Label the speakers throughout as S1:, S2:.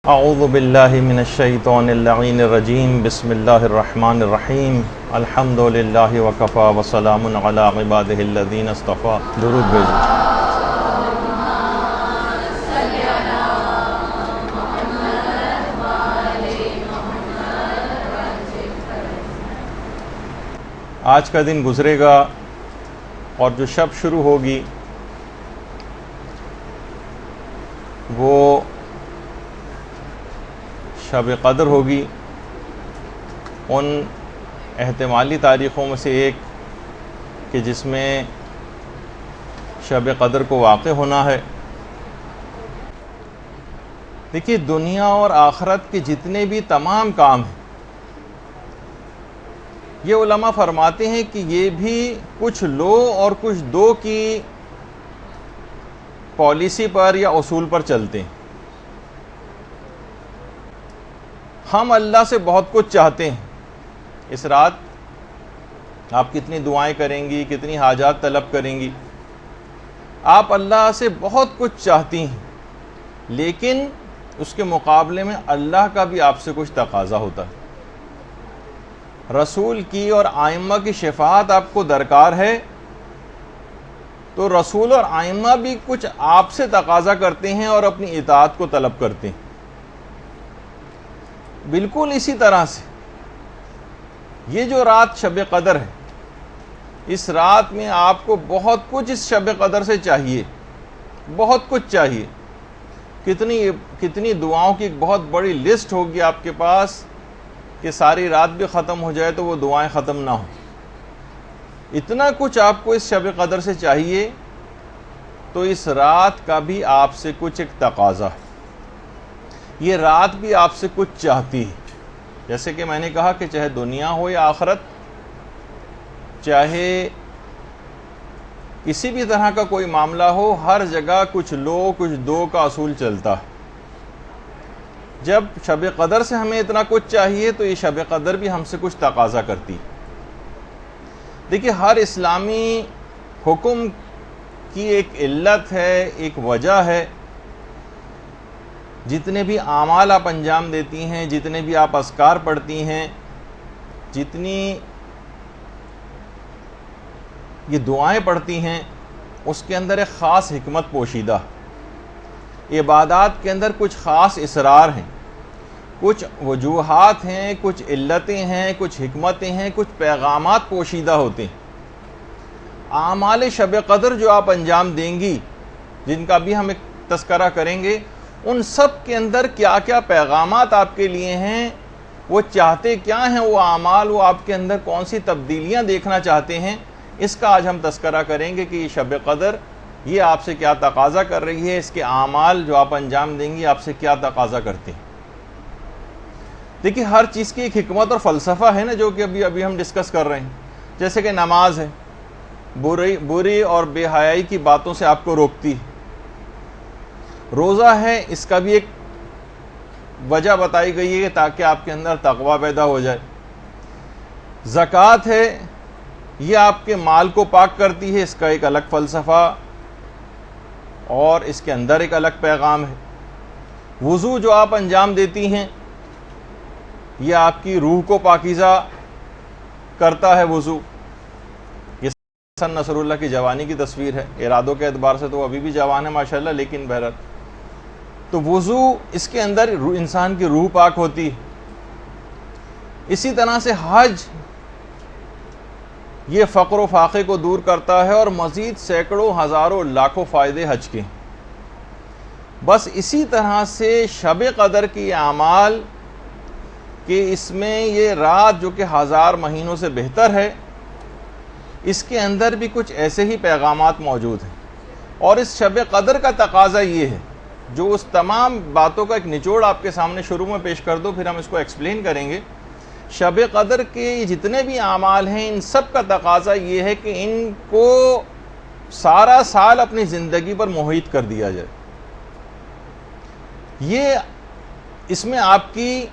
S1: اعوذ باللہ من الشیطان اللعین الرجیم بسم اللہ الرحمن الرحیم الحمد للہ وکفا وسلام علی عبادہ الذین اصطفیٰ۔ درود بھیجو۔ آج کا دن گزرے گا اور جو شب شروع ہوگی وہ شب قدر ہوگی۔ ان احتمالی تاریخوں میں سے ایک کہ جس میں شب قدر کو واقع ہونا ہے۔ دیکھیے، دنیا اور آخرت کے جتنے بھی تمام کام ہیں، یہ علماء فرماتے ہیں کہ یہ بھی کچھ لو اور کچھ دو کی پالیسی پر یا اصول پر چلتے ہیں۔ ہم اللہ سے بہت کچھ چاہتے ہیں۔ اس رات آپ کتنی دعائیں کریں گی، کتنی حاجات طلب کریں گی، آپ اللہ سے بہت کچھ چاہتی ہیں، لیکن اس کے مقابلے میں اللہ کا بھی آپ سے کچھ تقاضا ہوتا ہے۔ رسول کی اور ائمہ کی شفاعت آپ کو درکار ہے، تو رسول اور ائمہ بھی کچھ آپ سے تقاضا کرتے ہیں اور اپنی اطاعت کو طلب کرتے ہیں۔ بالکل اسی طرح سے یہ جو رات شب قدر ہے، اس رات میں آپ کو بہت کچھ اس شب قدر سے چاہیے، بہت کچھ چاہیے۔ کتنی دعاؤں کی ایک بہت بڑی لسٹ ہوگی آپ کے پاس کہ ساری رات بھی ختم ہو جائے تو وہ دعائیں ختم نہ ہوں۔ اتنا کچھ آپ کو اس شب قدر سے چاہیے، تو اس رات کا بھی آپ سے کچھ ایک تقاضا ہے۔ یہ رات بھی آپ سے کچھ چاہتی ہے۔ جیسے کہ میں نے کہا کہ چاہے دنیا ہو یا آخرت، چاہے کسی بھی طرح کا کوئی معاملہ ہو، ہر جگہ کچھ لو کچھ دو کا اصول چلتا ہے۔ جب شب قدر سے ہمیں اتنا کچھ چاہیے تو یہ شب قدر بھی ہم سے کچھ تقاضا کرتی۔ دیکھیے، ہر اسلامی حکم کی ایک علت ہے، ایک وجہ ہے۔ جتنے بھی اعمال آپ انجام دیتی ہیں، جتنے بھی آپ اذکار پڑھتی ہیں، جتنی یہ دعائیں پڑھتی ہیں، اس کے اندر ایک خاص حکمت پوشیدہ۔ عبادات کے اندر کچھ خاص اسرار ہیں، کچھ وجوہات ہیں، کچھ علتیں ہیں، کچھ حکمتیں ہیں، کچھ پیغامات پوشیدہ ہوتے ہیں۔ اعمال شب قدر جو آپ انجام دیں گی، جن کا بھی ہم ایک تذکرہ کریں گے، ان سب کے اندر کیا کیا پیغامات آپ کے لیے ہیں، وہ چاہتے کیا ہیں وہ اعمال، وہ آپ کے اندر کون سی تبدیلیاں دیکھنا چاہتے ہیں، اس کا آج ہم تذکرہ کریں گے کہ یہ شب قدر یہ آپ سے کیا تقاضا کر رہی ہے، اس کے اعمال جو آپ انجام دیں گی آپ سے کیا تقاضا کرتے ہیں۔ دیکھیے، ہر چیز کی ایک حکمت اور فلسفہ ہے نا، جو کہ ابھی ہم ڈسکس کر رہے ہیں۔ جیسے کہ نماز ہے، بری اور بے حیائی کی باتوں سے آپ کو روکتی ہے۔ روزہ ہے، اس کا بھی ایک وجہ بتائی گئی ہے تاکہ آپ کے اندر تقویٰ پیدا ہو جائے۔ زکوٰۃ ہے، یہ آپ کے مال کو پاک کرتی ہے، اس کا ایک الگ فلسفہ اور اس کے اندر ایک الگ پیغام ہے۔ وضو جو آپ انجام دیتی ہیں، یہ آپ کی روح کو پاکیزہ کرتا ہے۔ وضو یہ حسن نصر اللہ کی جوانی کی تصویر ہے، ارادوں کے اعتبار سے تو وہ ابھی بھی جوان ہے ماشاءاللہ، لیکن بہرحال تو وضو اس کے اندر انسان کی روح پاک ہوتی ہے۔ اسی طرح سے حج، یہ فقر و فاقے کو دور کرتا ہے اور مزید سینکڑوں ہزاروں لاکھوں فائدے حج کے۔ بس اسی طرح سے شب قدر کی اعمال کہ اس میں یہ رات جو کہ ہزار مہینوں سے بہتر ہے، اس کے اندر بھی کچھ ایسے ہی پیغامات موجود ہیں۔ اور اس شب قدر کا تقاضا یہ ہے، جو اس تمام باتوں کا ایک نچوڑ آپ کے سامنے شروع میں پیش کر دو، پھر ہم اس کو ایکسپلین کریں گے۔ شب قدر کے جتنے بھی اعمال ہیں، ان سب کا تقاضا یہ ہے کہ ان کو سارا سال اپنی زندگی پر محیط کر دیا جائے۔ یہ اس میں آپ کی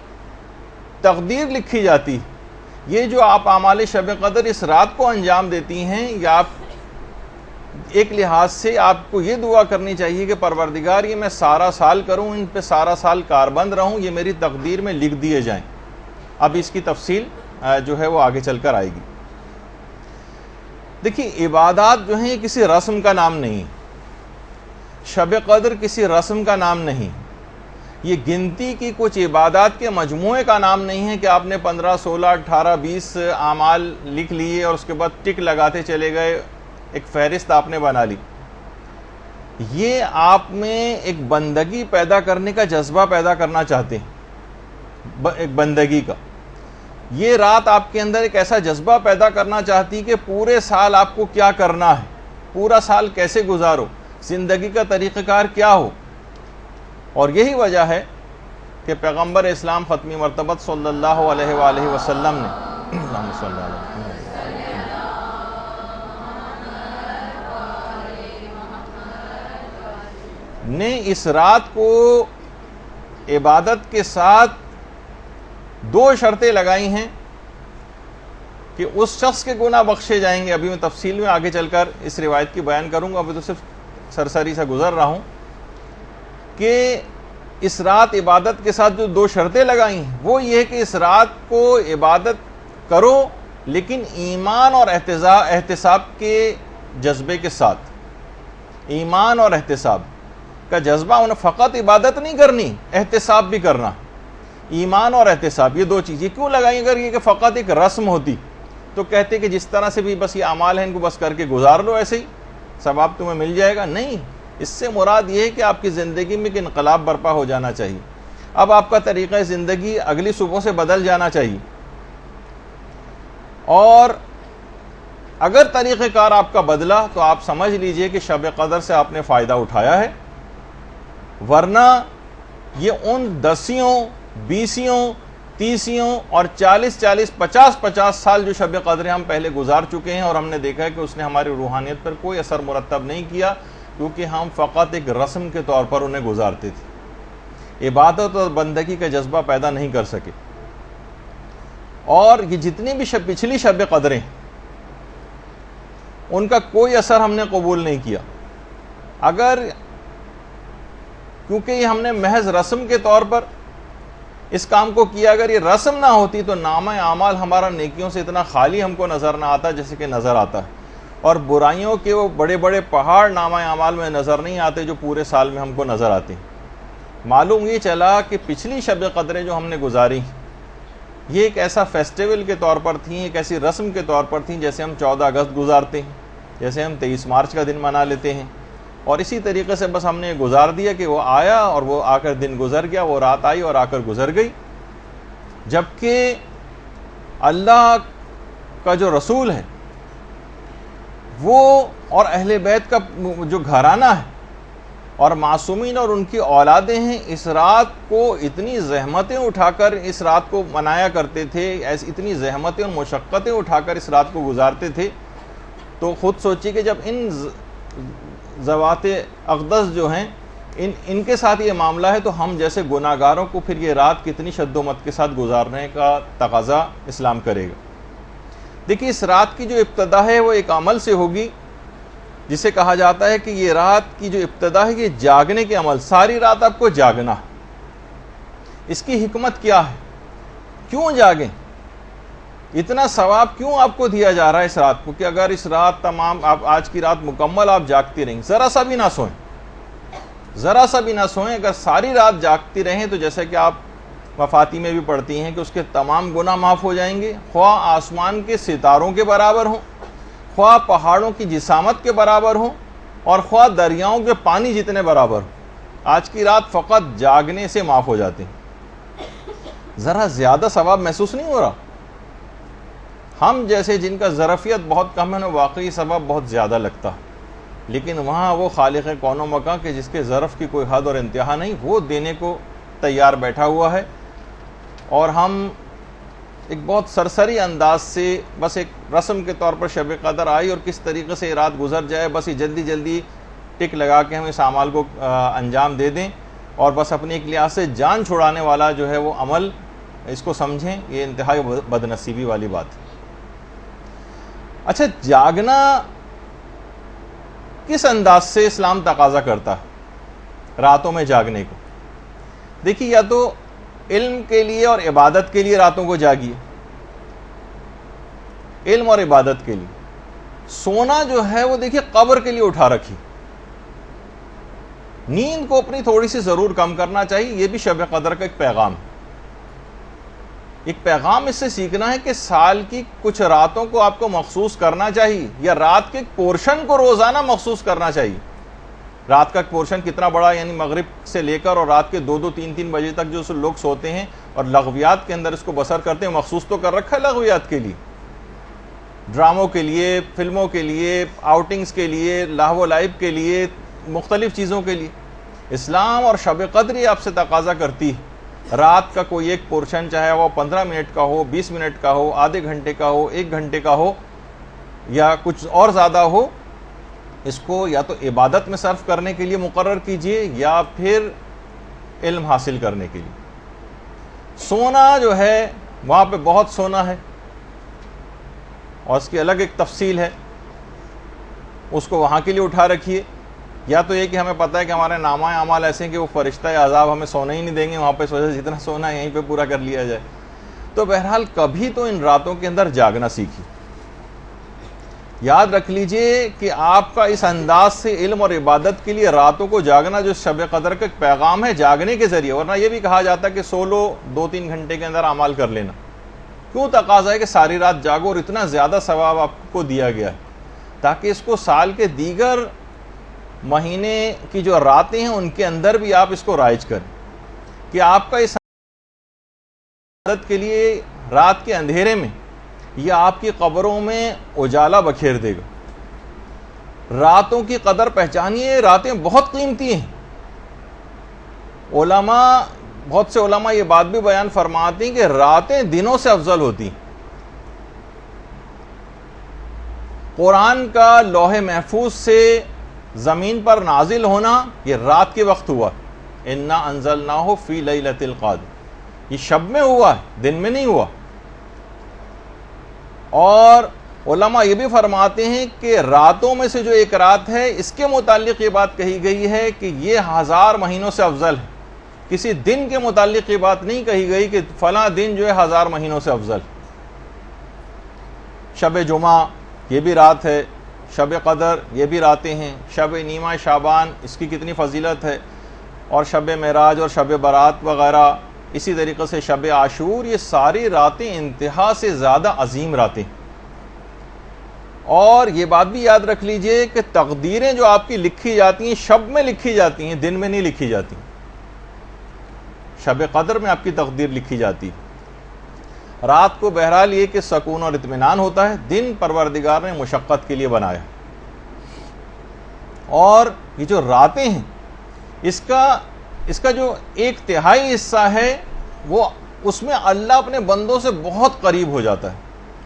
S1: تقدیر لکھی جاتی۔ یہ جو آپ اعمال شب قدر اس رات کو انجام دیتی ہیں، یا آپ ایک لحاظ سے آپ کو یہ دعا کرنی چاہیے کہ پروردگار یہ میں سارا سال کروں، ان پہ سارا سال کاربند رہوں، یہ میری تقدیر میں لکھ دیے جائیں۔ اب اس کی تفصیل جو ہے وہ آگے چل کر آئے گی۔ دیکھیے عبادات جو ہیں یہ کسی رسم کا نام نہیں، شب قدر کسی رسم کا نام نہیں، یہ گنتی کی کچھ عبادات کے مجموعے کا نام نہیں ہے کہ آپ نے 15 16 18 20 اعمال لکھ لیے اور اس کے بعد ٹک لگاتے چلے گئے، ایک فہرست آپ نے بنا لی۔ یہ آپ میں ایک بندگی پیدا کرنے کا جذبہ پیدا کرنا چاہتے ہیں، ایک بندگی کا۔ یہ رات آپ کے اندر ایک ایسا جذبہ پیدا کرنا چاہتی کہ پورے سال آپ کو کیا کرنا ہے، پورا سال کیسے گزارو، زندگی کا طریقہ کار کیا ہو۔ اور یہی وجہ ہے کہ پیغمبر اسلام ختمی مرتبت صلی اللہ علیہ وآلہ وسلم نے اس رات کو عبادت کے ساتھ 2 شرطیں لگائی ہیں کہ اس شخص کے گناہ بخشے جائیں گے۔ ابھی میں تفصیل میں آگے چل کر اس روایت کی بیان کروں گا، ابھی تو صرف سرسری سے گزر رہا ہوں کہ اس رات عبادت کے ساتھ جو 2 شرطیں لگائی ہیں وہ یہ ہے کہ اس رات کو عبادت کرو لیکن ایمان اور احتساب کے جذبے کے ساتھ۔ ایمان اور احتساب کا جذبہ، انہیں فقط عبادت نہیں کرنی، احتساب بھی کرنا۔ ایمان اور احتساب یہ 2 چیزیں کیوں لگائیں؟ اگر یہ کہ فقط ایک رسم ہوتی تو کہتے کہ جس طرح سے بھی بس یہ اعمال ہیں ان کو بس کر کے گزار لو، ایسے ہی ثواب تمہیں مل جائے گا۔ نہیں، اس سے مراد یہ ہے کہ آپ کی زندگی میں ایک انقلاب برپا ہو جانا چاہیے۔ اب آپ کا طریقہ زندگی اگلی صبح سے بدل جانا چاہیے، اور اگر طریقہ کار آپ کا بدلا تو آپ سمجھ لیجئے کہ شب قدر سے آپ نے فائدہ اٹھایا ہے، ورنہ یہ ان 10 20 30 اور 40 50 سال جو شب قدر ہم پہلے گزار چکے ہیں، اور ہم نے دیکھا ہے کہ اس نے ہماری روحانیت پر کوئی اثر مرتب نہیں کیا، کیونکہ ہم فقط ایک رسم کے طور پر انہیں گزارتے تھے، عبادت اور بندگی کا جذبہ پیدا نہیں کر سکے۔ اور یہ جتنی بھی پچھلی شب قدریں ان کا کوئی اثر ہم نے قبول نہیں کیا، اگر کیونکہ یہ ہم نے محض رسم کے طور پر اس کام کو کیا۔ اگر یہ رسم نہ ہوتی تو نامہ اعمال ہمارا نیکیوں سے اتنا خالی ہم کو نظر نہ آتا جیسے کہ نظر آتا ہے، اور برائیوں کے وہ بڑے بڑے پہاڑ نامہ اعمال میں نظر نہیں آتے جو پورے سال میں ہم کو نظر آتے ہیں۔ معلوم یہ چلا کہ پچھلی شب قدریں جو ہم نے گزاری یہ ایک ایسا فیسٹیول کے طور پر تھیں، ایک ایسی رسم کے طور پر تھیں جیسے ہم 14 اگست گزارتے ہیں، جیسے ہم 23 مارچ کا دن منا لیتے ہیں، اور اسی طریقے سے بس ہم نے گزار دیا کہ وہ آیا اور وہ آ کر دن گزر گیا، وہ رات آئی اور آ کر گزر گئی۔ جبکہ اللہ کا جو رسول ہے وہ اور اہل بیت کا جو گھرانہ ہے اور معصومین اور ان کی اولادیں ہیں، اس رات کو اتنی زحمتیں اٹھا کر اس رات کو منایا کرتے تھے، اتنی زحمتیں اور مشقتیں اٹھا کر اس رات کو گزارتے تھے۔ تو خود سوچیے کہ جب ان ذوات اقدس جو ہیں ان کے ساتھ یہ معاملہ ہے تو ہم جیسے گناہگاروں کو پھر یہ رات کتنی شد و مت کے ساتھ گزارنے کا تقاضا اسلام کرے گا۔ دیکھیے اس رات کی جو ابتدا ہے وہ ایک عمل سے ہوگی جسے کہا جاتا ہے کہ یہ رات کی جو ابتدا ہے یہ جاگنے کے عمل، ساری رات آپ کو جاگنا ہے۔ اس کی حکمت کیا ہے؟ کیوں جاگیں؟ اتنا ثواب کیوں آپ کو دیا جا رہا ہے اس رات کو کہ اگر اس رات تمام آپ آج کی رات مکمل آپ جاگتی رہیں، ذرا سا بھی نہ سوئیں، ذرا سا بھی نہ سوئیں۔ اگر ساری رات جاگتی رہیں تو جیسے کہ آپ مفاتی میں بھی پڑھتی ہیں کہ اس کے تمام گناہ معاف ہو جائیں گے، خواہ آسمان کے ستاروں کے برابر ہوں، خواہ پہاڑوں کی جسامت کے برابر ہوں، اور خواہ دریاؤں کے پانی جتنے برابر ہوں۔ آج کی رات فقط جاگنے سے معاف ہو جاتے ہیں۔ ذرا زیادہ ثواب محسوس نہیں ہو رہا؟ ہم جیسے جن کا ظرفیت بہت کم ہے انہیں واقعی ثواب بہت زیادہ لگتا ہے، لیکن وہاں وہ خالق کون و مکان کہ جس کے ظرف کی کوئی حد اور انتہا نہیں، وہ دینے کو تیار بیٹھا ہوا ہے، اور ہم ایک بہت سرسری انداز سے بس ایک رسم کے طور پر شب قدر آئی اور کس طریقے سے رات گزر جائے، بس یہ جلدی جلدی ٹک لگا کے ہم اس اعمال کو انجام دے دیں، اور بس اپنی ایک لحاظ سے جان چھڑانے والا جو ہے وہ عمل اس کو سمجھیں، یہ انتہائی بدنصیبی والی بات ہے۔ اچھا، جاگنا کس انداز سے اسلام تقاضا کرتا ہے راتوں میں جاگنے کو؟ دیکھیے، یا تو علم کے لیے اور عبادت کے لیے راتوں کو جاگیے، علم اور عبادت کے لیے۔ سونا جو ہے وہ دیکھیے قبر کے لیے اٹھا رکھی، نیند کو اپنی تھوڑی سی ضرور کم کرنا چاہیے۔ یہ بھی شب قدر کا ایک پیغام ہے۔ ایک پیغام اس سے سیکھنا ہے کہ سال کی کچھ راتوں کو آپ کو مخصوص کرنا چاہیے، یا رات کے ایک پورشن کو روزانہ مخصوص کرنا چاہیے۔ رات کا پورشن کتنا بڑا، یعنی مغرب سے لے کر اور رات کے 2 3 بجے تک جو لوگ سوتے ہیں اور لغویات کے اندر اس کو بسر کرتے ہیں، مخصوص تو کر رکھا ہے لغویات کے لیے، ڈراموں کے لیے، فلموں کے لیے، آؤٹنگز کے لیے، لاہو و لعب کے لیے، مختلف چیزوں کے لیے۔ اسلام اور شب قدر یہ آپ سے تقاضا کرتی ہے رات کا کوئی ایک پورشن، چاہے وہ 15 منٹ کا ہو، 20 منٹ کا ہو، آدھے گھنٹے کا ہو، 1 گھنٹے کا ہو، یا کچھ اور زیادہ ہو، اس کو یا تو عبادت میں صرف کرنے کے لیے مقرر کیجئے یا پھر علم حاصل کرنے کے لیے۔ سونا جو ہے وہاں پہ بہت سونا ہے اور اس کی الگ ایک تفصیل ہے، اس کو وہاں کے لیے اٹھا رکھیے۔ یا تو یہ کہ ہمیں پتہ ہے کہ ہمارے نامہ اعمال ایسے ہیں کہ وہ فرشتہ عذاب ہمیں سونا ہی نہیں دیں گے وہاں پہ، اس وجہ سے جتنا سونا ہے یہیں پہ پورا کر لیا جائے۔ تو بہرحال کبھی تو ان راتوں کے اندر جاگنا سیکھیے۔ یاد رکھ لیجئے کہ آپ کا اس انداز سے علم اور عبادت کے لیے راتوں کو جاگنا جو شب قدر کا ایک پیغام ہے جاگنے کے ذریعے، ورنہ یہ بھی کہا جاتا ہے کہ سو لو 2 3 گھنٹے کے اندر اعمال کر لینا۔ کیوں تقاضا ہے کہ ساری رات جاگو اور اتنا زیادہ ثواب آپ کو دیا گیا ہے، تاکہ اس کو سال کے دیگر مہینے کی جو راتیں ہیں ان کے اندر بھی آپ اس کو رائج کریں، کہ آپ کا اس عبادت کے لیے رات کے اندھیرے میں یہ آپ کی قبروں میں اجالا بکھیر دے گا۔ راتوں کی قدر پہچانیے، راتیں بہت قیمتی ہیں۔ بہت سے علماء یہ بات بھی بیان فرماتے ہیں کہ راتیں دنوں سے افضل ہوتی ہیں۔ قرآن کا لوح محفوظ سے زمین پر نازل ہونا یہ رات کے وقت ہوا، انا انزلناہ فی لیلۃ القدر، یہ شب میں ہوا ہے، دن میں نہیں ہوا۔ اور علماء یہ بھی فرماتے ہیں کہ راتوں میں سے جو ایک رات ہے اس کے متعلق یہ بات کہی گئی ہے کہ یہ 1000 مہینوں سے افضل ہے۔ کسی دن کے متعلق یہ بات نہیں کہی گئی کہ فلاں دن جو ہے 1000 مہینوں سے افضل۔ شب جمعہ یہ بھی رات ہے، شب قدر یہ بھی راتیں ہیں، شب نیمہ شعبان اس کی کتنی فضیلت ہے، اور شب معراج اور شب برات وغیرہ، اسی طریقے سے شب عاشور، یہ ساری راتیں انتہا سے زیادہ عظیم راتیں۔ اور یہ بات بھی یاد رکھ لیجئے کہ تقدیریں جو آپ کی لکھی جاتی ہیں شب میں لکھی جاتی ہیں، دن میں نہیں لکھی جاتی۔ شب قدر میں آپ کی تقدیر لکھی جاتی ہے۔ رات کو بہرحال یہ کہ سکون اور اطمینان ہوتا ہے، دن پروردگار نے مشقت کے لیے بنایا۔ اور یہ جو راتیں ہیں اس کا جو 1/3 حصہ ہے وہ اس میں اللہ اپنے بندوں سے بہت قریب ہو جاتا ہے،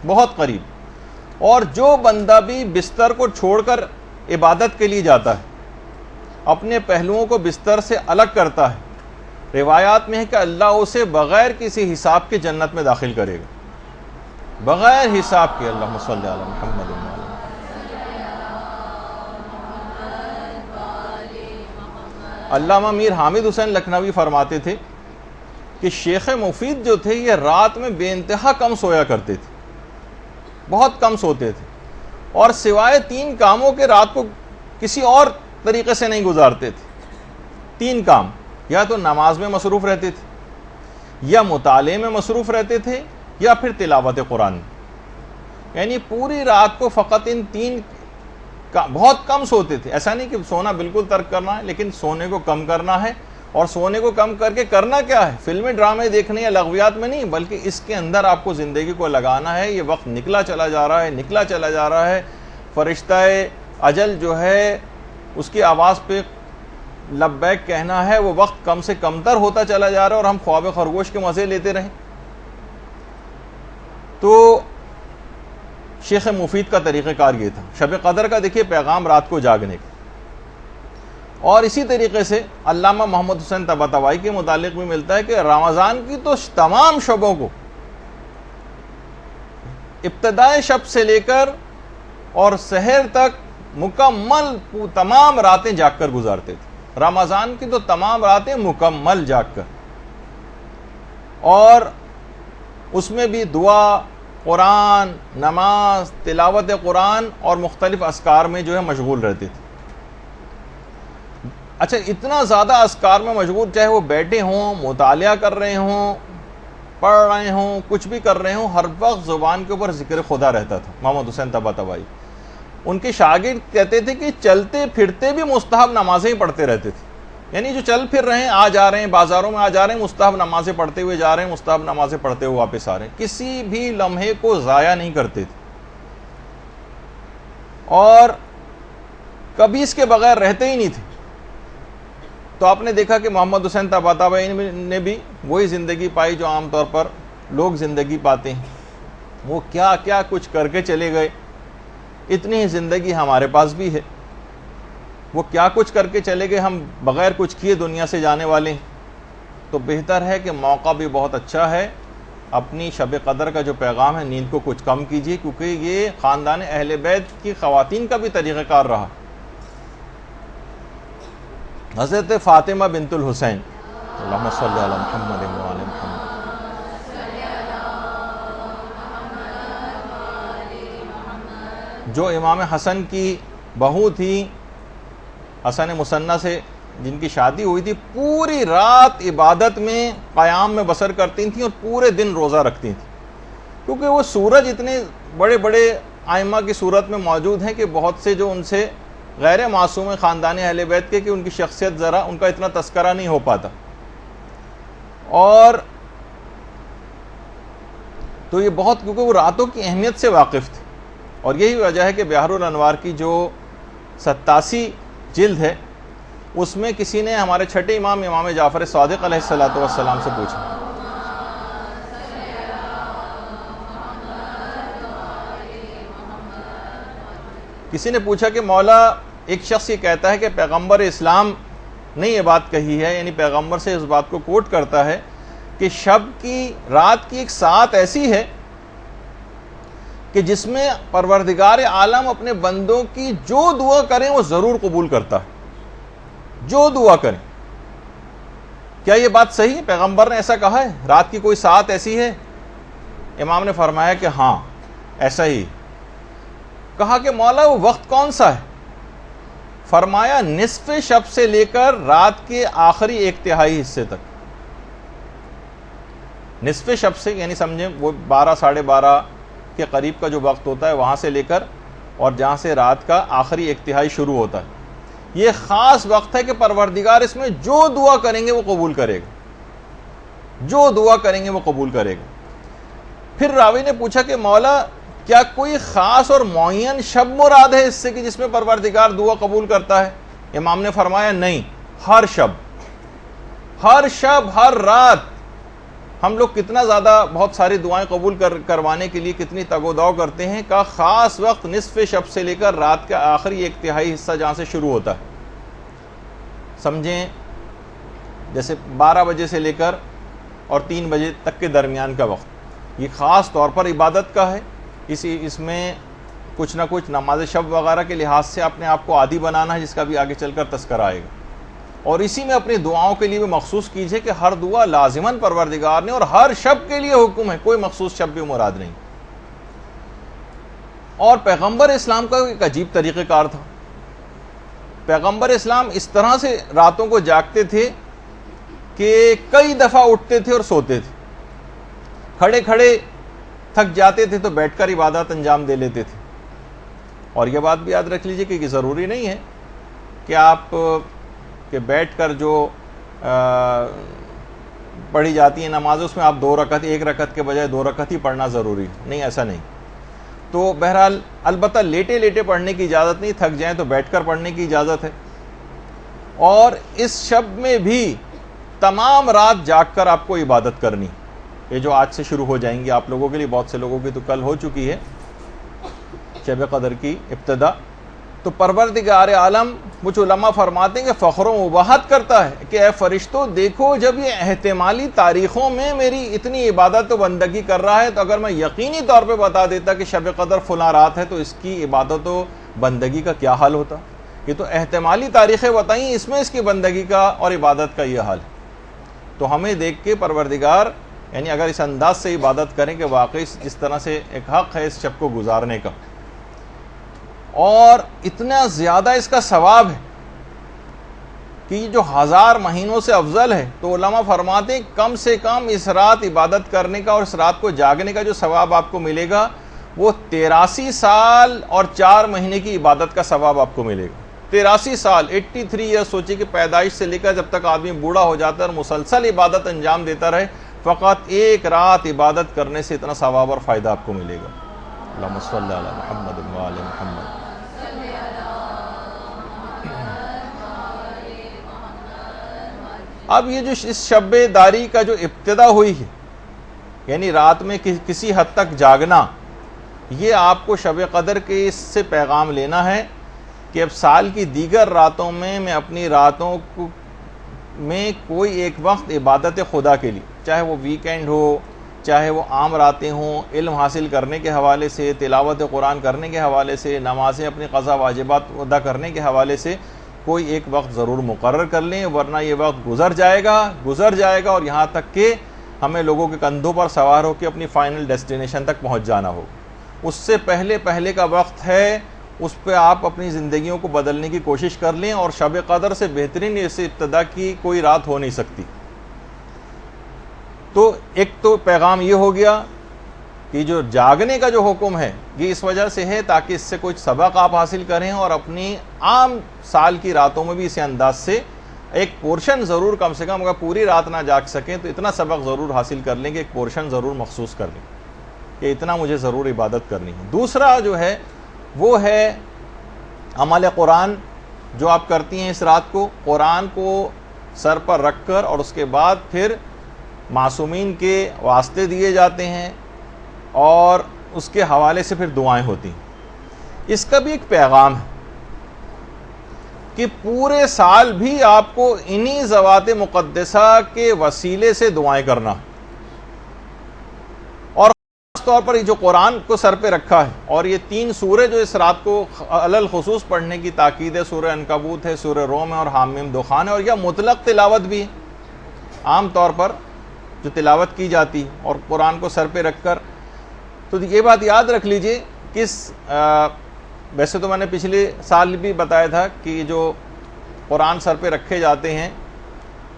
S1: بہت قریب۔ اور جو بندہ بھی بستر کو چھوڑ کر عبادت کے لیے جاتا ہے، اپنے پہلوؤں کو بستر سے الگ کرتا ہے، روایات میں ہے کہ اللہ اسے بغیر کسی حساب کے جنت میں داخل کرے گا، بغیر حساب کے۔ اللہم صلی علی محمد وعلی محمد۔ علامہ میر حامد حسین لکھنوی فرماتے تھے کہ شیخ مفید جو تھے یہ رات میں بے انتہا کم سویا کرتے تھے، بہت کم سوتے تھے، اور سوائے 3 کاموں کے رات کو کسی اور طریقے سے نہیں گزارتے تھے۔ 3 کام، یا تو نماز میں مصروف رہتے تھے، یا مطالعے میں مصروف رہتے تھے، یا پھر تلاوت قرآن میں۔ یعنی پوری رات کو فقط ان 3 بہت کم سوتے تھے۔ ایسا نہیں کہ سونا بالکل ترک کرنا ہے، لیکن سونے کو کم کرنا ہے، اور سونے کو کم کر کے کرنا کیا ہے؟ فلمیں ڈرامے دیکھنے یا لغویات میں نہیں، بلکہ اس کے اندر آپ کو زندگی کو لگانا ہے۔ یہ وقت نکلا چلا جا رہا ہے، نکلا چلا جا رہا ہے، فرشتہ اجل جو ہے اس کی آواز پہ لبیک کہنا ہے، وہ وقت کم سے کم تر ہوتا چلا جا رہا ہے، اور ہم خواب خرگوش کے مزے لیتے رہیں۔ تو شیخ مفید کا طریقہ کار یہ تھا۔ شب قدر کا دیکھیے پیغام رات کو جاگنے کا۔ اور اسی طریقے سے علامہ محمد حسین طباطبائی کے متعلق بھی ملتا ہے کہ رمضان کی تو تمام شبوں کو، ابتدائے شب سے لے کر اور سحر تک مکمل تمام راتیں جاگ کر گزارتے تھے. رمضان کی تو تمام راتیں مکمل جاگ کر, اور اس میں بھی دعا, قرآن, نماز, تلاوت قرآن اور مختلف اذکار میں جو ہے مشغول رہتے تھے. اچھا, اتنا زیادہ اذکار میں مشغول, چاہے وہ بیٹھے ہوں, مطالعہ کر رہے ہوں, پڑھ رہے ہوں, کچھ بھی کر رہے ہوں, ہر وقت زبان کے اوپر ذکر خدا رہتا تھا. محمد حسین طباطبائی ان کے شاگرد کہتے تھے کہ چلتے پھرتے بھی مستحب نمازیں ہی پڑھتے رہتے تھے. یعنی جو چل پھر رہے ہیں, آ جا رہے ہیں, بازاروں میں آ جا رہے ہیں, مستحب نمازیں پڑھتے ہوئے جا رہے ہیں, مستحب نمازیں پڑھتے ہوئے واپس آ رہے ہیں, کسی بھی لمحے کو ضائع نہیں کرتے تھے, اور کبھی اس کے بغیر رہتے ہی نہیں تھے. تو آپ نے دیکھا کہ محمد حسین طباطبائی نے بھی وہی زندگی پائی جو عام طور پر لوگ زندگی پاتے ہیں. وہ کیا کیا کچھ کر کے چلے گئے, اتنی ہی زندگی ہمارے پاس بھی ہے. وہ کیا کچھ کر کے چلے گئے, ہم بغیر کچھ کیے دنیا سے جانے والے ہیں. تو بہتر ہے کہ موقع بھی بہت اچھا ہے, اپنی شب قدر کا جو پیغام ہے نیند کو کچھ کم کیجیے, کیونکہ یہ خاندان اہل بیت کی خواتین کا بھی طریقہ کار رہا. حضرت فاطمہ بنت الحسین, اللہم صلی علی محمد و علی محمد, جو امام حسن کی بہو تھی, حسن مثنیٰ سے جن کی شادی ہوئی تھی, پوری رات عبادت میں قیام میں بسر کرتی تھیں اور پورے دن روزہ رکھتی تھیں, کیونکہ وہ سورج اتنے بڑے بڑے ائمہ کی صورت میں موجود ہیں کہ بہت سے جو ان سے غیر معصوم خاندان اہل بیت کے, کہ ان کی شخصیت ذرا ان کا اتنا تذکرہ نہیں ہو پاتا. اور تو یہ بہت, کیونکہ وہ راتوں کی اہمیت سے واقف تھے, اور یہی وجہ ہے کہ بحر الانوار کی جو 87 جلد ہے اس میں کسی نے ہمارے چھٹے امام جعفر صادق علیہ السلام سے پوچھا, کسی نے پوچھا کہ مولا, ایک شخص یہ کہتا ہے کہ پیغمبر اسلام نے یہ بات کہی ہے, یعنی پیغمبر سے اس بات کو کوٹ کرتا ہے کہ شب کی, رات کی ایک ساعت ایسی ہے کہ جس میں پروردگار عالم اپنے بندوں کی جو دعا کریں وہ ضرور قبول کرتا ہے, جو دعا کریں. کیا یہ بات صحیح ہے؟ پیغمبر نے ایسا کہا ہے, رات کی کوئی ساعت ایسی ہے؟ امام نے فرمایا کہ ہاں ایسا ہی. کہا کہ مولا وہ وقت کون سا ہے؟ فرمایا نصف شب سے لے کر رات کے آخری 1/3 حصے تک. نصف شب سے یعنی سمجھیں وہ 12 ساڑھے 12 کے قریب کا جو وقت ہوتا ہے وہاں سے لے کر, اور جہاں سے رات کا آخری 1/3 شروع ہوتا ہے, یہ خاص وقت ہے کہ پروردگار اس میں جو دعا کریں گے وہ قبول کرے گا, جو دعا کریں گے وہ قبول کرے گا. پھر راوی نے پوچھا کہ مولا کیا کوئی خاص اور معین شب مراد ہے اس سے کہ جس میں پروردگار دعا قبول کرتا ہے؟ امام نے فرمایا نہیں, ہر شب, ہر شب, ہر رات. ہم لوگ کتنا زیادہ بہت ساری دعائیں قبول کروانے کے لیے کتنی تگ و دو کرتے ہیں, کا خاص وقت نصف شب سے لے کر رات کا آخری 1/3 حصہ جہاں سے شروع ہوتا ہے. سمجھیں جیسے 12 بجے سے لے کر اور 3 بجے تک کے درمیان کا وقت, یہ خاص طور پر عبادت کا ہے. اس میں کچھ نہ کچھ نماز شب وغیرہ کے لحاظ سے اپنے آپ کو عادی بنانا ہے, جس کا بھی آگے چل کر تذکرہ آئے گا. اور اسی میں اپنی دعاؤں کے لیے بھی مخصوص کیجئے کہ ہر دعا لازماً پروردگار نے, اور ہر شب کے لیے حکم ہے, کوئی مخصوص شب بھی مراد نہیں. اور پیغمبر اسلام کا ایک عجیب طریقہ کار تھا. پیغمبر اسلام اس طرح سے راتوں کو جاگتے تھے کہ کئی دفعہ اٹھتے تھے اور سوتے تھے. کھڑے کھڑے تھک جاتے تھے تو بیٹھ کر عبادت انجام دے لیتے تھے. اور یہ بات بھی یاد رکھ لیجئے کہ یہ ضروری نہیں ہے کہ آپ کہ بیٹھ کر جو پڑھی جاتی ہیں نماز اس میں آپ 2 رکعت, 1 رکعت کے بجائے 2 رکعت ہی پڑھنا ضروری نہیں, ایسا نہیں. تو بہرحال البتہ لیٹے لیٹے پڑھنے کی اجازت نہیں, تھک جائیں تو بیٹھ کر پڑھنے کی اجازت ہے. اور اس شب میں بھی تمام رات جاگ کر آپ کو عبادت کرنی. یہ جو آج سے شروع ہو جائیں گی آپ لوگوں کے لیے, بہت سے لوگوں کی تو کل ہو چکی ہے شب قدر کی ابتدا. تو پروردگار عالم کچھ علماء فرماتے ہیں کہ فخر و مباحت کرتا ہے کہ اے فرشتوں دیکھو, جب یہ احتمالی تاریخوں میں میری اتنی عبادت و بندگی کر رہا ہے, تو اگر میں یقینی طور پہ بتا دیتا کہ شب قدر فلاں رات ہے تو اس کی عبادت و بندگی کا کیا حال ہوتا؟ یہ تو احتمالی تاریخیں بتائیں، اس میں اس کی بندگی کا اور عبادت کا یہ حال ہے۔ تو ہمیں دیکھ کے پروردگار یعنی اگر اس انداز سے عبادت کریں کہ واقعی جس طرح سے ایک حق ہے اس شب کو گزارنے کا، اور اتنا زیادہ اس کا ثواب ہے کہ یہ جو 1000 مہینوں سے افضل ہے، تو علماء فرماتے ہیں کم سے کم اس رات عبادت کرنے کا اور اس رات کو جاگنے کا جو ثواب آپ کو ملے گا وہ 83 سال اور 4 مہینے کی عبادت کا ثواب آپ کو ملے گا۔ 83 سال 83 ایئر، سوچیں کہ پیدائش سے لے کر جب تک آدمی بوڑھا ہو جاتا ہے اور مسلسل عبادت انجام دیتا رہے، فقط ایک رات عبادت کرنے سے اتنا ثواب اور فائدہ آپ کو ملے گا۔ اللہم صلی علی محمد و آل محمد۔ اب یہ جو اس شب داری کا جو ابتدا ہوئی ہے، یعنی رات میں کسی حد تک جاگنا، یہ آپ کو شب قدر کے اس سے پیغام لینا ہے کہ اب سال کی دیگر راتوں میں اپنی راتوں میں کوئی ایک وقت عبادت خدا کے لیے، چاہے وہ ویکینڈ ہو، چاہے وہ عام راتیں ہوں، علم حاصل کرنے کے حوالے سے، تلاوت قرآن کرنے کے حوالے سے، نمازیں اپنی قضا واجبات ادا کرنے کے حوالے سے کوئی ایک وقت ضرور مقرر کر لیں، ورنہ یہ وقت گزر جائے گا اور یہاں تک کہ ہمیں لوگوں کے کندھوں پر سوار ہو کے اپنی فائنل ڈیسٹینیشن تک پہنچ جانا ہو۔ اس سے پہلے کا وقت ہے، اس پہ آپ اپنی زندگیوں کو بدلنے کی کوشش کر لیں، اور شب قدر سے بہترین اس ابتدا کی کوئی رات ہو نہیں سکتی۔ تو ایک تو پیغام یہ ہو گیا کہ جو جاگنے کا جو حکم ہے یہ اس وجہ سے ہے تاکہ اس سے کچھ سبق آپ حاصل کریں، اور اپنی عام سال کی راتوں میں بھی اسی انداز سے ایک پورشن ضرور، کم سے کم اگر پوری رات نہ جاگ سکیں تو اتنا سبق ضرور حاصل کر لیں کہ ایک پورشن ضرور مخصوص کر لیں کہ اتنا مجھے ضرور عبادت کرنی ہے۔ دوسرا جو ہے وہ ہے عمل قرآن، جو آپ کرتی ہیں اس رات کو، قرآن کو سر پر رکھ کر، اور اس کے بعد پھر معصومین کے واسطے دیے جاتے ہیں اور اس کے حوالے سے پھر دعائیں ہوتی ہیں۔ اس کا بھی ایک پیغام ہے کہ پورے سال بھی آپ کو انہی ذوات مقدسہ کے وسیلے سے دعائیں کرنا، اور خاص طور پر یہ جو قرآن کو سر پہ رکھا ہے، اور یہ 3 سورے جو اس رات کو علل خصوص پڑھنے کی تاکید ہے، سورہ عنکبوت ہے، سورہ روم ہے اور حامیم دخان ہے، اور یہ مطلق تلاوت بھی ہے، عام طور پر جو تلاوت کی جاتی اور قرآن کو سر پہ رکھ کر۔ تو یہ بات یاد رکھ لیجئے کہ ویسے تو میں نے پچھلے سال بھی بتایا تھا کہ جو قرآن سر پہ رکھے جاتے ہیں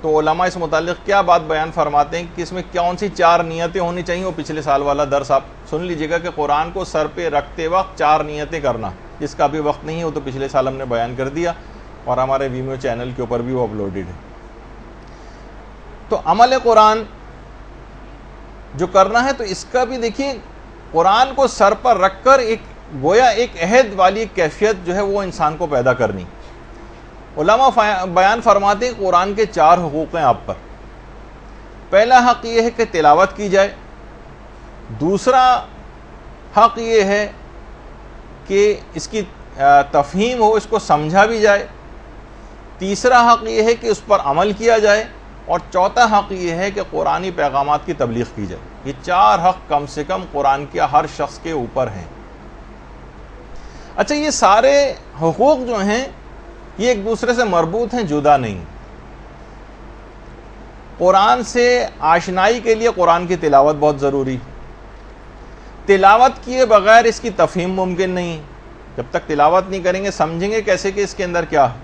S1: تو علماء اس متعلق کیا بات بیان فرماتے ہیں کہ اس میں کون سی 4 نیتیں ہونی چاہیے۔ وہ پچھلے سال والا درس آپ سن لیجئے گا کہ قرآن کو سر پہ رکھتے وقت 4 نیتیں کرنا، جس کا بھی وقت نہیں ہے، وہ تو پچھلے سال ہم نے بیان کر دیا اور ہمارے ویمیو چینل کے اوپر بھی وہ اپلوڈڈ ہے۔ تو عمل قرآن جو کرنا ہے تو اس کا بھی دیکھیے، قرآن کو سر پر رکھ کر ایک گویا ایک عہد والی کیفیت جو ہے وہ انسان کو پیدا کرنی۔ علماء بیان فرماتے ہیں قرآن کے 4 حقوق ہیں آپ پر۔ پہلا حق یہ ہے کہ تلاوت کی جائے، دوسرا حق یہ ہے کہ اس کی تفہیم ہو، اس کو سمجھا بھی جائے، تیسرا حق یہ ہے کہ اس پر عمل کیا جائے، اور چوتھا حق یہ ہے کہ قرآنی پیغامات کی تبلیغ کی جائے۔ یہ 4 حق کم سے کم قرآن کے ہر شخص کے اوپر ہیں۔ اچھا، یہ سارے حقوق جو ہیں یہ ایک دوسرے سے مربوط ہیں، جدا نہیں۔ قرآن سے آشنائی کے لیے قرآن کی تلاوت بہت ضروری، تلاوت کیے بغیر اس کی تفہیم ممکن نہیں۔ جب تک تلاوت نہیں کریں گے سمجھیں گے کیسے کہ اس کے اندر کیا ہے،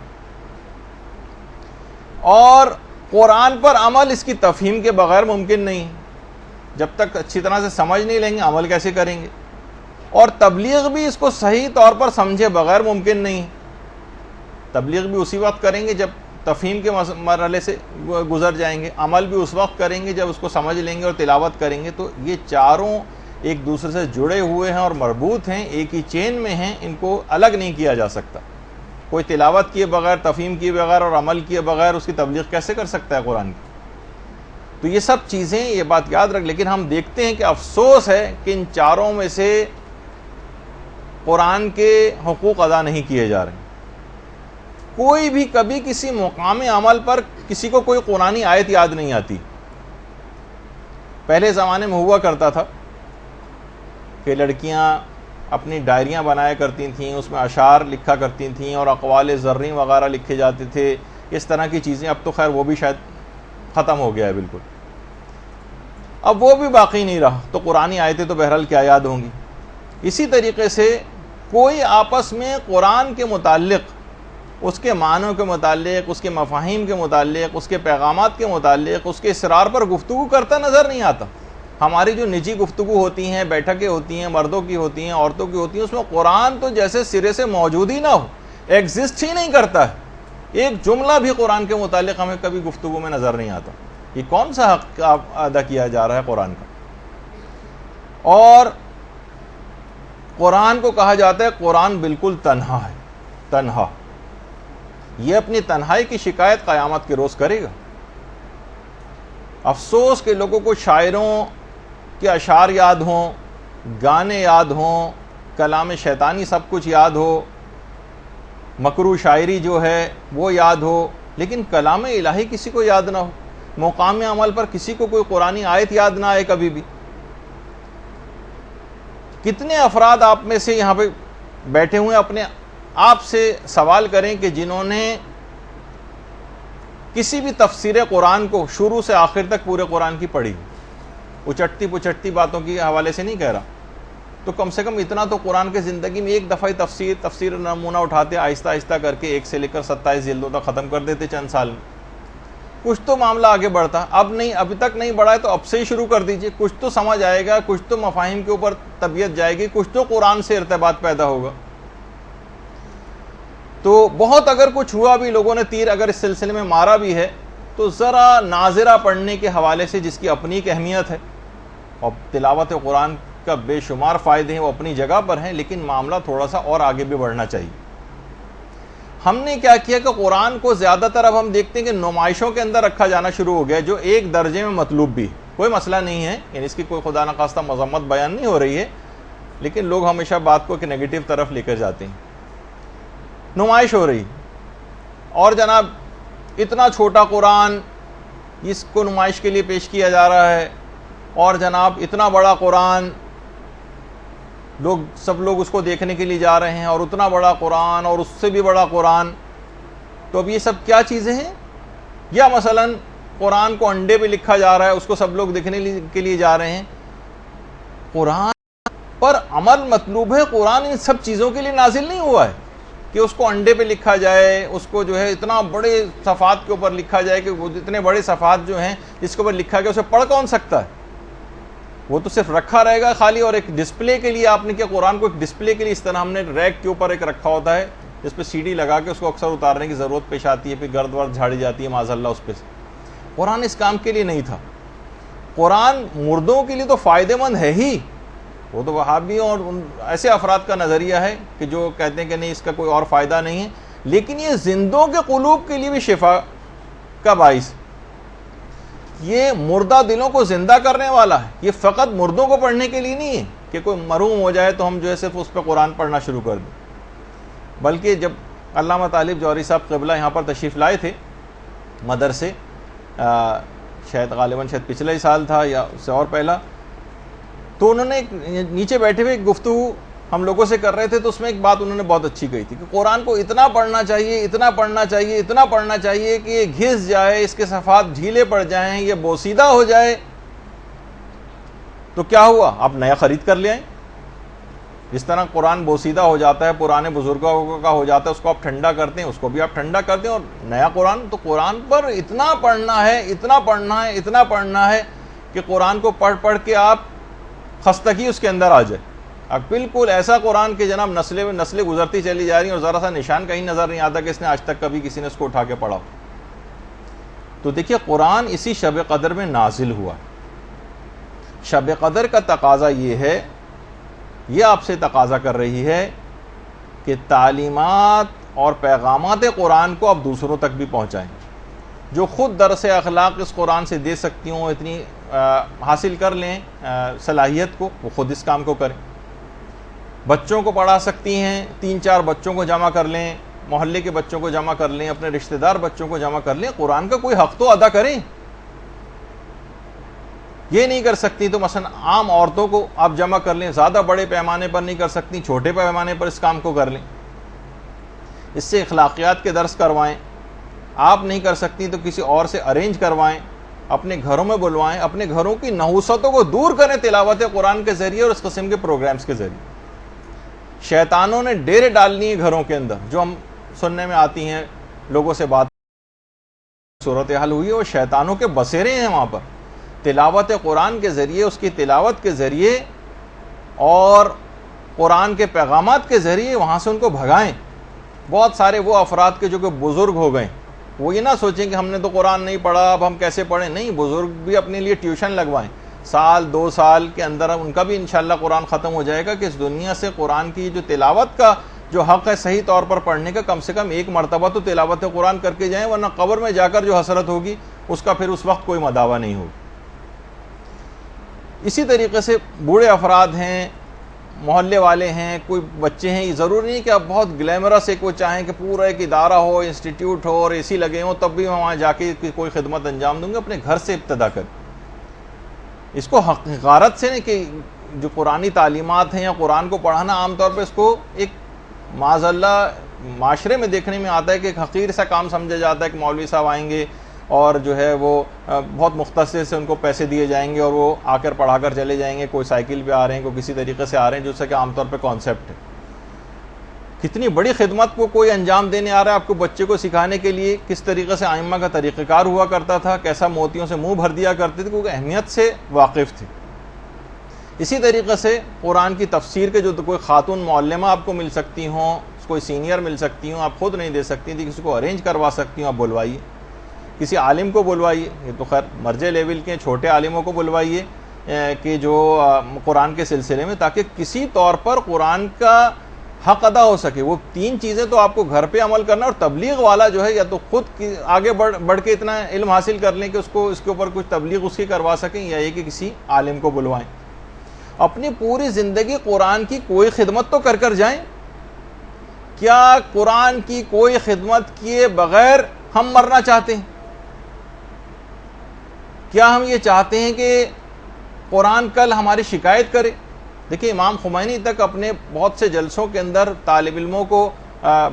S1: اور قرآن پر عمل اس کی تفہیم کے بغیر ممکن نہیں۔ جب تک اچھی طرح سے سمجھ نہیں لیں گے عمل کیسے کریں گے، اور تبلیغ بھی اس کو صحیح طور پر سمجھے بغیر ممکن نہیں۔ تبلیغ بھی اسی وقت کریں گے جب تفہیم کے مرحلے سے گزر جائیں گے، عمل بھی اس وقت کریں گے جب اس کو سمجھ لیں گے اور تلاوت کریں گے۔ تو یہ چاروں ایک دوسرے سے جڑے ہوئے ہیں اور مربوط ہیں، ایک ہی چین میں ہیں، ان کو الگ نہیں کیا جا سکتا۔ کوئی تلاوت کیے بغیر، تفہیم کیے بغیر اور عمل کیے بغیر اس کی تبلیغ کیسے کر سکتا ہے قرآن کی؟ تو یہ سب چیزیں، یہ بات یاد رکھ۔ لیکن ہم دیکھتے ہیں کہ افسوس ہے کہ ان چاروں میں سے قرآن کے حقوق ادا نہیں کیے جا رہے ہیں۔ کوئی بھی کبھی کسی مقام عمل پر کسی کو کوئی قرآنی آیت یاد نہیں آتی۔ پہلے زمانے میں ہوا کرتا تھا کہ لڑکیاں اپنی ڈائریاں بنایا کرتی تھیں، اس میں اشعار لکھا کرتی تھیں اور اقوال زرعی وغیرہ لکھے جاتے تھے، اس طرح کی چیزیں. اب تو خیر وہ بھی شاید ختم ہو گیا ہے بالکل. اب وہ بھی باقی نہیں رہا تو قرآنی آیتیں تو بہرحال کیا یاد ہوں گی. اسی طریقے سے کوئی آپس میں قرآن کے متعلق، اس کے معنوں کے متعلق، اس کے مفاہیم کے متعلق، اس کے پیغامات کے متعلق، اس کے اسرار پر گفتگو کرتا نظر نہیں آتا. ہماری جو نجی گفتگو ہوتی ہیں، بیٹھکیں ہوتی ہیں، مردوں کی ہوتی ہیں، عورتوں کی ہوتی ہیں، اس میں قرآن تو جیسے سرے سے موجود ہی نہ ہو، ایگزسٹ ہی نہیں کرتا ہے. ایک جملہ بھی قرآن کے متعلق ہمیں کبھی گفتگو میں نظر نہیں آتا. یہ کون سا حق ادا کیا جا رہا ہے قرآن کا؟ اور قرآن کو کہا جاتا ہے قرآن بالکل تنہا ہے، تنہا. یہ اپنی تنہائی کی شکایت قیامت کے روز کرے گا. افسوس کہ لوگوں کو شاعروں کے اشعار یاد ہوں، گانے یاد ہوں، کلام شیطانی سب کچھ یاد ہو، مکروہ شاعری جو ہے وہ یاد ہو، لیکن کلام الہی کسی کو یاد نہ ہو. مقام عمل پر کسی کو کوئی قرآنی آیت یاد نہ آئے کبھی بھی. کتنے افراد آپ میں سے یہاں پہ بیٹھے ہوئے اپنے آپ سے سوال کریں کہ جنہوں نے کسی بھی تفسیر قرآن کو شروع سے آخر تک پورے قرآن کی پڑھی، اچٹتی پچٹتی باتوں کے حوالے سے نہیں کہہ رہا، تو کم سے کم اتنا تو قرآن کے زندگی میں ایک دفعہ تفسیر نمونہ اٹھاتے، آہستہ آہستہ کر کے 1 سے لے کر 27 جلدوں تک ختم کر دیتے چند سال میں. کچھ تو معاملہ آگے بڑھتا. اب نہیں، ابھی تک نہیں بڑھا ہے تو اب سے ہی شروع کر دیجئے. کچھ تو سمجھ آئے گا، کچھ تو مفاہیم کے اوپر طبیعت جائے گی، کچھ تو قرآن سے ارتباط پیدا ہوگا. تو بہت اگر کچھ ہوا بھی، لوگوں نے تیر اگر اس سلسلے میں مارا بھی ہے، تو ذرا ناظرہ پڑھنے کے حوالے سے جس کی اپنی ایک اہمیت ہے، اور تلاوت قرآن کا بے شمار فائدے ہیں، وہ اپنی جگہ پر ہیں، لیکن معاملہ تھوڑا سا اور آگے بھی بڑھنا چاہیے. ہم نے کیا کیا کہ قرآن کو زیادہ تر اب ہم دیکھتے ہیں کہ نمائشوں کے اندر رکھا جانا شروع ہو گیا، جو ایک درجے میں مطلوب بھی. کوئی مسئلہ نہیں ہے، یعنی اس کی کوئی خدا نخواستہ مذمت بیان نہیں ہو رہی ہے، لیکن لوگ ہمیشہ بات کو ایک نیگیٹو طرف لے کر جاتے ہیں. نمائش ہو رہی، اور جناب اتنا چھوٹا قرآن اس کو نمائش کے لیے پیش کیا جا رہا ہے، اور جناب اتنا بڑا قرآن سب لوگ اس کو دیکھنے کے لیے جا رہے ہیں، اور اتنا بڑا قرآن اور اس سے بھی بڑا قرآن. تو اب یہ سب کیا چیزیں ہیں؟ یا مثلا قرآن کو انڈے پہ لکھا جا رہا ہے، اس کو سب لوگ دیکھنے کے لیے جا رہے ہیں. قرآن پر عمل مطلوب ہے. قرآن ان سب چیزوں کے لیے نازل نہیں ہوا ہے کہ اس کو انڈے پہ لکھا جائے، اس کو جو ہے اتنا بڑے صفحات کے اوپر لکھا جائے کہ وہ اتنے بڑے صفحات جو ہیں جس کے اوپر لکھا گیا اسے پڑھ کون سکتا ہے؟ وہ تو صرف رکھا رہے گا خالی، اور ایک ڈسپلے کے لیے آپ نے کیا قرآن کو ایک ڈسپلے کے لیے اس طرح ہم نے ریک کے اوپر ایک رکھا ہوتا ہے جس پہ CD لگا کے اس کو اکثر اتارنے کی ضرورت پیش آتی ہے، پھر گرد ورد جھاڑی جاتی ہے معاذ اللہ اس پہ سے. قرآن اس کام کے لیے نہیں تھا. قرآن مردوں کے لیے تو فائدہ مند ہے ہی. وہ تو وہابیوں اور ایسے افراد کا نظریہ ہے کہ جو کہتے ہیں کہ نہیں اس کا کوئی اور فائدہ نہیں ہے، لیکن یہ زندوں کے قلوب کے لیے بھی شفا کا باعث. یہ مردہ دلوں کو زندہ کرنے والا ہے. یہ فقط مردوں کو پڑھنے کے لیے نہیں ہے کہ کوئی مرحوم ہو جائے تو ہم جو ہے صرف اس پہ قرآن پڑھنا شروع کر دیں. بلکہ جب علامہ طالب جوہری صاحب قبلہ یہاں پر تشریف لائے تھے مدرسے، شاید غالباً پچھلے ہی سال تھا یا اس سے اور پہلا، تو انہوں نے نیچے بیٹھے ہوئے گفتگو ہم لوگوں سے کر رہے تھے، تو اس میں ایک بات انہوں نے بہت اچھی کہی تھی کہ قرآن کو اتنا پڑھنا چاہیے، اتنا پڑھنا چاہیے، اتنا پڑھنا چاہیے کہ یہ گھس جائے، اس کے صفحات ڈھیلے پڑ جائیں، یہ بوسیدہ ہو جائے. تو کیا ہوا؟ آپ نیا خرید کر لے آئیں. جس طرح قرآن بوسیدہ ہو جاتا ہے، پرانے بزرگوں کا ہو جاتا ہے، اس کو آپ ٹھنڈا کرتے ہیں، اس کو بھی آپ ٹھنڈا کر دیں. اور نیا قرآن، تو قرآن پر اتنا پڑھنا ہے، اتنا پڑھنا ہے، اتنا پڑھنا ہے کہ قرآن کو پڑھ پڑھ کے آپ خستگی اس کے اندر آ جائے. اب بالکل ایسا قرآن کہ جناب نسلیں گزرتی چلی جا رہی ہیں اور ذرا سا نشان کہیں نظر نہیں آتا کہ اس نے آج تک کبھی کسی نے اس کو اٹھا کے پڑھا. تو دیکھیے قرآن اسی شب قدر میں نازل ہوا. شب قدر کا تقاضا یہ ہے، یہ آپ سے تقاضا کر رہی ہے کہ تعلیمات اور پیغامات قرآن کو آپ دوسروں تک بھی پہنچائیں. جو خود درس اخلاق اس قرآن سے دے سکتی ہوں، اتنی حاصل کر لیں صلاحیت کو، وہ خود اس کام کو کریں. بچوں کو پڑھا سکتی ہیں، 3-4 بچوں کو جمع کر لیں، محلے کے بچوں کو جمع کر لیں، اپنے رشتہ دار بچوں کو جمع کر لیں. قرآن کا کوئی حق تو ادا کریں. یہ نہیں کر سکتی تو مثلا عام عورتوں کو آپ جمع کر لیں، زیادہ بڑے پیمانے پر نہیں کر سکتی، چھوٹے پیمانے پر اس کام کو کر لیں، اس سے اخلاقیات کے درس کروائیں۔ آپ نہیں کر سکتی تو کسی اور سے ارینج کروائیں، اپنے گھروں میں بلوائیں، اپنے گھروں کی نحوستوں کو دور کریں تلاوت قرآن کے ذریعے اور اس قسم کے پروگرامز کے ذریعے۔ شیطانوں نے ڈیرے ڈالنی ہے گھروں کے اندر، جو ہم سننے میں آتی ہیں، لوگوں سے بات صورتحال ہوئی ہے، وہ شیطانوں کے بسیرے ہیں وہاں پر۔ تلاوت قرآن کے ذریعے، اس کی تلاوت کے ذریعے اور قرآن کے پیغامات کے ذریعے وہاں سے ان کو بھگائیں۔ بہت سارے وہ افراد کے جو کہ بزرگ ہو گئے، وہ یہ نہ سوچیں کہ ہم نے تو قرآن نہیں پڑھا، اب ہم کیسے پڑھیں۔ نہیں، بزرگ بھی اپنے لیے ٹیوشن لگوائیں، سال 2 سال کے اندر ان کا بھی انشاءاللہ قرآن ختم ہو جائے گا کہ اس دنیا سے قرآن کی جو تلاوت کا جو حق ہے صحیح طور پر پڑھنے کا، کم سے کم ایک مرتبہ تو تلاوت قرآن کر کے جائیں، ورنہ قبر میں جا کر جو حسرت ہوگی اس کا پھر اس وقت کوئی مداوع نہیں ہوگی۔ اسی طریقے سے بوڑھے افراد ہیں، محلے والے ہیں، کوئی بچے ہیں، یہ ضروری نہیں کہ آپ بہت گلیمرس ایک وہ چاہیں کہ پورا ایک ادارہ ہو، انسٹیٹیوٹ ہو اور اے سی لگے ہوں تب بھی میں وہاں جا کے کوئی خدمت انجام دوں گا۔ اپنے گھر سے ابتدا کریں، اس کو حقارت سے نہیں کہ جو قرآنی تعلیمات ہیں یا قرآن کو پڑھانا، عام طور پہ اس کو ایک معاذ اللہ معاشرے میں دیکھنے میں آتا ہے کہ ایک حقیر سا کام سمجھا جاتا ہے کہ مولوی صاحب آئیں گے اور جو ہے وہ بہت مختصر سے ان کو پیسے دیے جائیں گے اور وہ آ کر پڑھا کر چلے جائیں گے، کوئی سائیکل پہ آ رہے ہیں، کوئی کسی طریقے سے آ رہے ہیں، جو سے کہ عام طور پہ کانسیپٹ ہے۔ کتنی بڑی خدمت کو کوئی انجام دینے آ رہا ہے آپ کو بچے کو سکھانے کے لیے کس طریقے سے ائمہ کا طریقہ کار ہوا کرتا تھا، کیسا موتیوں سے منہ بھر دیا کرتے تھے، کیونکہ اہمیت سے واقف تھے۔ اسی طریقے سے قرآن کی تفسیر کے جو کوئی خاتون معلمہ آپ کو مل سکتی ہوں، کوئی سینئر مل سکتی ہوں، آپ خود نہیں دے سکتی تھی، کسی کو ارینج کروا سکتی ہوں، آپ بلوائیے، کسی عالم کو بلوائیے، یہ تو خیر مرجع لیول کے چھوٹے عالموں کو بلوائیے کہ جو قرآن کے سلسلے میں، تاکہ کسی طور پر قرآن کا حق ادا ہو سکے۔ وہ 3 چیزیں تو آپ کو گھر پہ عمل کرنا، اور تبلیغ والا جو ہے یا تو خود آگے بڑھ کے اتنا علم حاصل کر لیں کہ اس کے اوپر کچھ تبلیغ اس کی کروا سکیں، یا یہ کہ کسی عالم کو بلوائیں۔ اپنی پوری زندگی قرآن کی کوئی خدمت تو کر جائیں۔ کیا قرآن کی کوئی خدمت کیے بغیر ہم مرنا چاہتے ہیں؟ کیا ہم یہ چاہتے ہیں کہ قرآن کل ہماری شکایت کرے؟ دیکھیں، امام خمینی تک اپنے بہت سے جلسوں کے اندر طالب علموں کو،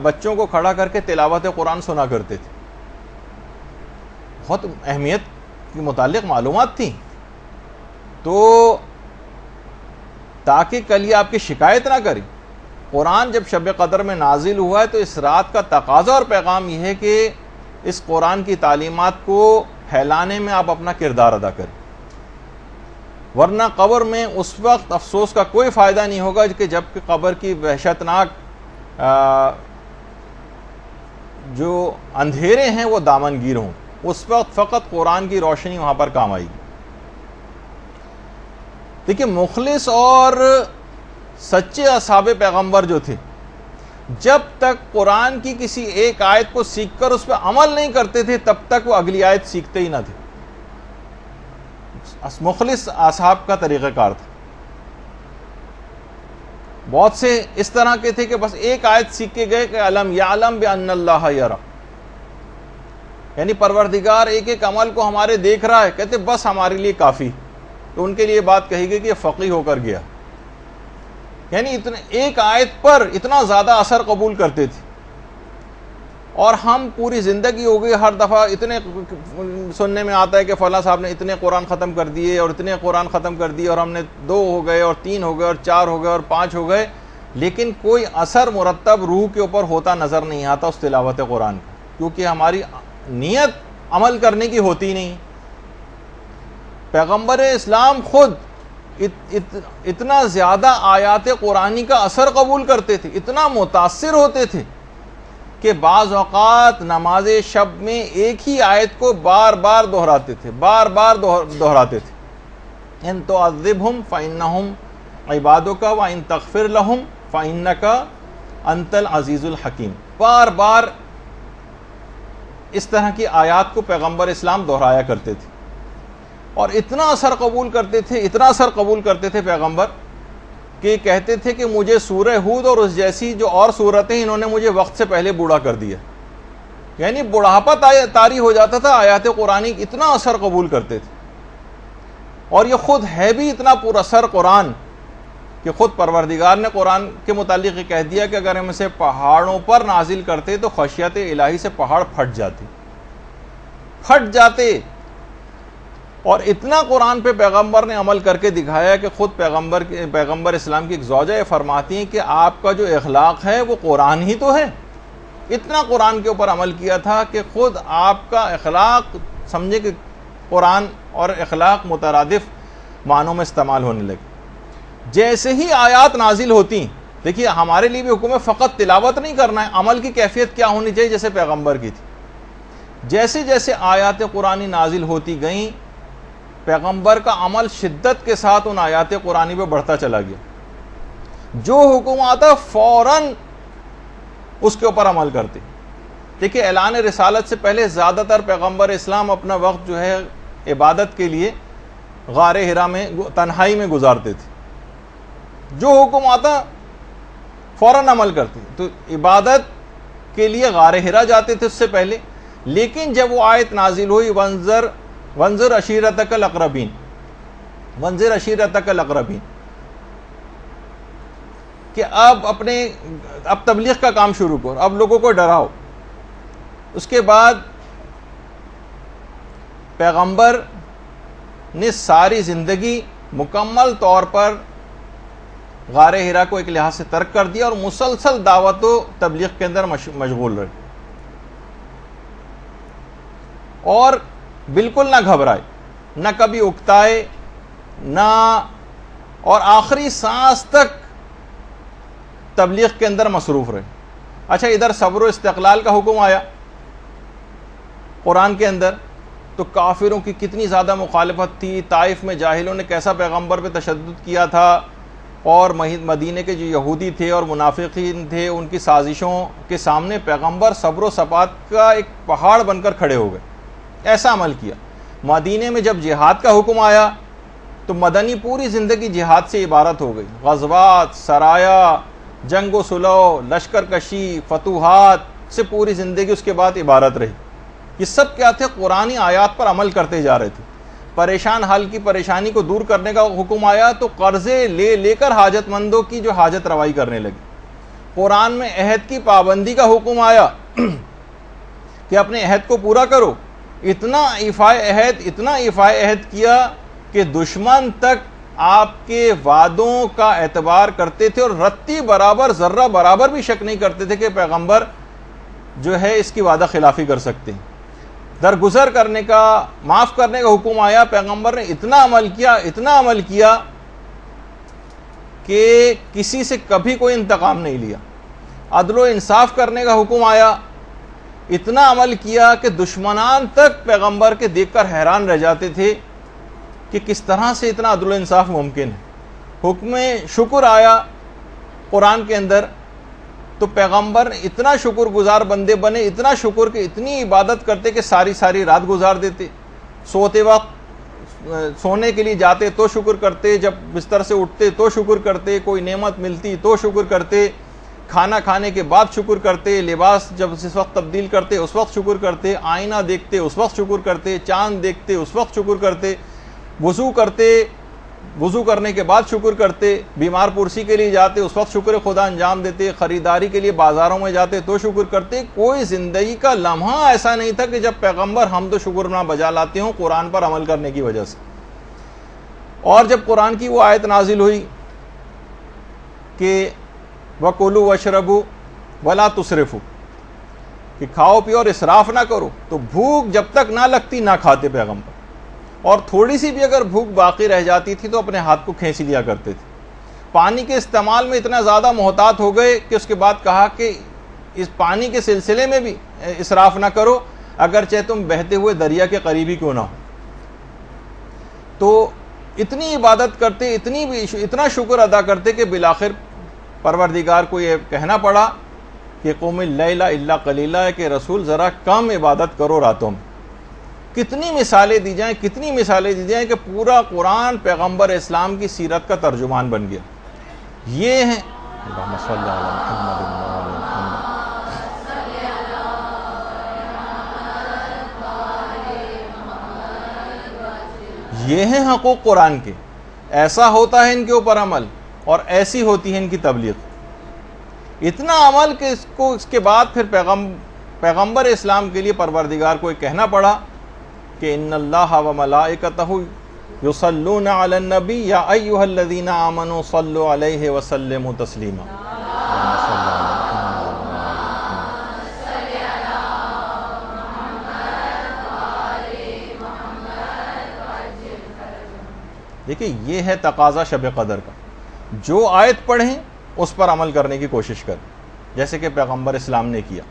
S1: بچوں کو کھڑا کر کے تلاوت قرآن سنا کرتے تھے۔ بہت اہمیت کے متعلق معلومات تھیں، تو تاکہ کل یہ آپ کی شکایت نہ کرے۔ قرآن جب شب قدر میں نازل ہوا ہے تو اس رات کا تقاضا اور پیغام یہ ہے کہ اس قرآن کی تعلیمات کو پھیلانے میں آپ اپنا کردار ادا کریں، ورنہ قبر میں اس وقت افسوس کا کوئی فائدہ نہیں ہوگا کہ جب کہ قبر کی وحشتناک جو اندھیرے ہیں وہ دامنگیر ہوں، اس وقت فقط قرآن کی روشنی وہاں پر کام آئے گی۔ دیکھیں، مخلص اور سچے اصحاب پیغمبر جو تھے، جب تک قرآن کی کسی ایک آیت کو سیکھ کر اس پہ عمل نہیں کرتے تھے تب تک وہ اگلی آیت سیکھتے ہی نہ تھے۔ مخلص اصحاب کا طریقہ کار تھا۔ بہت سے اس طرح کے تھے کہ بس ایک آیت سیکھ کے گئے کہ الم یعلم بان اللہ یری، یعنی پروردگار ایک ایک عمل کو ہمارے دیکھ رہا ہے، کہتے بس ہمارے لیے کافی۔ تو ان کے لیے بات کہی گئی کہ یہ فقیہ ہو کر گیا، یعنی ایک آیت پر اتنا زیادہ اثر قبول کرتے تھے۔ اور ہم پوری زندگی ہو گئی، ہر دفعہ اتنے سننے میں آتا ہے کہ فلاں صاحب نے اتنے قرآن ختم کر دیے اور اتنے قرآن ختم کر دیے، اور ہم نے 2 ہو گئے اور 3 ہو گئے اور 4 ہو گئے اور 5 ہو گئے، لیکن کوئی اثر مرتب روح کے اوپر ہوتا نظر نہیں آتا اس تلاوت قرآن کا، کیونکہ ہماری نیت عمل کرنے کی ہوتی نہیں۔ پیغمبر اسلام خود اتنا زیادہ آیات قرآنی کا اثر قبول کرتے تھے، اتنا متاثر ہوتے تھے کہ بعض اوقات نماز شب میں ایک ہی آیت کو بار بار دہراتے تھے۔ ان تعذبہم فإنہم عبادک وإن تغفر لہم فإنک انت العزیز الحکیم۔ بار بار اس طرح کی آیات کو پیغمبر اسلام دہرایا کرتے تھے، اور اتنا اثر قبول کرتے تھے پیغمبر کہ کہتے تھے کہ مجھے سورہ ہود اور اس جیسی جو اور صورتیں انہوں نے مجھے وقت سے پہلے بوڑھا کر دیا، یعنی بڑھاپا طاری ہو جاتا تھا آیات قرآنی، اتنا اثر قبول کرتے تھے۔ اور یہ خود ہے بھی اتنا پر اثر قرآن کہ خود پروردگار نے قرآن کے متعلق یہ کہہ دیا کہ اگر ہم اسے پہاڑوں پر نازل کرتے تو خشیت الہی سے پہاڑ پھٹ جاتے. اور اتنا قرآن پہ پیغمبر نے عمل کر کے دکھایا کہ خود پیغمبر اسلام کی ایک زوجہ یہ فرماتی ہیں کہ آپ کا جو اخلاق ہے وہ قرآن ہی تو ہے. اتنا قرآن کے اوپر عمل کیا تھا کہ خود آپ کا اخلاق سمجھے کہ قرآن اور اخلاق مترادف معنوں میں استعمال ہونے لگے. جیسے ہی آیات نازل ہوتی، دیکھیے ہمارے لیے بھی حکم ہے فقط تلاوت نہیں کرنا ہے، عمل کی کیفیت کیا ہونی چاہیے جیسے پیغمبر کی تھی. جیسے جیسے آیات قرآنی نازل ہوتی گئیں، پیغمبر کا عمل شدت کے ساتھ ان آیات قرآنی پہ بڑھتا چلا گیا. جو حکم آتا فوراً اس کے اوپر عمل کرتے. دیکھیے اعلان رسالت سے پہلے زیادہ تر پیغمبر اسلام اپنا وقت جو ہے عبادت کے لیے غار حرا میں تنہائی میں گزارتے تھے. جو حکم آتا فوراً عمل کرتے. تو عبادت کے لیے غار حرا جاتے تھے اس سے پہلے. لیکن جب وہ آیت نازل ہوئی وانذر عشیرتک الاقربین، وانذر عشیرتک الاقربین، کہ اب تبلیغ کا کام شروع کرو، اب لوگوں کو ڈراؤ. اس کے بعد پیغمبر نے ساری زندگی مکمل طور پر غار حرا کو ایک لحاظ سے ترک کر دیا اور مسلسل دعوت و تبلیغ کے اندر مشغول رہے، اور بالکل نہ گھبرائے، نہ کبھی اکتائے، نہ، اور آخری سانس تک تبلیغ کے اندر مصروف رہے. اچھا ادھر صبر و استقلال کا حکم آیا قرآن کے اندر، تو کافروں کی کتنی زیادہ مخالفت تھی. طائف میں جاہلوں نے کیسا پیغمبر پہ تشدد کیا تھا، اور مدینے کے جو یہودی تھے اور منافقین تھے ان کی سازشوں کے سامنے پیغمبر صبر و ثبات کا ایک پہاڑ بن کر کھڑے ہو گئے. ایسا عمل کیا. مدینے میں جب جہاد کا حکم آیا تو مدنی پوری زندگی جہاد سے عبارت ہو گئی. غزوات، سرایا، جنگ و صلح، لشکر کشی، فتوحات سے پوری زندگی اس کے بعد عبارت رہی. یہ سب کیا تھے؟ قرآنی آیات پر عمل کرتے جا رہے تھے. پریشان حال کی پریشانی کو دور کرنے کا حکم آیا تو قرضے لے کر حاجت مندوں کی جو حاجت روائی کرنے لگے. قرآن میں عہد کی پابندی کا حکم آیا کہ اپنے عہد کو پورا کرو. اتنا ایفاء عہد کیا کہ دشمن تک آپ کے وعدوں کا اعتبار کرتے تھے اور رتی برابر، ذرہ برابر بھی شک نہیں کرتے تھے کہ پیغمبر جو ہے اس کی وعدہ خلافی کر سکتے ہیں. درگزر کرنے کا، معاف کرنے کا حکم آیا. پیغمبر نے اتنا عمل کیا کہ کسی سے کبھی کوئی انتقام نہیں لیا. عدل و انصاف کرنے کا حکم آیا. اتنا عمل کیا کہ دشمنان تک پیغمبر کے دیکھ کر حیران رہ جاتے تھے کہ کس طرح سے اتنا عدل و انصاف ممکن ہے. حکم شکر آیا قرآن کے اندر، تو پیغمبر اتنا شکر گزار بندے بنے، اتنا شکر کہ اتنی عبادت کرتے کہ ساری رات گزار دیتے. سوتے وقت سونے کے لیے جاتے تو شکر کرتے، جب بستر سے اٹھتے تو شکر کرتے، کوئی نعمت ملتی تو شکر کرتے، کھانا کھانے کے بعد شکر کرتے، لباس جب اس وقت تبدیل کرتے اس وقت شکر کرتے، آئینہ دیکھتے اس وقت شکر کرتے، چاند دیکھتے اس وقت شکر کرتے، وضو کرنے کے بعد شکر کرتے، بیمار پرسی کے لیے جاتے اس وقت شکر خدا انجام دیتے، خریداری کے لیے بازاروں میں جاتے تو شکر کرتے. کوئی زندگی کا لمحہ ایسا نہیں تھا کہ جب پیغمبر حمد و شکر نہ بجا لاتے ہوں قرآن پر عمل کرنے کی وجہ سے. اور جب قرآن کی وہ آیت نازل ہوئی کہ وَكُلُوا وَاشْرَبُوا وَلَا تُسْرِفُوا، کہ کھاؤ پیو اور اسراف نہ کرو، تو بھوک جب تک نہ لگتی نہ کھاتے پیغمبر. اور تھوڑی سی بھی اگر بھوک باقی رہ جاتی تھی تو اپنے ہاتھ کو کھینچ لیا کرتے تھے. پانی کے استعمال میں اتنا زیادہ محتاط ہو گئے کہ اس کے بعد کہا کہ اس پانی کے سلسلے میں بھی اسراف نہ کرو، اگرچہ تم بہتے ہوئے دریا کے قریبی کیوں نہ ہو. تو اتنی عبادت کرتے، اتنا شکر ادا کرتے کہ بالآخر پروردگار کو یہ کہنا پڑا کہ قوم اللیل الا قلیلا، کہ رسول ذرا کم عبادت کرو راتوں میں. کتنی مثالیں دی جائیں کہ پورا قرآن پیغمبر اسلام کی سیرت کا ترجمان بن گیا. یہ ہیں اللہم صلی علی محمد وعلی محمد. یہ ہیں حقوق قرآن کے. ایسا ہوتا ہے ان کے اوپر عمل اور ایسی ہوتی ہے ان کی تبلیغ. اتنا عمل کہ اس کے بعد پھر پیغمبر اسلام کے لیے پروردگار کو یہ کہنا پڑا کہ ان اللہ و ملائکتہ یصلون علی النبی یا ایھا الذین آمنوا صلوا علیہ وسلموا تسلیما. دیکھیں یہ ہے تقاضا شب قدر کا. جو آیت پڑھیں اس پر عمل کرنے کی کوشش کریں جیسے کہ پیغمبر اسلام نے کیا.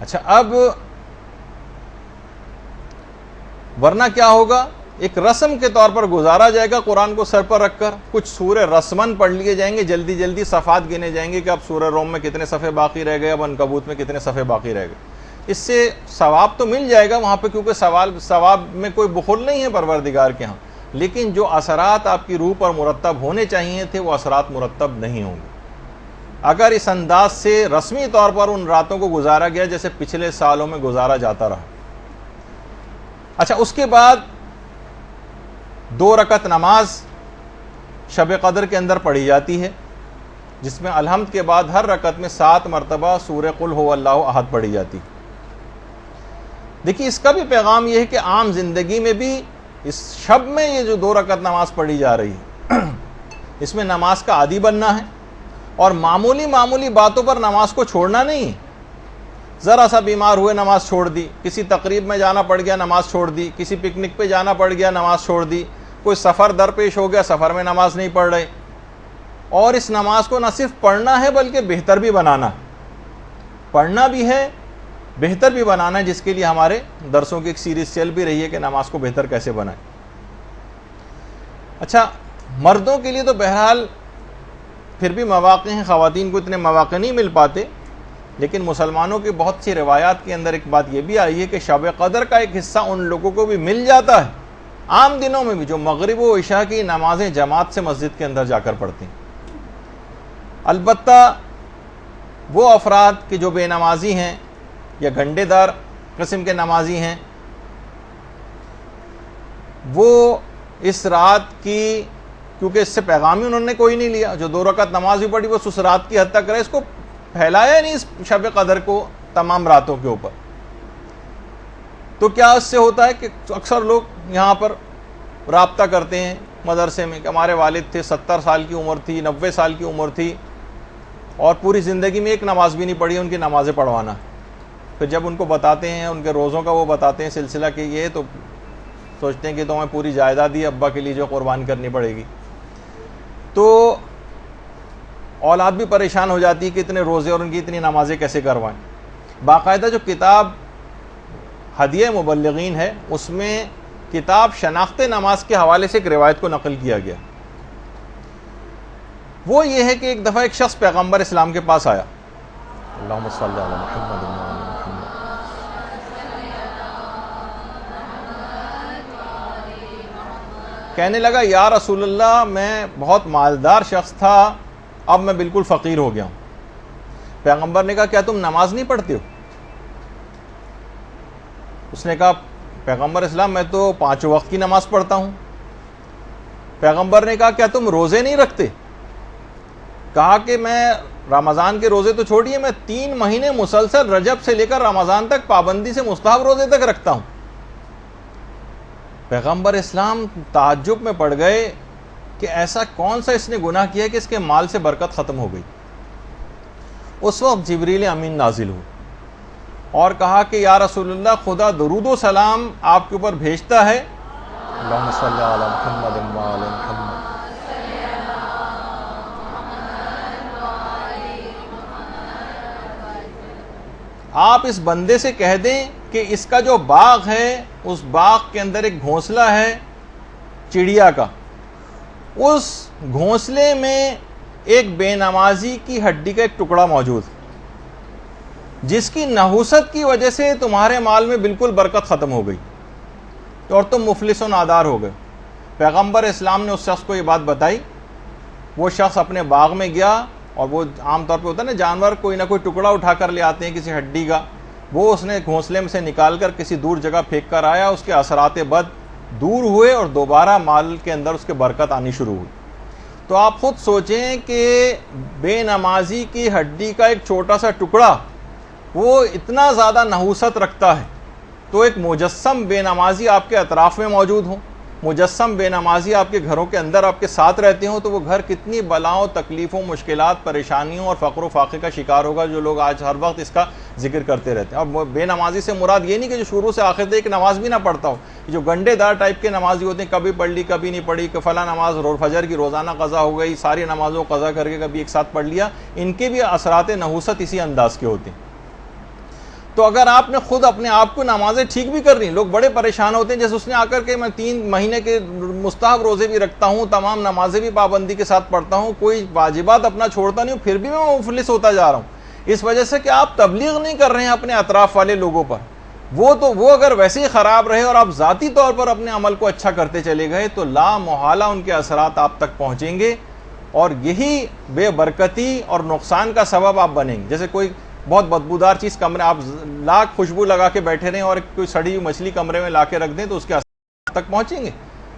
S1: اچھا اب ورنہ کیا ہوگا؟ ایک رسم کے طور پر گزارا جائے گا قرآن کو سر پر رکھ کر. کچھ سورہ رسمن پڑھ لیے جائیں گے, جلدی جلدی صفحات گنے جائیں گے کہ اب سورہ روم میں کتنے صفحے باقی رہ گئے, اب عنکبوت میں کتنے صفحے باقی رہ گئے. اس سے ثواب تو مل جائے گا وہاں پہ, کیونکہ ثواب میں کوئی بخل نہیں ہے پروردگار کے ہاں, لیکن جو اثرات آپ کی روح پر مرتب ہونے چاہیے تھے وہ اثرات مرتب نہیں ہوں گے اگر اس انداز سے رسمی طور پر ان راتوں کو گزارا گیا جیسے پچھلے سالوں میں گزارا جاتا رہا. اچھا اس کے بعد 2 رکعت نماز شب قدر کے اندر پڑھی جاتی ہے جس میں الحمد کے بعد ہر رکعت میں 7 مرتبہ سورہ قل هو اللہ احد پڑھی جاتی. دیکھیے اس کا بھی پیغام یہ ہے کہ عام زندگی میں بھی اس شب میں یہ جو 2 رکعت نماز پڑھی جا رہی ہے اس میں نماز کا عادی بننا ہے اور معمولی باتوں پر نماز کو چھوڑنا نہیں ہے. ذرا سا بیمار ہوئے نماز چھوڑ دی, کسی تقریب میں جانا پڑ گیا نماز چھوڑ دی, کسی پکنک پہ جانا پڑ گیا نماز چھوڑ دی, کوئی سفر درپیش ہو گیا سفر میں نماز نہیں پڑھ رہے. اور اس نماز کو نہ صرف پڑھنا ہے بلکہ بہتر بھی بنانا ہے. پڑھنا بھی ہے بہتر بھی بنانا ہے, جس کے لیے ہمارے درسوں کی ایک سیریز چل بھی رہی ہے کہ نماز کو بہتر کیسے بنائیں. اچھا مردوں کے لیے تو بہرحال پھر بھی مواقع ہیں, خواتین کو اتنے مواقع نہیں مل پاتے, لیکن مسلمانوں کی بہت سی روایات کے اندر ایک بات یہ بھی آئی ہے کہ شب قدر کا ایک حصہ ان لوگوں کو بھی مل جاتا ہے عام دنوں میں بھی جو مغرب و عشاء کی نمازیں جماعت سے مسجد کے اندر جا کر پڑھتے ہیں. البتہ وہ افراد کہ جو بے نمازی ہیں یا گھنٹے دار قسم کے نمازی ہیں وہ اس رات کی, کیونکہ اس سے پیغام ہی انہوں نے کوئی نہیں لیا, جو 2 رکعت نماز بھی پڑھی بس اس رات کی حد تک رہے, اس کو پھیلایا نہیں اس شب قدر کو تمام راتوں کے اوپر. تو کیا اس سے ہوتا ہے کہ اکثر لوگ یہاں پر رابطہ کرتے ہیں مدرسے میں کہ ہمارے والد تھے 70 سال کی عمر تھی 90 سال کی عمر تھی اور پوری زندگی میں ایک نماز بھی نہیں پڑھی, ان کی نمازیں پڑھوانا. پھر جب ان کو بتاتے ہیں ان کے روزوں کا وہ بتاتے ہیں سلسلہ کہ یہ, تو سوچتے ہیں کہ تو ہمیں پوری جائیداد دی ابا کے لیے جو قربان کرنی پڑے گی. تو اولاد بھی پریشان ہو جاتی ہے کہ اتنے روزے اور ان کی اتنی نمازیں کیسے کروائیں. باقاعدہ جو کتاب ہدیہ مبلغین ہے اس میں کتاب شناخت نماز کے حوالے سے ایک روایت کو نقل کیا گیا. وہ یہ ہے کہ ایک دفعہ ایک شخص پیغمبر اسلام کے پاس آیا, اللہم صلی علی محمد و علی محمد, کہنے لگا یا رسول اللہ میں بہت مالدار شخص تھا, اب میں بالکل فقیر ہو گیا ہوں. پیغمبر نے کہا کیا تم نماز نہیں پڑھتے ہو؟ اس نے کہا پیغمبر اسلام میں تو 5 وقت کی نماز پڑھتا ہوں. پیغمبر نے کہا کیا تم روزے نہیں رکھتے؟ کہا کہ میں رمضان کے روزے تو چھوڑیے, میں 3 مہینے مسلسل رجب سے لے کر رمضان تک پابندی سے مستحب روزے تک رکھتا ہوں. پیغمبر اسلام تعجب میں پڑ گئے کہ ایسا کون سا اس نے گناہ کیا کہ اس کے مال سے برکت ختم ہو گئی. اس وقت جبریل امین نازل ہوئے اور کہا کہ یا رسول اللہ خدا درود و سلام آپ کے اوپر بھیجتا ہے, اللہم صلی علی محمد و علی محمد, آپ اس بندے سے کہہ دیں کہ اس کا جو باغ ہے اس باغ کے اندر ایک گھونسلہ ہے چڑیا کا, اس گھونسلے میں ایک بے نمازی کی ہڈی کا ایک ٹکڑا موجود جس کی نحوست کی وجہ سے تمہارے مال میں بالکل برکت ختم ہو گئی اور تم مفلس و نادار ہو گئے. پیغمبر اسلام نے اس شخص کو یہ بات بتائی. وہ شخص اپنے باغ میں گیا اور وہ عام طور پہ ہوتا ہے نا جانور کوئی نہ کوئی ٹکڑا اٹھا کر لے آتے ہیں کسی ہڈی کا, وہ اس نے گھونسلے میں سے نکال کر کسی دور جگہ پھینک کر آیا, اس کے اثرات بد دور ہوئے اور دوبارہ مال کے اندر اس کے برکت آنی شروع ہوئی. تو آپ خود سوچیں کہ بے نمازی کی ہڈی کا ایک چھوٹا سا ٹکڑا وہ اتنا زیادہ نحوست رکھتا ہے, تو ایک مجسم بے نمازی آپ کے اطراف میں موجود ہوں, مجسم بے نمازی آپ کے گھروں کے اندر آپ کے ساتھ رہتے ہوں, تو وہ گھر کتنی بلاؤں, تکلیفوں, مشکلات, پریشانیوں اور فقر و فاقے کا شکار ہوگا, جو لوگ آج ہر وقت اس کا ذکر کرتے رہتے ہیں. اور بے نمازی سے مراد یہ نہیں کہ جو شروع سے آخر تک نماز بھی نہ پڑھتا ہو, جو گنڈے دار ٹائپ کے نمازی ہوتے ہیں, کبھی پڑھ لی کبھی نہیں پڑھی, کہ فلاں نماز فجر کی روزانہ قضا ہو گئی, ساری نمازوں قضا کر کے کبھی ایک ساتھ پڑھ لیا, ان کے بھی اثرات نحوست اسی انداز کے ہوتے ہیں. تو اگر آپ نے خود اپنے آپ کو نمازیں ٹھیک بھی کر رہی, لوگ بڑے پریشان ہوتے ہیں, جیسے اس نے آ کر کے میں 3 مہینے کے مستحب روزے بھی رکھتا ہوں, تمام نمازیں بھی پابندی کے ساتھ پڑھتا ہوں, کوئی واجبات اپنا چھوڑتا نہیں ہوں, پھر بھی میں مفلس ہوتا جا رہا ہوں. اس وجہ سے کہ آپ تبلیغ نہیں کر رہے ہیں اپنے اطراف والے لوگوں پر. وہ اگر ویسے ہی خراب رہے اور آپ ذاتی طور پر اپنے عمل کو اچھا کرتے چلے گئے, تو لا محالہ ان کے اثرات آپ تک پہنچیں گے, اور یہی بے برکتی اور نقصان کا سبب آپ بنیں گے. جیسے کوئی بہت بدبودار چیز کمرے, آپ لاکھ خوشبو لگا کے بیٹھے رہیں اور کوئی سڑی ہوئی مچھلی کمرے میں لا کے رکھ دیں, تو اس کے اثرات تک پہنچیں گے.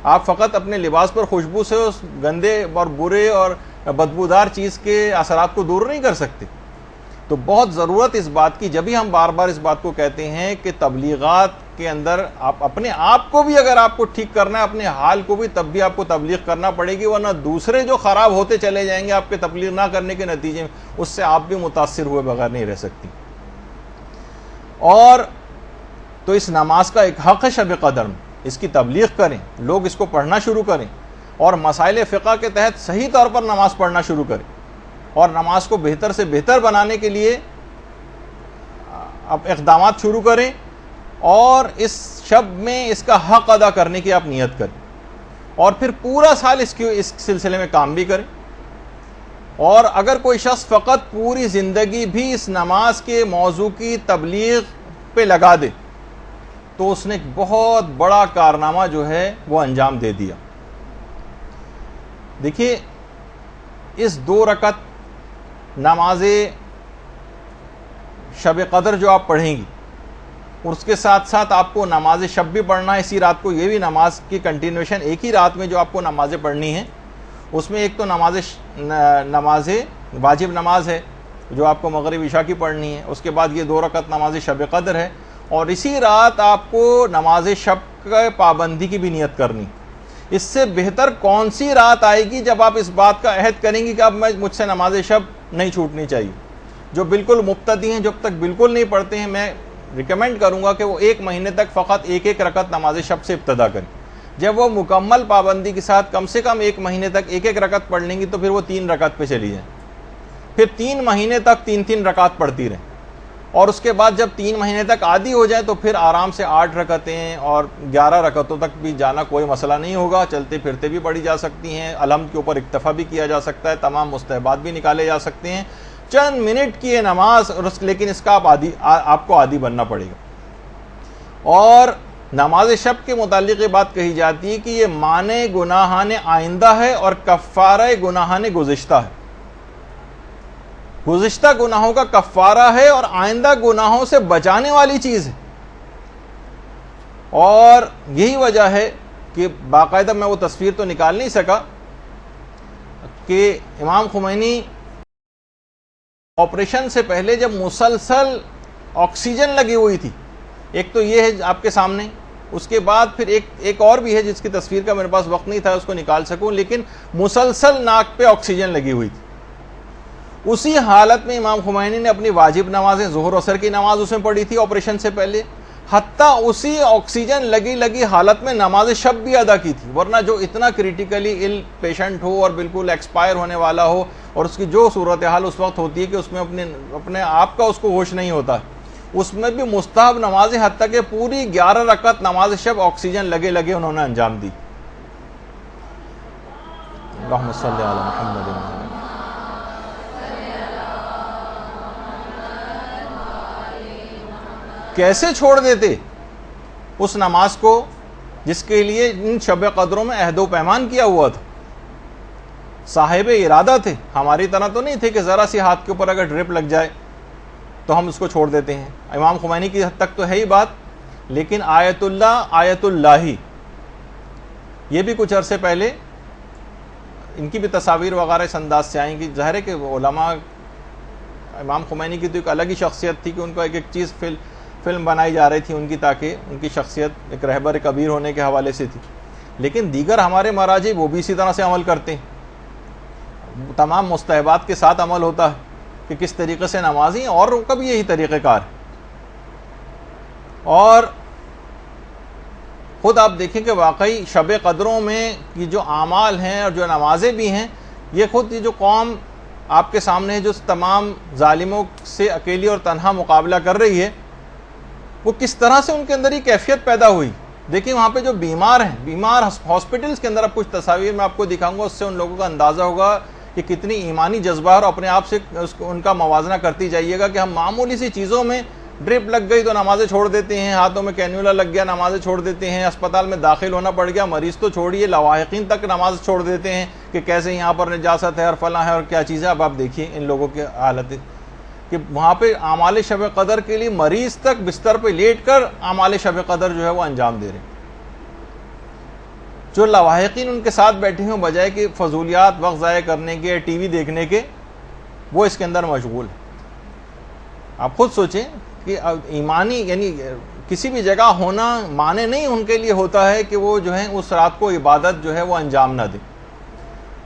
S1: آپ فقط اپنے لباس پر خوشبو سے اس گندے اور برے اور بدبودار چیز کے اثرات کو دور نہیں کر سکتے. تو بہت ضرورت اس بات کی, جبھی ہم بار بار اس بات کو کہتے ہیں کہ تبلیغات کے اندر آپ اپنے آپ کو بھی, اگر آپ کو ٹھیک کرنا ہے, اپنے حال کو بھی, تب بھی آپ کو تبلیغ کرنا پڑے گی, ورنہ دوسرے جو خراب ہوتے چلے جائیں گے آپ کے تبلیغ نہ کرنے کے نتیجے میں, اس سے آپ بھی متاثر ہوئے بغیر نہیں رہ سکتی. اور تو اس نماز کا ایک حق ہے شب قدر میں, اس کی تبلیغ کریں, لوگ اس کو پڑھنا شروع کریں, اور مسائل فقہ کے تحت صحیح طور پر نماز پڑھنا شروع کریں, اور نماز کو بہتر سے بہتر بنانے کے لیے اب اقدامات شروع کریں, اور اس شب میں اس کا حق ادا کرنے کی آپ نیت کریں, اور پھر پورا سال اس سلسلے میں کام بھی کریں. اور اگر کوئی شخص فقط پوری زندگی بھی اس نماز کے موضوع کی تبلیغ پہ لگا دے, تو اس نے ایک بہت بڑا کارنامہ جو ہے وہ انجام دے دیا. دیکھیے, اس 2 رکعت نماز شب قدر جو آپ پڑھیں گی, اور اس کے ساتھ ساتھ آپ کو نماز شب بھی پڑھنا ہے اسی رات کو, یہ بھی نماز کی کنٹینیوشن ایک ہی رات میں جو آپ کو نمازیں پڑھنی ہیں. اس میں ایک تو نماز واجب نماز ہے جو آپ کو مغرب عشاء کی پڑھنی ہے, اس کے بعد یہ 2 رکعت نماز شب قدر ہے, اور اسی رات آپ کو نماز شب کا پابندی کی بھی نیت کرنی. اس سے بہتر کون سی رات آئے گی جب آپ اس بات کا عہد کریں گی کہ اب مجھ سے نماز شب نہیں چھوٹنی چاہیے. جو بالکل مبتدی ہیں, جب تک بالکل نہیں پڑھتے ہیں, میں ریکمینڈ کروں گا کہ وہ 1 مہینے تک فقط 1 رکعت نماز شب سے ابتدا کریں. جب وہ مکمل پابندی کے ساتھ کم سے کم 1 مہینے تک 1 رکعت پڑھ لیں گی, تو پھر وہ 3 رکعت پہ چلی جائیں, پھر 3 مہینے تک 3 رکعت پڑھتی رہیں, اور اس کے بعد جب 3 مہینے تک عادی ہو جائے تو پھر آرام سے 8 رکعتیں اور 11 رکعتوں تک بھی جانا کوئی مسئلہ نہیں ہوگا. چلتے پھرتے بھی پڑھی جا سکتی ہیں, الحمد کے اوپر اکتفا بھی کیا جا سکتا ہے, تمام مستحبات بھی نکالے جا سکتے ہیں. چند منٹ کی یہ نماز, لیکن اس کا آپ کو عادی بننا پڑے گا. اور نماز شب کے متعلق یہ بات کہی جاتی ہے کہ یہ معنی گناہان آئندہ ہے اور کفارہ گناہان گزشتہ ہے. گزشتہ گناہوں کا کفارہ ہے اور آئندہ گناہوں سے بچانے والی چیز ہے. اور یہی وجہ ہے کہ باقاعدہ میں وہ تصویر تو نکال نہیں سکا کہ امام خمینی آپریشن سے پہلے جب مسلسل آکسیجن لگی ہوئی تھی, ایک تو یہ ہے آپ کے سامنے, اس کے بعد پھر ایک اور بھی ہے جس کی تصویر کا میرے پاس وقت نہیں تھا اس کو نکال سکوں, لیکن مسلسل ناک پہ آکسیجن لگی ہوئی تھی. اسی حالت میں امام خمینی نے اپنی واجب نمازیں, ظہر و عصر کی نماز اس میں پڑھی تھی آپریشن سے پہلے, حتیٰ اسی آکسیجن لگی حالت میں نماز شب بھی ادا کی تھی. ورنہ جو اتنا کریٹیکلی ال پیشنٹ ہو اور بالکل ایکسپائر ہونے والا ہو, اور اس کی جو صورتحال اس وقت ہوتی ہے کہ اس میں اپنے آپ کا اس کو ہوش نہیں ہوتا, اس میں بھی مستحب نمازیں حتیٰ کہ پوری 11 رکعت نماز شب آکسیجن لگے انہوں نے انجام دی. اللہم صلی علی محمد. کیسے چھوڑ دیتے اس نماز کو جس کے لیے ان شب قدروں میں عہد و پیمان کیا ہوا تھا؟ صاحب ارادہ تھے, ہماری طرح تو نہیں تھے کہ ذرا سی ہاتھ کے اوپر اگر ڈرپ لگ جائے تو ہم اس کو چھوڑ دیتے ہیں. امام خمینی کی حد تک تو ہے ہی بات, لیکن آیت اللہ آیت اللہ یہ بھی کچھ عرصے پہلے ان کی بھی تصاویر وغیرہ اس انداز سے آئیں کہ ظاہر ہے کہ علماء, امام خمینی کی تو ایک الگ ہی شخصیت تھی کہ ان کو ایک ایک چیز فلم بنائی جا رہی تھی ان کی, تاکہ ان کی شخصیت ایک رہبر کبیر ہونے کے حوالے سے تھی. لیکن دیگر ہمارے مراجع وہ بھی اسی طرح سے عمل کرتے ہیں, تمام مستحبات کے ساتھ عمل ہوتا ہے کہ کس طریقے سے نمازی ہیں, اور ان کا بھی یہی طریقہ کار ہے. اور خود آپ دیکھیں کہ واقعی شب قدروں میں یہ جو اعمال ہیں اور جو نمازیں بھی ہیں, یہ خود یہ جو قوم آپ کے سامنے ہے جو تمام ظالموں سے اکیلی اور تنہا مقابلہ کر رہی ہے, وہ کس طرح سے ان کے اندر یہ کیفیت پیدا ہوئی. دیکھیں وہاں پہ جو بیمار ہیں, بیمار ہاسپٹلس کے اندر, اب کچھ تصاویر میں آپ کو دکھاؤں گا, اس سے ان لوگوں کا اندازہ ہوگا کہ کتنی ایمانی جذبہ اور اپنے آپ سے ان کا موازنہ کرتی جائیے گا کہ ہم معمولی سی چیزوں میں, ڈرپ لگ گئی تو نمازیں چھوڑ دیتے ہیں, ہاتھوں میں کینیولا لگ گیا نمازیں چھوڑ دیتے ہیں, اسپتال میں داخل ہونا پڑ گیا, مریض تو چھوڑیے لواحقین تک نماز چھوڑ دیتے ہیں کہ کیسے یہاں پر نجاست ہے اور فلاں ہے اور کیا چیز ہے. اب آپ دیکھیے ان لوگوں کی حالت کہ وہاں پہ اعمال شب قدر کے لیے مریض تک بستر پہ لیٹ کر اعمال شب قدر جو ہے وہ انجام دے رہے ہیں. جو لواحقین ان کے ساتھ بیٹھے ہیں بجائے کہ فضولیات وقت ضائع کرنے کے, ٹی وی دیکھنے کے, وہ اس کے اندر مشغول ہیں. آپ خود سوچیں کہ ایمانی یعنی کسی بھی جگہ ہونا معنی نہیں ان کے لیے ہوتا ہے کہ وہ جو ہے اس رات کو عبادت جو ہے وہ انجام نہ دیں.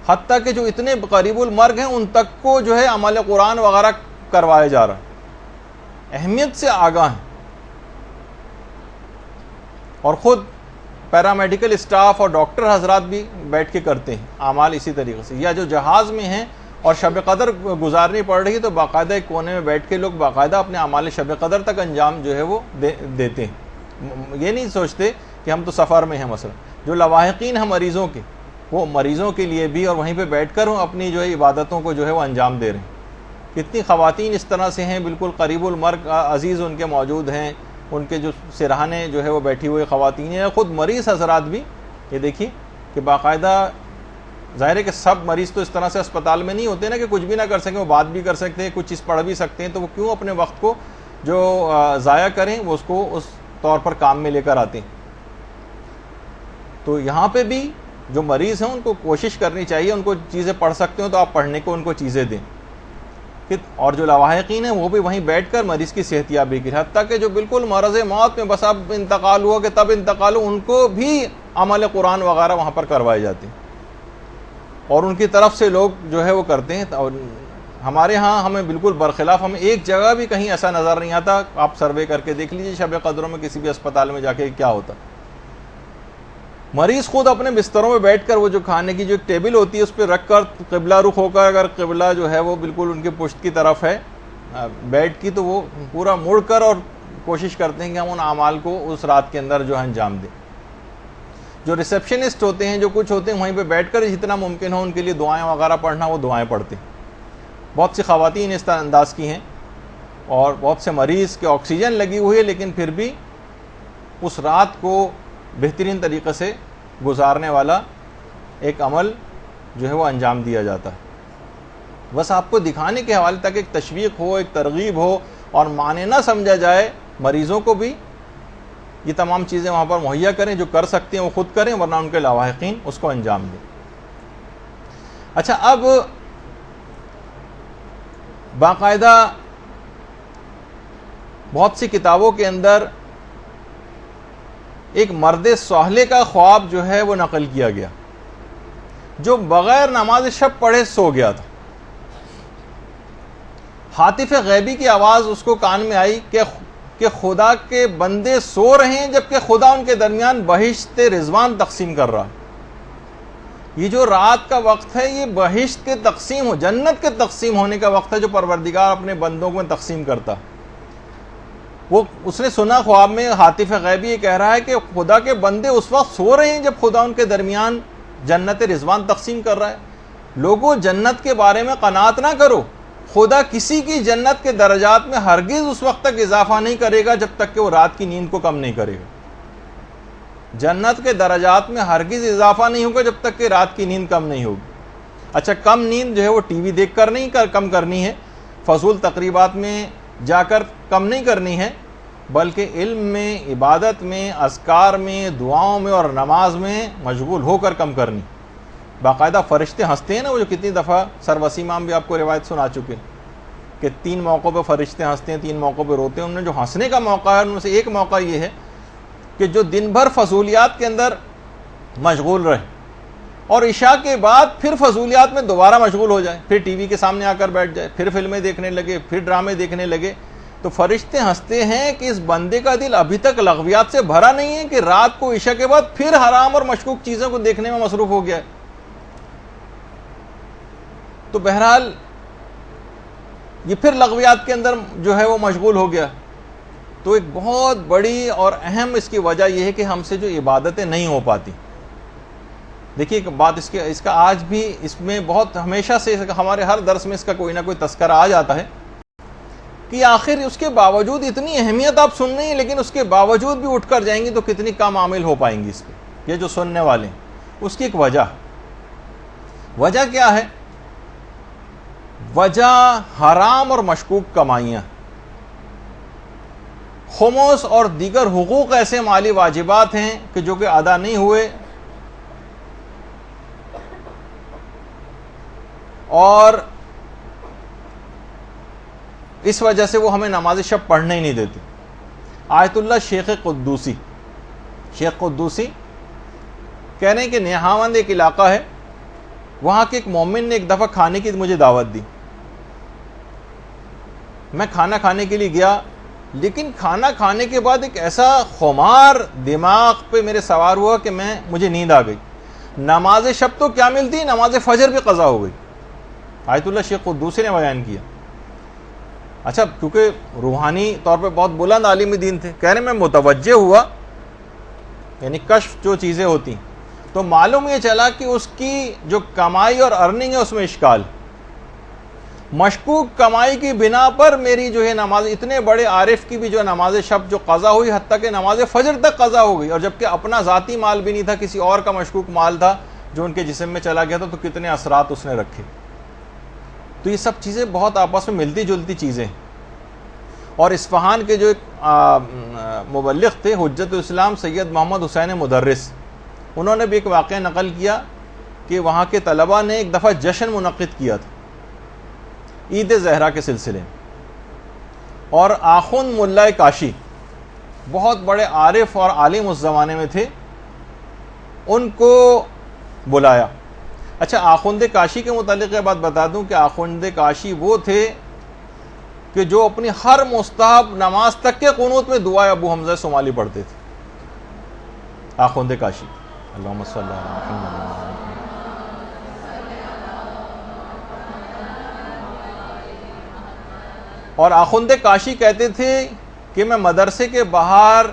S1: حتیٰ کہ جو اتنے قریب المرگ ہیں ان تک کو جو ہے عمل قرآن وغیرہ کروایا جا رہا ہے, اہمیت سے آگاہ ہیں. اور خود پیرامیڈیکل اسٹاف اور ڈاکٹر حضرات بھی بیٹھ کے کرتے ہیں اعمال اسی طریقے سے. یا جو جہاز میں ہیں اور شب قدر گزارنی پڑ رہی ہے تو باقاعدہ ایک کونے میں بیٹھ کے لوگ باقاعدہ اپنے اعمال شب قدر تک انجام جو ہے وہ دیتے ہیں. یہ نہیں سوچتے کہ ہم تو سفر میں ہیں. مثلا جو لواحقین ہیں مریضوں کے, وہ مریضوں کے لیے بھی اور وہیں پہ بیٹھ کر اپنی جو ہے عبادتوں کو جو ہے وہ انجام دے رہے ہیں. کتنی خواتین اس طرح سے ہیں بالکل قریب المرگ عزیز ان کے موجود ہیں, ان کے جو سرہانے جو ہے وہ بیٹھی ہوئی خواتین ہیں, خود مریض حضرات بھی. یہ دیکھیے کہ باقاعدہ, ظاہر ہے کہ سب مریض تو اس طرح سے اسپتال میں نہیں ہوتے نا کہ کچھ بھی نہ کر سکیں, وہ بات بھی کر سکتے ہیں, کچھ چیز پڑھ بھی سکتے ہیں, تو وہ کیوں اپنے وقت کو جو ضائع کریں, وہ اس کو اس طور پر کام میں لے کر آتے ہیں. تو یہاں پہ بھی جو مریض ہیں ان کو کوشش کرنی چاہیے, ان کو چیزیں پڑھ سکتے ہو تو آپ پڑھنے کو ان کو چیزیں دیں. اور جو لواحقین ہیں وہ بھی وہیں بیٹھ کر مریض کی صحت یابی کی, حتیٰ کہ جو بالکل مرض موت میں بس اب انتقال ہوا کہ تب انتقال ہو, ان کو بھی عمل قرآن وغیرہ وہاں پر کروائے جاتے ہیں اور ان کی طرف سے لوگ جو ہے وہ کرتے ہیں. اور ہمارے ہاں ہمیں بالکل برخلاف, ہمیں ایک جگہ بھی کہیں ایسا نظر نہیں آتا. آپ سروے کر کے دیکھ لیجیے شب قدروں میں کسی بھی اسپتال میں جا کے کیا ہوتا. مریض خود اپنے بستروں میں بیٹھ کر وہ جو کھانے کی جو ایک ٹیبل ہوتی ہے اس پہ رکھ کر قبلہ رخ ہو کر, اگر قبلہ جو ہے وہ بالکل ان کے پشت کی طرف ہے بیڈ کی, تو وہ پورا مڑ کر اور کوشش کرتے ہیں کہ ہم ان اعمال کو اس رات کے اندر جو ہے انجام دیں. جو ریسیپشنسٹ ہوتے ہیں, جو کچھ ہوتے ہیں, وہیں پہ بیٹھ کر جتنا ممکن ہو ان کے لیے دعائیں وغیرہ پڑھنا, وہ دعائیں پڑھتے ہیں. بہت سی خواتین اس طرح انداز کی ہیں اور بہت سے مریض کے آکسیجن لگی ہوئی ہے, لیکن پھر بھی اس رات کو بہترین طریقے سے گزارنے والا ایک عمل جو ہے وہ انجام دیا جاتا ہے. بس آپ کو دکھانے کے حوالے تک ایک تشویق ہو, ایک ترغیب ہو, اور معنی نہ سمجھا جائے, مریضوں کو بھی یہ تمام چیزیں وہاں پر مہیا کریں, جو کر سکتے ہیں وہ خود کریں, ورنہ ان کے لواحقین اس کو انجام دیں. اچھا, اب باقاعدہ بہت سی کتابوں کے اندر ایک مرد صالح کا خواب جو ہے وہ نقل کیا گیا, جو بغیر نماز شب پڑھے سو گیا تھا. ہاتف غیبی کی آواز اس کو کان میں آئی کہ خدا کے بندے سو رہے ہیں جبکہ خدا ان کے درمیان بہشت رضوان تقسیم کر رہا ہے. یہ جو رات کا وقت ہے یہ بہشت کے تقسیم ہو, جنت کے تقسیم ہونے کا وقت ہے, جو پروردگار اپنے بندوں کو تقسیم کرتا. وہ اس نے سنا خواب میں, ہاتف غیبی یہ کہہ رہا ہے کہ خدا کے بندے اس وقت سو رہے ہیں جب خدا ان کے درمیان جنت رضوان تقسیم کر رہا ہے. لوگوں, جنت کے بارے میں قناعت نہ کرو, خدا کسی کی جنت کے درجات میں ہرگز اس وقت تک اضافہ نہیں کرے گا جب تک کہ وہ رات کی نیند کو کم نہیں کرے گا. جنت کے درجات میں ہرگز اضافہ نہیں ہوگا جب تک کہ رات کی نیند کم نہیں ہوگی. اچھا, کم نیند جو ہے وہ ٹی وی دیکھ کر نہیں کم کرنی ہے, فضول تقریبات میں جا کر کم نہیں کرنی ہے، بلکہ علم میں، عبادت میں، اذکار میں، دعاؤں میں اور نماز میں مشغول ہو کر کم کرنی۔ باقاعدہ فرشتے ہنستے ہیں نا، وہ جو کتنی دفعہ سر وسیم عام بھی آپ کو روایت سنا چکے کہ 3 موقعوں پہ فرشتے ہنستے ہیں، 3 موقعوں پہ روتے ہیں۔ انہوں نے جو ہنسنے کا موقع ہے ان میں سے ایک موقع یہ ہے کہ جو دن بھر فضولیات کے اندر مشغول رہے اور عشاء کے بعد پھر فضولیات میں دوبارہ مشغول ہو جائے، پھر ٹی وی کے سامنے آ کر بیٹھ جائے، پھر فلمیں دیکھنے لگے، پھر ڈرامے دیکھنے لگے، تو فرشتے ہنستے ہیں کہ اس بندے کا دل ابھی تک لغویات سے بھرا نہیں ہے کہ رات کو عشاء کے بعد پھر حرام اور مشکوک چیزوں کو دیکھنے میں مصروف ہو گیا ہے۔ تو بہرحال یہ پھر لغویات کے اندر جو ہے وہ مشغول ہو گیا۔ تو ایک بہت بڑی اور اہم اس کی وجہ یہ ہے کہ ہم سے جو عبادتیں نہیں ہو پاتی۔ دیکھیے ایک بات اس کا آج بھی اس میں بہت ہمیشہ سے ہمارے ہر درس میں اس کا کوئی نہ کوئی تذکرہ آ جاتا ہے کہ آخر اس کے باوجود اتنی اہمیت آپ سن رہی ہیں، لیکن اس کے باوجود بھی اٹھ کر جائیں گی تو کتنی کم عامل ہو پائیں گی اس پہ، یہ جو سننے والے ہیں۔ اس کی ایک وجہ کیا ہے؟ وجہ حرام اور مشکوک کمائیاں، خمس اور دیگر حقوق ایسے مالی واجبات ہیں کہ جو کہ ادا نہیں ہوئے، اور اس وجہ سے وہ ہمیں نماز شب پڑھنے ہی نہیں دیتے۔ آیت اللہ شیخ قدوسی کہہ رہے ہیں کہ نیہاوند ایک علاقہ ہے، وہاں کے ایک مومن نے ایک دفعہ کھانے کی مجھے دعوت دی۔ میں کھانا کھانے کے لیے گیا، لیکن کھانا کھانے کے بعد ایک ایسا خمار دماغ پہ میرے سوار ہوا کہ مجھے نیند آ گئی۔ نماز شب تو کیا ملتی، نماز فجر بھی قضا ہو گئی۔ آیت اللہ شیخ قدوسی نے بیان کیا۔ اچھا، کیونکہ روحانی طور پہ بہت بلند عالم دین تھے، کہہ رہے میں متوجہ ہوا، یعنی کشف جو چیزیں ہوتی، تو معلوم یہ چلا کہ اس کی جو کمائی اور ارننگ ہے اس میں اشکال، مشکوک کمائی کی بنا پر میری جو ہے نماز، اتنے بڑے عارف کی بھی جو نماز شب جو قضا ہوئی، حتیٰ کہ نماز فجر تک قضا ہو گئی، اور جبکہ اپنا ذاتی مال بھی نہیں تھا، کسی اور کا مشکوک مال تھا جو ان کے جسم میں چلا گیا تھا، تو کتنے اثرات اس نے رکھے۔ تو یہ سب چیزیں بہت آپس میں ملتی جلتی چیزیں ہیں۔ اور اصفہان کے جو ایک مبلغ تھے حجت الاسلام سید محمد حسین مدرس، انہوں نے بھی ایک واقعہ نقل کیا کہ وہاں کے طلباء نے ایک دفعہ جشن منعقد کیا تھا عید زہرا کے سلسلے میں، اور آخوند ملا کاشی بہت بڑے عارف اور عالم اس زمانے میں تھے، ان کو بلایا۔ اچھا، آخوند کاشی کے متعلق یہ بات بتا دوں کہ آخوند کاشی وہ تھے کہ جو اپنی ہر مستحب نماز تک کے قنوت میں دعائے ابو حمزہ سمالی پڑھتے تھے۔ آخوند کاشی، اللہم صلی اللہ علیہ وسلم۔ اور آخوند کاشی کہتے تھے کہ میں مدرسے کے باہر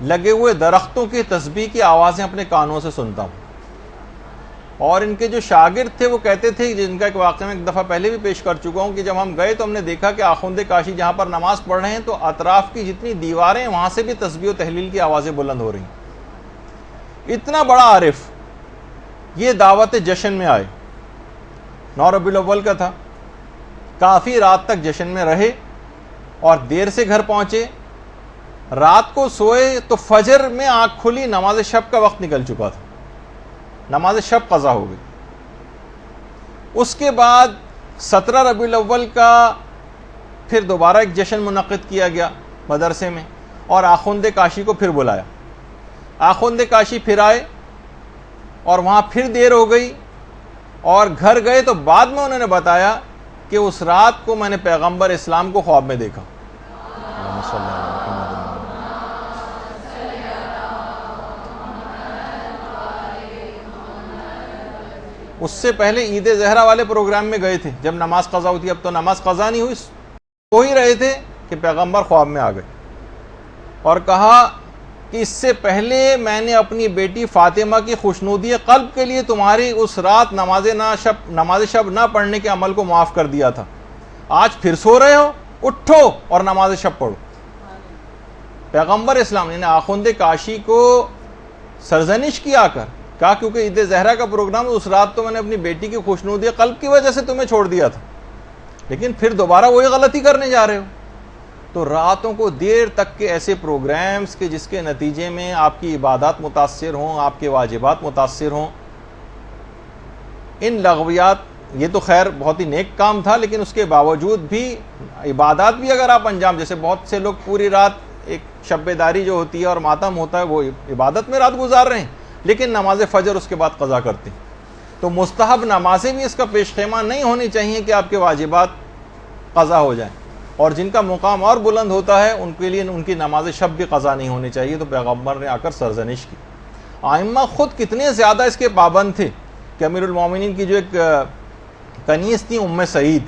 S1: لگے ہوئے درختوں کی تسبیح کی آوازیں اپنے کانوں سے سنتا ہوں۔ اور ان کے جو شاگرد تھے وہ کہتے تھے، جن کا ایک واقعہ میں ایک دفعہ پہلے بھی پیش کر چکا ہوں، کہ جب ہم گئے تو ہم نے دیکھا کہ آخوند کاشی جہاں پر نماز پڑھ رہے ہیں تو اطراف کی جتنی دیواریں ہیں وہاں سے بھی تسبیح و تحلیل کی آوازیں بلند ہو رہی ہیں۔ اتنا بڑا عارف یہ دعوت جشن میں آئے، 9 ربیع الاول کا تھا، کافی رات تک جشن میں رہے اور دیر سے گھر پہنچے، رات کو سوئے تو فجر میں آنکھ کھلی، نماز شب کا وقت نکل چکا تھا، نماز شب قضا ہو گئی۔ اس کے بعد 17 ربیع الاول کا پھر دوبارہ ایک جشن منعقد کیا گیا مدرسے میں، اور آخوند کاشی کو پھر بلایا۔ آخوند کاشی پھر آئے اور وہاں پھر دیر ہو گئی، اور گھر گئے تو بعد میں انہوں نے بتایا کہ اس رات کو میں نے پیغمبر اسلام کو خواب میں دیکھا۔ اس سے پہلے عید زہرا والے پروگرام میں گئے تھے، جب نماز قضا ہوئی تھی، اب تو نماز قضا نہیں ہوئی، ہو ہی رہے تھے کہ پیغمبر خواب میں آ گئے اور کہا کہ اس سے پہلے میں نے اپنی بیٹی فاطمہ کی خوشنودی قلب کے لیے تمہاری اس رات نماز شب نہ پڑھنے کے عمل کو معاف کر دیا تھا، آج پھر سو رہے ہو، اٹھو اور نماز شب پڑھو۔ پیغمبر اسلام نے آخوند کاشی کو سرزنش کیا کر کہا کیونکہ عید زہرا کا پروگرام اس رات تو میں نے اپنی بیٹی کی خوشنودی قلب کی وجہ سے تمہیں چھوڑ دیا تھا، لیکن پھر دوبارہ وہی غلطی کرنے جا رہے ہو. تو راتوں کو دیر تک کے ایسے پروگرامز کہ جس کے نتیجے میں آپ کی عبادات متاثر ہوں، آپ کے واجبات متاثر ہوں، ان لغویات، یہ تو خیر بہت ہی نیک کام تھا، لیکن اس کے باوجود بھی عبادات بھی اگر آپ انجام، جیسے بہت سے لوگ پوری رات ایک شب بیداری جو ہوتی ہے اور ماتم ہوتا ہے وہ عبادت میں رات گزار رہے ہیں، لیکن نماز فجر اس کے بعد قضا کرتے ہیں. تو مستحب نمازیں بھی اس کا پیش خیمہ نہیں ہونی چاہیے کہ آپ کے واجبات قضا ہو جائیں، اور جن کا مقام اور بلند ہوتا ہے ان کے لیے ان کی نماز شب بھی قضا نہیں ہونی چاہیے. تو پیغمبر نے آ کر سرزنش کی. ائمہ خود کتنے زیادہ اس کے پابند تھے کہ امیر المومنین کی جو ایک کنیز تھی ام سعید،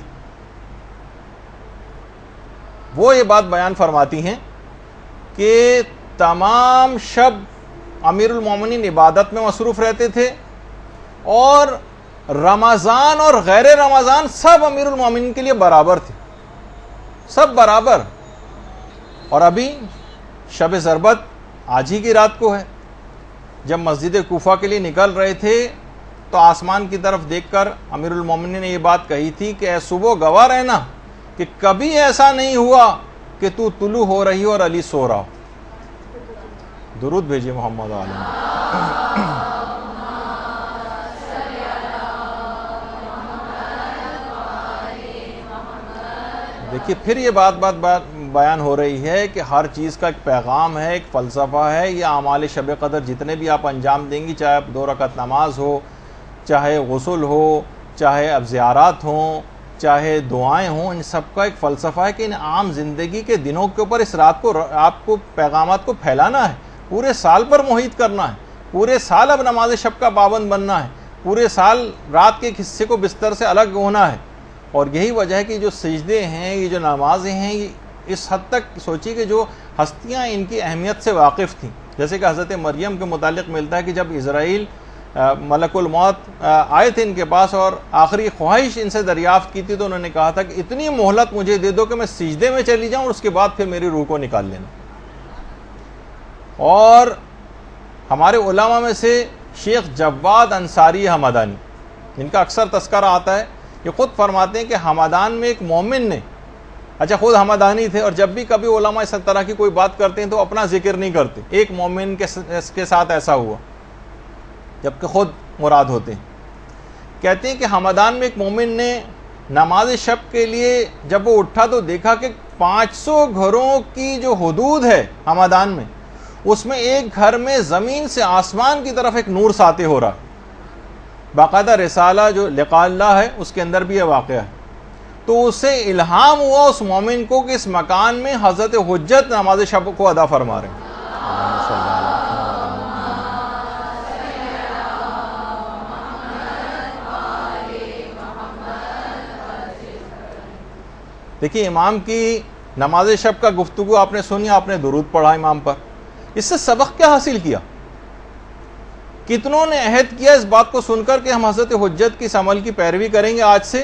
S1: وہ یہ بات بیان فرماتی ہیں کہ تمام شب امیر المومنین عبادت میں مصروف رہتے تھے، اور رمضان اور غیر رمضان سب امیر المومنین کے لیے برابر تھے، سب برابر. اور ابھی شب ضربت آج ہی کی رات کو ہے. جب مسجد کوفہ کے لیے نکل رہے تھے تو آسمان کی طرف دیکھ کر امیر المومنین نے یہ بات کہی تھی کہ اے صبح گواہ رہنا کہ کبھی ایسا نہیں ہوا کہ تو طلوع ہو رہی ہو اور علی سو رہا ہو. درود بھیجیے محمد عالم. دیکھیے پھر یہ بات بیان ہو رہی ہے کہ ہر چیز کا ایک پیغام ہے، ایک فلسفہ ہے. یہ اعمال شب قدر جتنے بھی آپ انجام دیں گی، چاہے 2 رکعت نماز ہو، چاہے غسل ہو، چاہے اب زیارات ہوں، چاہے دعائیں ہوں، ان سب کا ایک فلسفہ ہے کہ ان عام زندگی کے دنوں کے اوپر اس رات کو آپ کو پیغامات کو پھیلانا ہے، پورے سال پر محیط کرنا ہے، پورے سال اب نماز شب کا پابند بننا ہے، پورے سال رات کے ایک حصے کو بستر سے الگ ہونا ہے. اور یہی وجہ ہے کہ جو سجدے ہیں، یہ جو نمازیں ہیں، یہ اس حد تک سوچی کہ جو ہستیاں ان کی اہمیت سے واقف تھیں. جیسے کہ حضرت مریم کے متعلق ملتا ہے کہ جب اسرائیل ملک الموت آئے تھے ان کے پاس اور آخری خواہش ان سے دریافت کی تھی، تو انہوں نے کہا تھا کہ اتنی مہلت مجھے دے دو کہ میں سجدے میں چلی جاؤں اور اس کے بعد پھر میری روح کو نکال لینا. اور ہمارے علماء میں سے شیخ جواد انصاری حمدانی، جن کا اکثر تذکرہ آتا ہے، یہ خود فرماتے ہیں کہ حمدان میں ایک مومن نے، اچھا خود حمدانی تھے، اور جب بھی کبھی علماء اس طرح کی کوئی بات کرتے ہیں تو اپنا ذکر نہیں کرتے. ایک مومن کے ساتھ ایسا ہوا جبکہ خود مراد ہوتے ہیں. کہتے ہیں کہ حمدان میں ایک مومن نے نماز شب کے لیے جب وہ اٹھا تو دیکھا کہ 500 گھروں کی جو حدود ہے حمدان میں، اس میں ایک گھر میں زمین سے آسمان کی طرف ایک نور ساطع ہو رہا. باقاعدہ رسالہ جو لقاء اللہ ہے اس کے اندر بھی یہ واقعہ ہے. تو اسے الہام ہوا اس مومن کو کہ اس مکان میں حضرت حجت نماز شب کو ادا فرما رہے ہیں. دیکھیے امام کی نماز شب کا گفتگو آپ نے سنی، آپ نے درود پڑھا امام پر، اس سے سبق کیا حاصل کیا؟ کتنوں نے عہد کیا اس بات کو سن کر کہ ہم حضرت حجت کی اس عمل کی پیروی کریں گے آج سے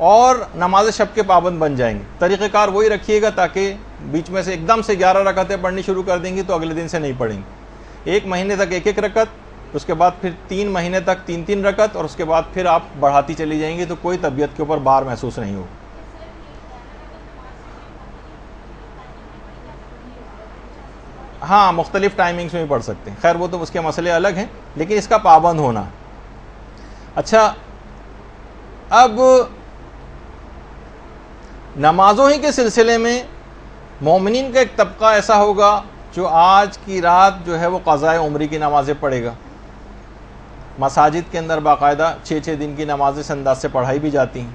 S1: اور نماز شب کے پابند بن جائیں گے. طریقہ کار وہی رکھیے گا تاکہ بیچ میں سے ایک دم سے 11 رکعتیں پڑھنی شروع کر دیں گی تو اگلے دن سے نہیں پڑھیں گے. 1 مہینے تک 1 رکعت، اس کے بعد پھر 3 مہینے تک 3 رکعت، اور اس کے بعد پھر آپ بڑھاتی چلی جائیں گی تو کوئی طبیعت کے اوپر بار محسوس نہیں ہوگا. ہاں مختلف ٹائمنگز میں بھی پڑھ سکتے ہیں، خیر وہ تو اس کے مسئلے الگ ہیں، لیکن اس کا پابند ہونا. اچھا اب نمازوں ہی کے سلسلے میں مومنین کا ایک طبقہ ایسا ہوگا جو آج کی رات جو ہے وہ قضاء عمری کی نمازیں پڑھے گا. مساجد کے اندر باقاعدہ 6 دن کی نمازیں اس انداز سے پڑھائی بھی جاتی ہیں.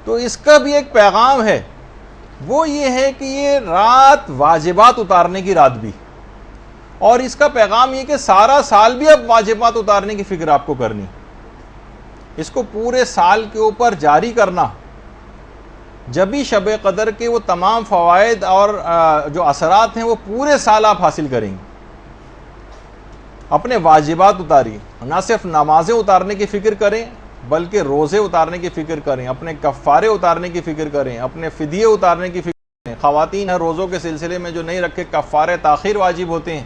S1: تو اس کا بھی ایک پیغام ہے، وہ یہ ہے کہ یہ رات واجبات اتارنے کی رات بھی، اور اس کا پیغام یہ کہ سارا سال بھی اب واجبات اتارنے کی فکر آپ کو کرنی، اس کو پورے سال کے اوپر جاری کرنا. جبھی شب قدر کے وہ تمام فوائد اور جو اثرات ہیں وہ پورے سال آپ حاصل کریں گے. اپنے واجبات اتاریے، نہ صرف نمازیں اتارنے کی فکر کریں بلکہ روزے اتارنے کی فکر کریں، اپنے کفارے اتارنے کی فکر کریں، اپنے فدیے اتارنے کی فکر کریں. خواتین ہیں روزوں کے سلسلے میں جو نہیں رکھے کفارے تاخیر واجب ہوتے ہیں،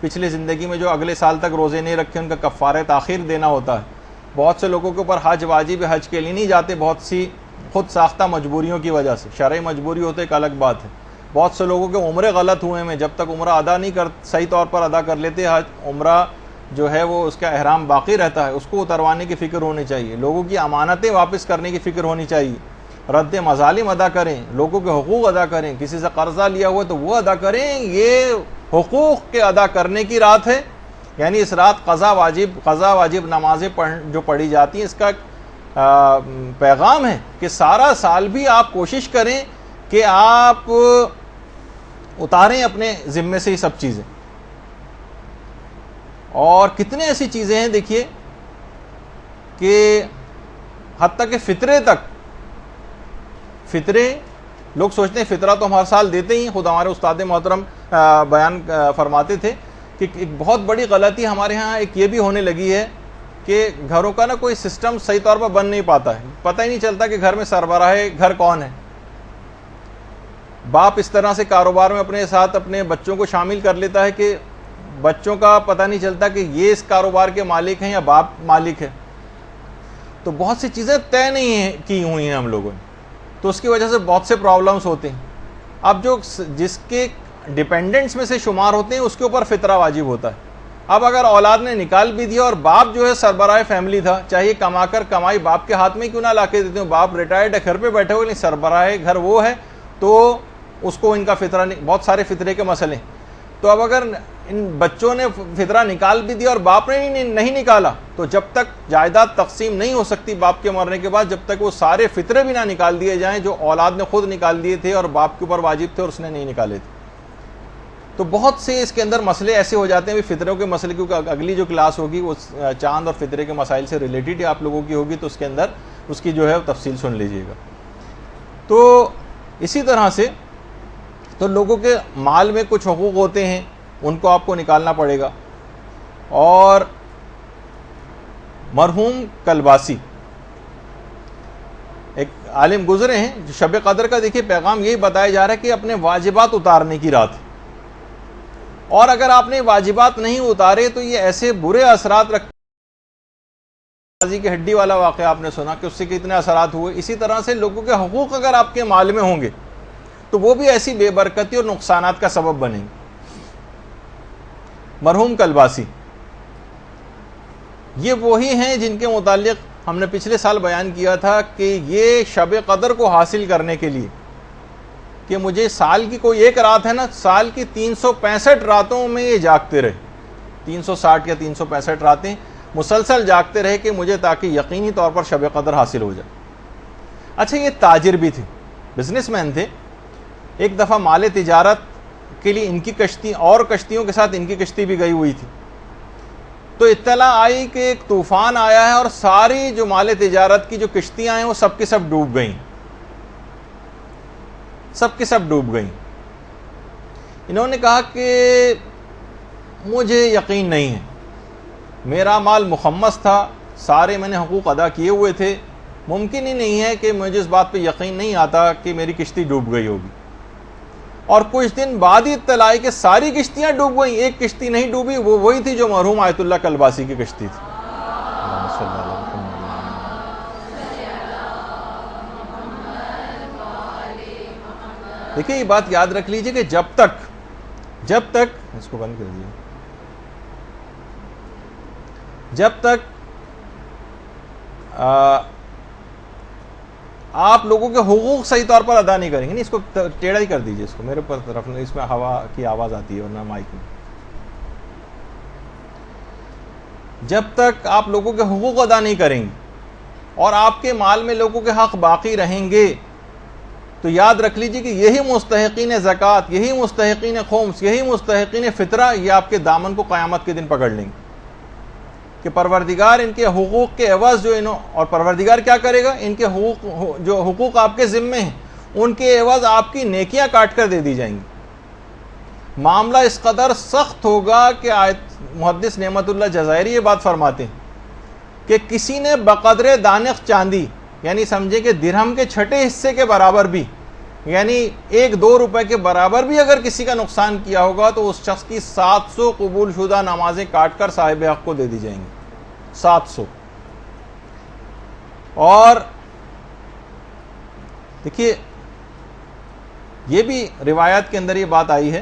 S1: پچھلی زندگی میں جو اگلے سال تک روزے نہیں رکھے ان کا کفارے تاخیر دینا ہوتا ہے. بہت سے لوگوں کے اوپر حج واجب ہے، حج کے لیے نہیں جاتے، بہت سی خود ساختہ مجبوریوں کی وجہ سے. شرعی مجبوری ہوتے ایک الگ بات ہے. بہت سے لوگوں کے عمرے غلط ہوئے ہیں, جب تک عمرہ ادا نہیں صحیح طور پر ادا کر لیتے, حج عمرہ جو ہے وہ اس کا احرام باقی رہتا ہے, اس کو اتروانے کی فکر ہونی چاہیے. لوگوں کی امانتیں واپس کرنے کی فکر ہونی چاہیے. رد مظالم ادا کریں, لوگوں کے حقوق ادا کریں. کسی سے قرضہ لیا ہوا تو وہ ادا کریں. یہ حقوق کے ادا کرنے کی رات ہے. یعنی اس رات قضا واجب نمازیں جو پڑھی جاتی ہیں, اس کا پیغام ہے کہ سارا سال بھی آپ کوشش کریں کہ آپ اتاریں اپنے ذمے سے یہ سب چیزیں. اور کتنے ایسی چیزیں ہیں دیکھیے کہ حتیٰ کہ فطرے لوگ سوچتے ہیں فطرہ تو ہم ہر سال دیتے ہی. خود ہمارے استاد محترم بیان فرماتے تھے کہ ایک بہت بڑی غلطی ہمارے ہاں ایک یہ بھی ہونے لگی ہے کہ گھروں کا نا کوئی سسٹم صحیح طور پر بن نہیں پاتا ہے. پتہ ہی نہیں چلتا کہ گھر میں سربراہ گھر کون ہے. باپ اس طرح سے کاروبار میں اپنے ساتھ اپنے بچوں کو شامل کر لیتا ہے کہ بچوں کا پتہ نہیں چلتا کہ یہ اس کاروبار کے مالک ہیں یا باپ مالک ہے. تو بہت سی چیزیں طے نہیں کی ہوئی ہیں ہم لوگوں نے, تو اس کی وجہ سے بہت سے پرابلمس ہوتے ہیں. اب جس کے ڈیپینڈنٹس میں سے شمار ہوتے ہیں اس کے اوپر فطرہ واجب ہوتا ہے. اب اگر اولاد نے نکال بھی دیا اور باپ جو ہے سربراہ فیملی تھا, چاہیے کمائی باپ کے ہاتھ میں کیوں نہ لا کے دیتے ہوں, باپ ریٹائرڈ ہے گھر پہ بیٹھے ہوئے, نہیں سربراہ گھر وہ ہے, تو اس کو ان کا فطرہ بہت سارے فطرے کے مسئلے. تو اب اگر ان بچوں نے فطرہ نکال بھی دیا اور باپ نے نہیں نکالا, تو جب تک جائیداد تقسیم نہیں ہو سکتی باپ کے مرنے کے بعد, جب تک وہ سارے فطرے بھی نہ نکال دیے جائیں جو اولاد نے خود نکال دیے تھے اور باپ کے اوپر واجب تھے اور اس نے نہیں نکالے تھے. تو بہت سے اس کے اندر مسئلے ایسے ہو جاتے ہیں. فطروں کے مسئلے, کیونکہ اگلی جو کلاس ہوگی وہ چاند اور فطرے کے مسائل سے ریلیٹڈ ہی آپ لوگوں کی ہوگی, تو اس کے اندر اس کی جو ہے تفصیل سن لیجئے گا. تو اسی طرح سے تو لوگوں کے مال میں کچھ حقوق ہوتے ہیں, ان کو آپ کو نکالنا پڑے گا. اور مرحوم کلباسی ایک عالم گزرے ہیں, جو شب قدر کا دیکھیے پیغام یہی بتایا جا رہا ہے کہ اپنے واجبات اتارنے کی رات ہے, اور اگر آپ نے واجبات نہیں اتارے تو یہ ایسے برے اثرات رکھتے. بازی کی ہڈی والا واقعہ آپ نے سنا کہ اس سے کتنے اثرات ہوئے. اسی طرح سے لوگوں کے حقوق اگر آپ کے مال میں ہوں گے تو وہ بھی ایسی بے برکتی اور نقصانات کا سبب بنیں گے. مرحوم کلباسی یہ وہی ہیں جن کے متعلق ہم نے پچھلے سال بیان کیا تھا کہ یہ شب قدر کو حاصل کرنے کے لیے کہ مجھے سال کی کوئی ایک رات ہے نا, سال کی 365 راتوں میں یہ جاگتے رہے, 360 یا 365 راتیں مسلسل جاگتے رہے کہ مجھے تاکہ یقینی طور پر شب قدر حاصل ہو جائے. اچھا, یہ تاجر بھی تھے, بزنس مین تھے. ایک دفعہ مال تجارت کے لیے ان کی کشتی اور کشتیوں کے ساتھ ان کی کشتی بھی گئی ہوئی تھی. تو اطلاع آئی کہ ایک طوفان آیا ہے اور ساری جو مال تجارت کی جو کشتیاں ہیں وہ سب کی سب ڈوب گئیں, سب کی سب ڈوب گئیں. انہوں نے کہا کہ مجھے یقین نہیں ہے, میرا مال مخمس تھا, سارے میں نے حقوق ادا کیے ہوئے تھے, ممکن ہی نہیں ہے کہ مجھے اس بات پہ یقین نہیں آتا کہ میری کشتی ڈوب گئی ہوگی. اور کچھ دن بعد ہی اطلاع آئی کہ ساری کشتیاں ڈوب گئیں, ایک کشتی نہیں ڈوبی, وہ وہی تھی جو مرحوم آیت اللہ کلباسی کی کشتی تھی. دیکھیں یہ بات یاد رکھ لیجئے کہ جب تک اس کو بند کر دیجیے, جب تک آپ لوگوں کے حقوق صحیح طور پر ادا نہیں کریں گے, نہیں اس کو ٹیڑھا ہی کر دیجئے, اس کو میرے اوپر طرف, اس میں ہوا کی آواز آتی ہے ورنہ مائک میں. جب تک آپ لوگوں کے حقوق ادا نہیں کریں گے اور آپ کے مال میں لوگوں کے حق باقی رہیں گے, تو یاد رکھ لیجئے کہ یہی مستحقین زکوٰۃ, یہی مستحقین خمس, یہی مستحقین فطرہ, یہ آپ کے دامن کو قیامت کے دن پکڑ لیں گے کہ پروردگار ان کے حقوق کے عوض جو اور پروردگار کیا کرے گا, ان کے جو حقوق آپ کے ذمے ہیں ان کے عوض آپ کی نیکیاں کاٹ کر دے دی جائیں گی. معاملہ اس قدر سخت ہوگا کہ محدث نعمت اللہ جزائری یہ بات فرماتے ہیں کہ کسی نے بقدر دانق چاندی, یعنی سمجھے کہ درہم کے چھٹے حصے کے برابر بھی, یعنی 1-2 روپے کے برابر بھی اگر کسی کا نقصان کیا ہوگا تو اس شخص کی 700 قبول شدہ نمازیں کاٹ کر صاحب حق کو دے دی جائیں گی. 700. اور دیکھیے یہ بھی روایات کے اندر یہ بات آئی ہے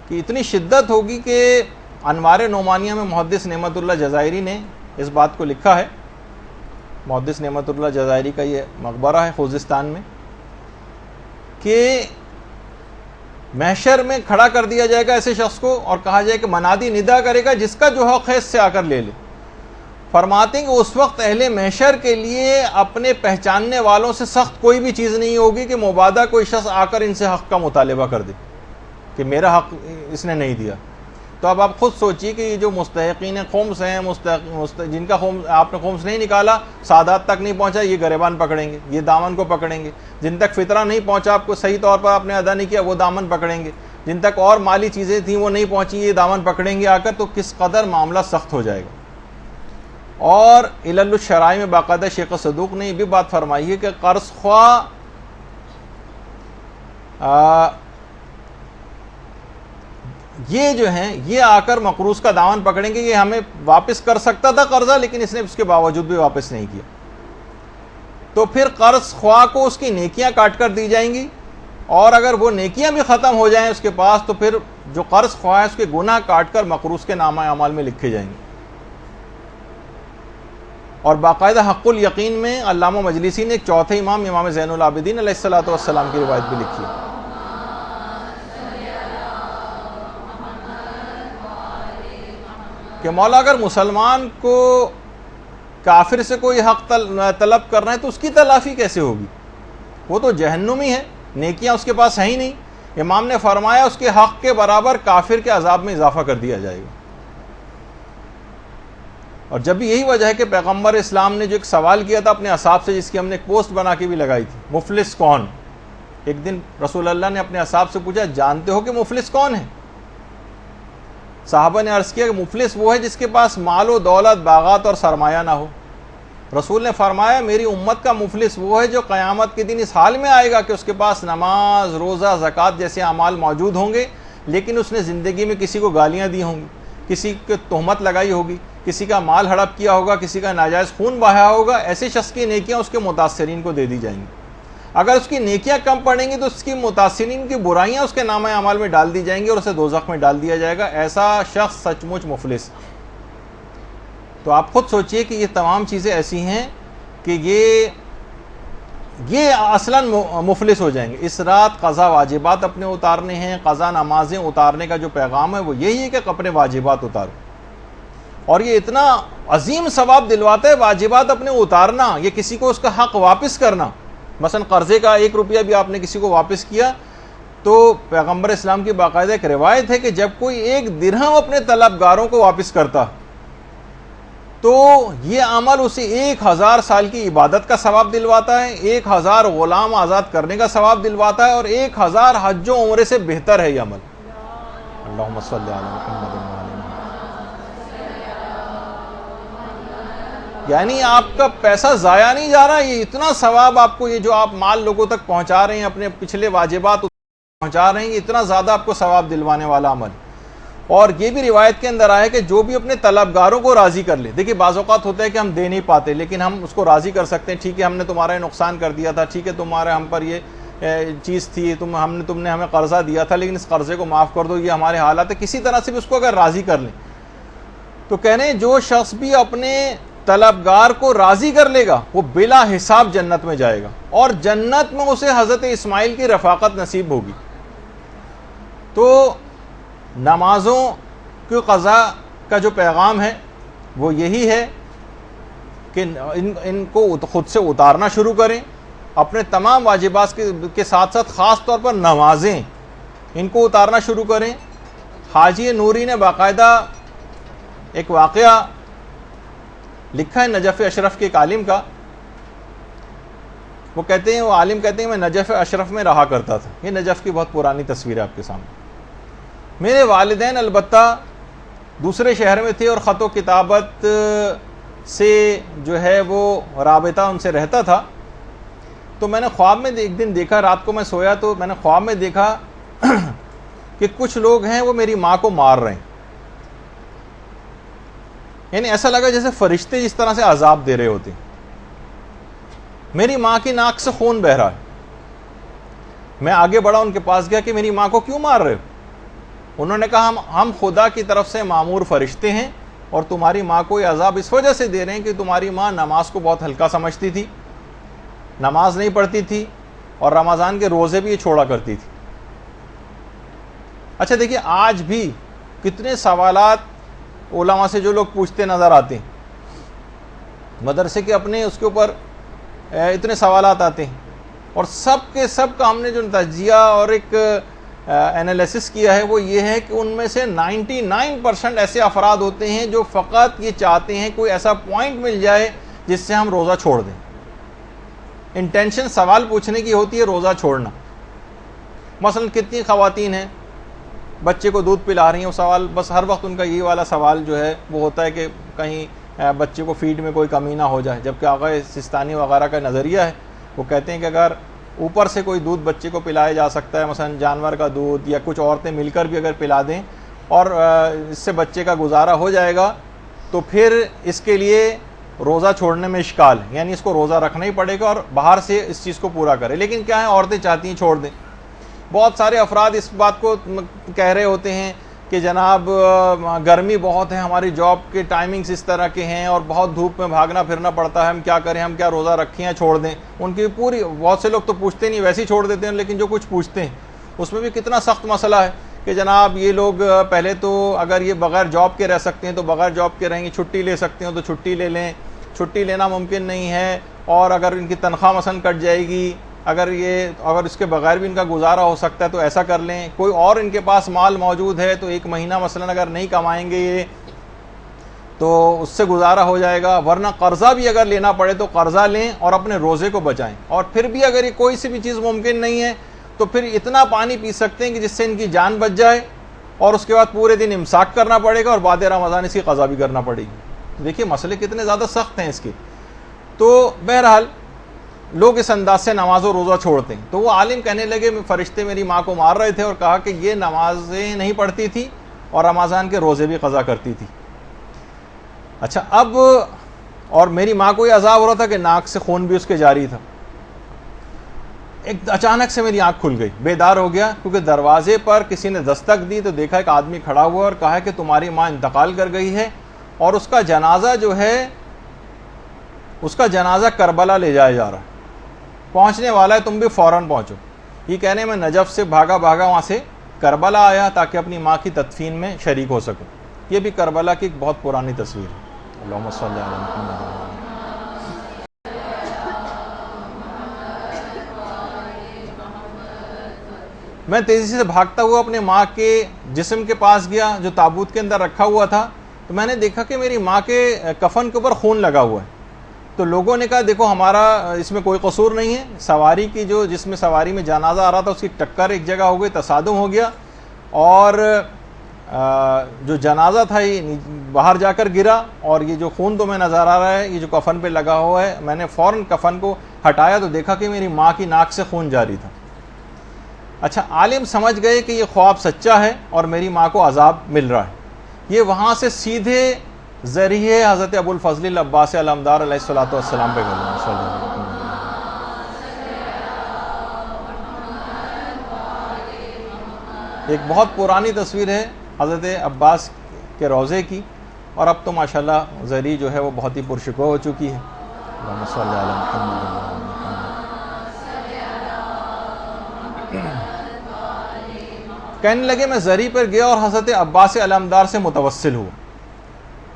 S1: کہ اتنی شدت ہوگی کہ انوار نعمانیہ میں محدث نعمت اللہ جزائری نے اس بات کو لکھا ہے. محدث نعمت اللہ جزائری کا یہ مقبرہ ہے خوزستان میں, کہ محشر میں کھڑا کر دیا جائے گا ایسے شخص کو اور کہا جائے کہ منادی ندا کرے گا جس کا جو حق ہے اس سے آ کر لے لے. فرماتے ہیں کہ اس وقت اہل محشر کے لیے اپنے پہچاننے والوں سے سخت کوئی بھی چیز نہیں ہوگی کہ مبادہ کوئی شخص آ کر ان سے حق کا مطالبہ کر دے کہ میرا حق اس نے نہیں دیا. تو اب آپ خود سوچئے کہ یہ جو مستحقین خمس ہیں, جن کا خمس آپ نے خمس نہیں نکالا, سادات تک نہیں پہنچا, یہ گریبان پکڑیں گے, یہ دامن کو پکڑیں گے. جن تک فطرہ نہیں پہنچا, آپ کو صحیح طور پر آپ نے ادا نہیں کیا, وہ دامن پکڑیں گے. جن تک اور مالی چیزیں تھیں وہ نہیں پہنچی, یہ دامن پکڑیں گے آ کر. تو کس قدر معاملہ سخت ہو جائے گا. اور علل الشرائع میں باقاعدہ شیخ صدوق نے یہ بھی بات فرمائی ہے کہ قرض خواہ یہ جو ہیں یہ آ کر مقروض کا دامن پکڑیں گے, یہ ہمیں واپس کر سکتا تھا قرضہ لیکن اس نے اس کے باوجود بھی واپس نہیں کیا. تو پھر قرض خواہ کو اس کی نیکیاں کاٹ کر دی جائیں گی, اور اگر وہ نیکیاں بھی ختم ہو جائیں اس کے پاس تو پھر جو قرض خواہ ہے اس کے گناہ کاٹ کر مقروض کے نامہ اعمال میں لکھے جائیں گے. اور باقاعدہ حق الیقین میں علامہ مجلسی نے ایک چوتھے امام, امام زین العابدین علیہ الصلوۃ والسلام کی روایت بھی لکھی ہے کہ مولا اگر مسلمان کو کافر سے کوئی حق طلب کرنا ہے تو اس کی تلافی کیسے ہوگی؟ وہ تو جہنمی ہے, نیکیاں اس کے پاس ہیں ہی نہیں. امام نے فرمایا اس کے حق کے برابر کافر کے عذاب میں اضافہ کر دیا جائے گا. اور جب بھی یہی وجہ ہے کہ پیغمبر اسلام نے جو ایک سوال کیا تھا اپنے اصحاب سے, جس کی ہم نے ایک پوسٹ بنا کے بھی لگائی تھی, مفلس کون؟ ایک دن رسول اللہ نے اپنے اصحاب سے پوچھا جانتے ہو کہ مفلس کون ہے؟ صحابہ نے عرض کیا کہ مفلس وہ ہے جس کے پاس مال و دولت, باغات اور سرمایہ نہ ہو. رسول نے فرمایا میری امت کا مفلس وہ ہے جو قیامت کے دن اس حال میں آئے گا کہ اس کے پاس نماز, روزہ, زکوٰۃ جیسے اعمال موجود ہوں گے, لیکن اس نے زندگی میں کسی کو گالیاں دی ہوں گی, کسی کو تہمت لگائی ہوگی, کسی کا مال ہڑپ کیا ہوگا, کسی کا ناجائز خون بہایا ہوگا. ایسے شخص کی نیکیاں اس کے متاثرین کو دے دی جائیں گی. اگر اس کی نیکیاں کم پڑیں گی تو اس کی متاثرین کی برائیاں اس کے نامہ اعمال میں ڈال دی جائیں گی اور اسے دوزخ میں ڈال دیا جائے گا. ایسا شخص سچ مچ مفلس. تو آپ خود سوچئے کہ یہ تمام چیزیں ایسی ہیں کہ یہ اصلاً مفلس ہو جائیں گے. اس رات قضا واجبات اپنے اتارنے ہیں, قضا نمازیں اتارنے کا جو پیغام ہے وہ یہی ہے کہ اپنے واجبات اتارو. اور یہ اتنا عظیم ثواب دلواتا ہے واجبات اپنے اتارنا, یہ کسی کو اس کا حق واپس کرنا. مثلا قرضے کا 1 روپیہ بھی آپ نے کسی کو واپس کیا تو پیغمبر اسلام کی باقاعدہ ایک روایت ہے کہ جب کوئی 1 درہم اپنے طلبگاروں کو واپس کرتا تو یہ عمل اسے 1000 سال کی عبادت کا ثواب دلواتا ہے, 1000 غلام آزاد کرنے کا ثواب دلواتا ہے, اور 1000 حج و عمرے سے بہتر ہے یہ عمل. اللہم صلی علی محمد. یعنی آپ کا پیسہ ضائع نہیں جا رہا, یہ اتنا ثواب آپ کو, یہ جو آپ مال لوگوں تک پہنچا رہے ہیں, اپنے پچھلے واجبات پہنچا رہے ہیں, یہ اتنا زیادہ آپ کو ثواب دلوانے والا عمل. اور یہ بھی روایت کے اندر آیا کہ جو بھی اپنے طلبگاروں کو راضی کر لے. دیکھیے بعض اوقات ہوتا ہے کہ ہم دے نہیں پاتے لیکن ہم اس کو راضی کر سکتے ہیں, ٹھیک ہے ہم نے تمہارا نقصان کر دیا تھا, ٹھیک ہے تمہارے ہم پر یہ چیز تھی, تم نے ہمیں قرضہ دیا تھا لیکن اس قرضے کو معاف کر دو, یہ ہمارے حالات ہے. کسی طرح سے بھی اس کو اگر راضی کر لیں تو کہہ رہے ہیں جو شخص بھی اپنے طلبگار کو راضی کر لے گا وہ بلا حساب جنت میں جائے گا, اور جنت میں اسے حضرت اسماعیل کی رفاقت نصیب ہوگی. تو نمازوں کی قضا کا جو پیغام ہے وہ یہی ہے کہ ان کو خود سے اتارنا شروع کریں. اپنے تمام واجبات کے ساتھ ساتھ خاص طور پر نمازیں ان کو اتارنا شروع کریں. حاجی نوری نے باقاعدہ ایک واقعہ لکھا ہے نجف اشرف کے ایک عالم کا. وہ عالم کہتے ہیں میں نجف اشرف میں رہا کرتا تھا. یہ نجف کی بہت پرانی تصویر ہے آپ کے سامنے. میرے والدین البتہ دوسرے شہر میں تھے اور خط و کتابت سے جو ہے وہ رابطہ ان سے رہتا تھا. تو میں نے خواب میں ایک دن دیکھا, رات کو میں سویا تو میں نے خواب میں دیکھا کہ کچھ لوگ ہیں وہ میری ماں کو مار رہے ہیں. یعنی ایسا لگا جیسے فرشتے جس طرح سے عذاب دے رہے ہوتے ہیں. میری ماں کی ناک سے خون بہہ رہا ہے, میں آگے بڑھا, ان کے پاس گیا کہ میری ماں کو کیوں مار رہے ہو؟ انہوں نے کہا ہم خدا کی طرف سے معمور فرشتے ہیں اور تمہاری ماں کو یہ عذاب اس وجہ سے دے رہے ہیں کہ تمہاری ماں نماز کو بہت ہلکا سمجھتی تھی, نماز نہیں پڑھتی تھی اور رمضان کے روزے بھی یہ چھوڑا کرتی تھی. اچھا دیکھیے, آج بھی کتنے سوالات علماء سے جو لوگ پوچھتے نظر آتے ہیں, مدرسے کے اپنے اس کے اوپر اتنے سوالات آتے ہیں, اور سب کے سب کا ہم نے جو تجزیہ اور ایک انالیسس کیا ہے وہ یہ ہے کہ ان میں سے 99% ایسے افراد ہوتے ہیں جو فقط یہ چاہتے ہیں کوئی ایسا پوائنٹ مل جائے جس سے ہم روزہ چھوڑ دیں. انٹینشن سوال پوچھنے کی ہوتی ہے روزہ چھوڑنا. مثلا کتنی خواتین ہیں بچے کو دودھ پلا رہی ہیں, وہ سوال بس ہر وقت ان کا یہی والا سوال جو ہے وہ ہوتا ہے کہ کہیں بچے کو فیڈ میں کوئی کمی نہ ہو جائے, جبکہ آقا سستانی وغیرہ کا نظریہ ہے, وہ کہتے ہیں کہ اگر اوپر سے کوئی دودھ بچے کو پلایا جا سکتا ہے, مثلا جانور کا دودھ یا کچھ عورتیں مل کر بھی اگر پلا دیں اور اس سے بچے کا گزارا ہو جائے گا, تو پھر اس کے لیے روزہ چھوڑنے میں اشکال ہے, یعنی اس کو روزہ رکھنا ہی پڑے گا اور باہر سے اس چیز کو پورا کرے. لیکن کیا ہے, عورتیں چاہتی ہیں چھوڑ دیں. بہت سارے افراد اس بات کو کہہ رہے ہوتے ہیں کہ جناب گرمی بہت ہے, ہماری جاب کے ٹائمنگز اس طرح کے ہیں اور بہت دھوپ میں بھاگنا پھرنا پڑتا ہے, ہم کیا کریں, ہم کیا روزہ رکھیں یا چھوڑ دیں. ان کی پوری, بہت سے لوگ تو پوچھتے نہیں, ویسے ہی چھوڑ دیتے ہیں, لیکن جو کچھ پوچھتے ہیں اس میں بھی کتنا سخت مسئلہ ہے کہ جناب یہ لوگ پہلے تو اگر یہ بغیر جاب کے رہ سکتے ہیں تو بغیر جاب کے رہیں گے, چھٹی لے سکتے ہیں تو چھٹی لے لیں, چھٹی لینا ممکن نہیں ہے, اور اگر ان کی تنخواہ مثلا کٹ جائے گی, اگر اس کے بغیر بھی ان کا گزارا ہو سکتا ہے تو ایسا کر لیں. کوئی اور ان کے پاس مال موجود ہے تو ایک مہینہ مثلا اگر نہیں کمائیں گے یہ تو اس سے گزارا ہو جائے گا, ورنہ قرضہ بھی اگر لینا پڑے تو قرضہ لیں اور اپنے روزے کو بچائیں. اور پھر بھی اگر یہ کوئی سی بھی چیز ممکن نہیں ہے تو پھر اتنا پانی پی سکتے ہیں کہ جس سے ان کی جان بچ جائے, اور اس کے بعد پورے دن امساک کرنا پڑے گا اور بعد رمضان اس کی قضا بھی کرنا پڑے گی. دیکھیے مسئلے کتنے زیادہ سخت ہیں اس کے. تو بہرحال لوگ اس انداز سے نماز و روزہ چھوڑتے ہیں. تو وہ عالم کہنے لگے فرشتے میری ماں کو مار رہے تھے, اور کہا کہ یہ نمازیں نہیں پڑھتی تھی اور رمضان کے روزے بھی قضا کرتی تھی. اچھا, اب اور میری ماں کو یہ عذاب ہو رہا تھا کہ ناک سے خون بھی اس کے جاری تھا. ایک اچانک سے میری آنکھ کھل گئی, بیدار ہو گیا, کیونکہ دروازے پر کسی نے دستک دی تو دیکھا ایک آدمی کھڑا ہوا اور کہا کہ تمہاری ماں انتقال کر گئی ہے اور اس کا جنازہ جو ہے, اس کا جنازہ کربلا لے جایا جا رہا ہے, پہنچنے والا ہے, تم بھی فوراً پہنچو. یہ کہنے میں نجف سے بھاگا وہاں سے کربلا آیا تاکہ اپنی ماں کی تدفین میں شریک ہو سکوں. یہ بھی کربلا کی ایک بہت پرانی تصویر ہے. اللہم صلی علی محمد. میں تیزی سے بھاگتا ہوا اپنے ماں کے جسم کے پاس گیا جو تابوت کے اندر رکھا ہوا تھا, تو میں نے دیکھا کہ میری ماں کے کفن کے اوپر خون لگا ہوا ہے. تو لوگوں نے کہا دیکھو ہمارا اس میں کوئی قصور نہیں ہے, سواری کی جس میں سواری میں جنازہ آ رہا تھا اس کی ٹکر ایک جگہ ہو گئی, تصادم ہو گیا, اور جو جنازہ تھا یہ باہر جا کر گرا, اور یہ جو خون تمہیں نظر آ رہا ہے یہ جو کفن پہ لگا ہوا ہے, میں نے فوراً کفن کو ہٹایا تو دیکھا کہ میری ماں کی ناک سے خون جاری تھا. اچھا, عالم سمجھ گئے کہ یہ خواب سچا ہے اور میری ماں کو عذاب مل رہا ہے. یہ وہاں سے سیدھے ذریعے حضرت ابو الفضل العباس علمدار علیہ الصلوۃ والسلام پہ گئے. ایک بہت پرانی تصویر ہے حضرت عباس کے روضے کی, اور اب تو ماشاءاللہ ذریعہ جو ہے وہ بہت ہی پرشکوہ ہو چکی ہے. اللہم صلی علی محمد. کہنے لگے میں ذریعہ پر گیا اور حضرت عباس علمدار سے متوسل ہوا,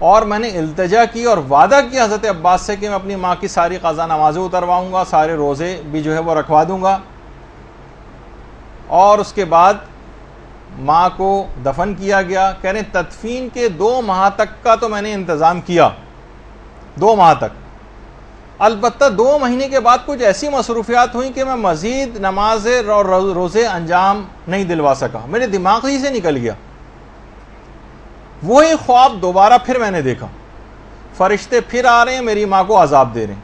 S1: اور میں نے التجا کی اور وعدہ کیا حضرت عباس سے کہ میں اپنی ماں کی ساری قضا نمازیں اترواؤں گا, سارے روزے بھی جو ہے وہ رکھوا دوں گا, اور اس کے بعد ماں کو دفن کیا گیا. کہہ رہے تدفین کے 2 ماہ تک کا تو میں نے انتظام کیا, 2 ماہ تک. البتہ 2 مہینے کے بعد کچھ ایسی مصروفیات ہوئیں کہ میں مزید نمازیں اور روزے انجام نہیں دلوا سکا, میرے دماغ ہی سے نکل گیا. وہی خواب دوبارہ پھر میں نے دیکھا, فرشتے پھر آ رہے ہیں معی ماں کو عذاب دے رہے ہیں.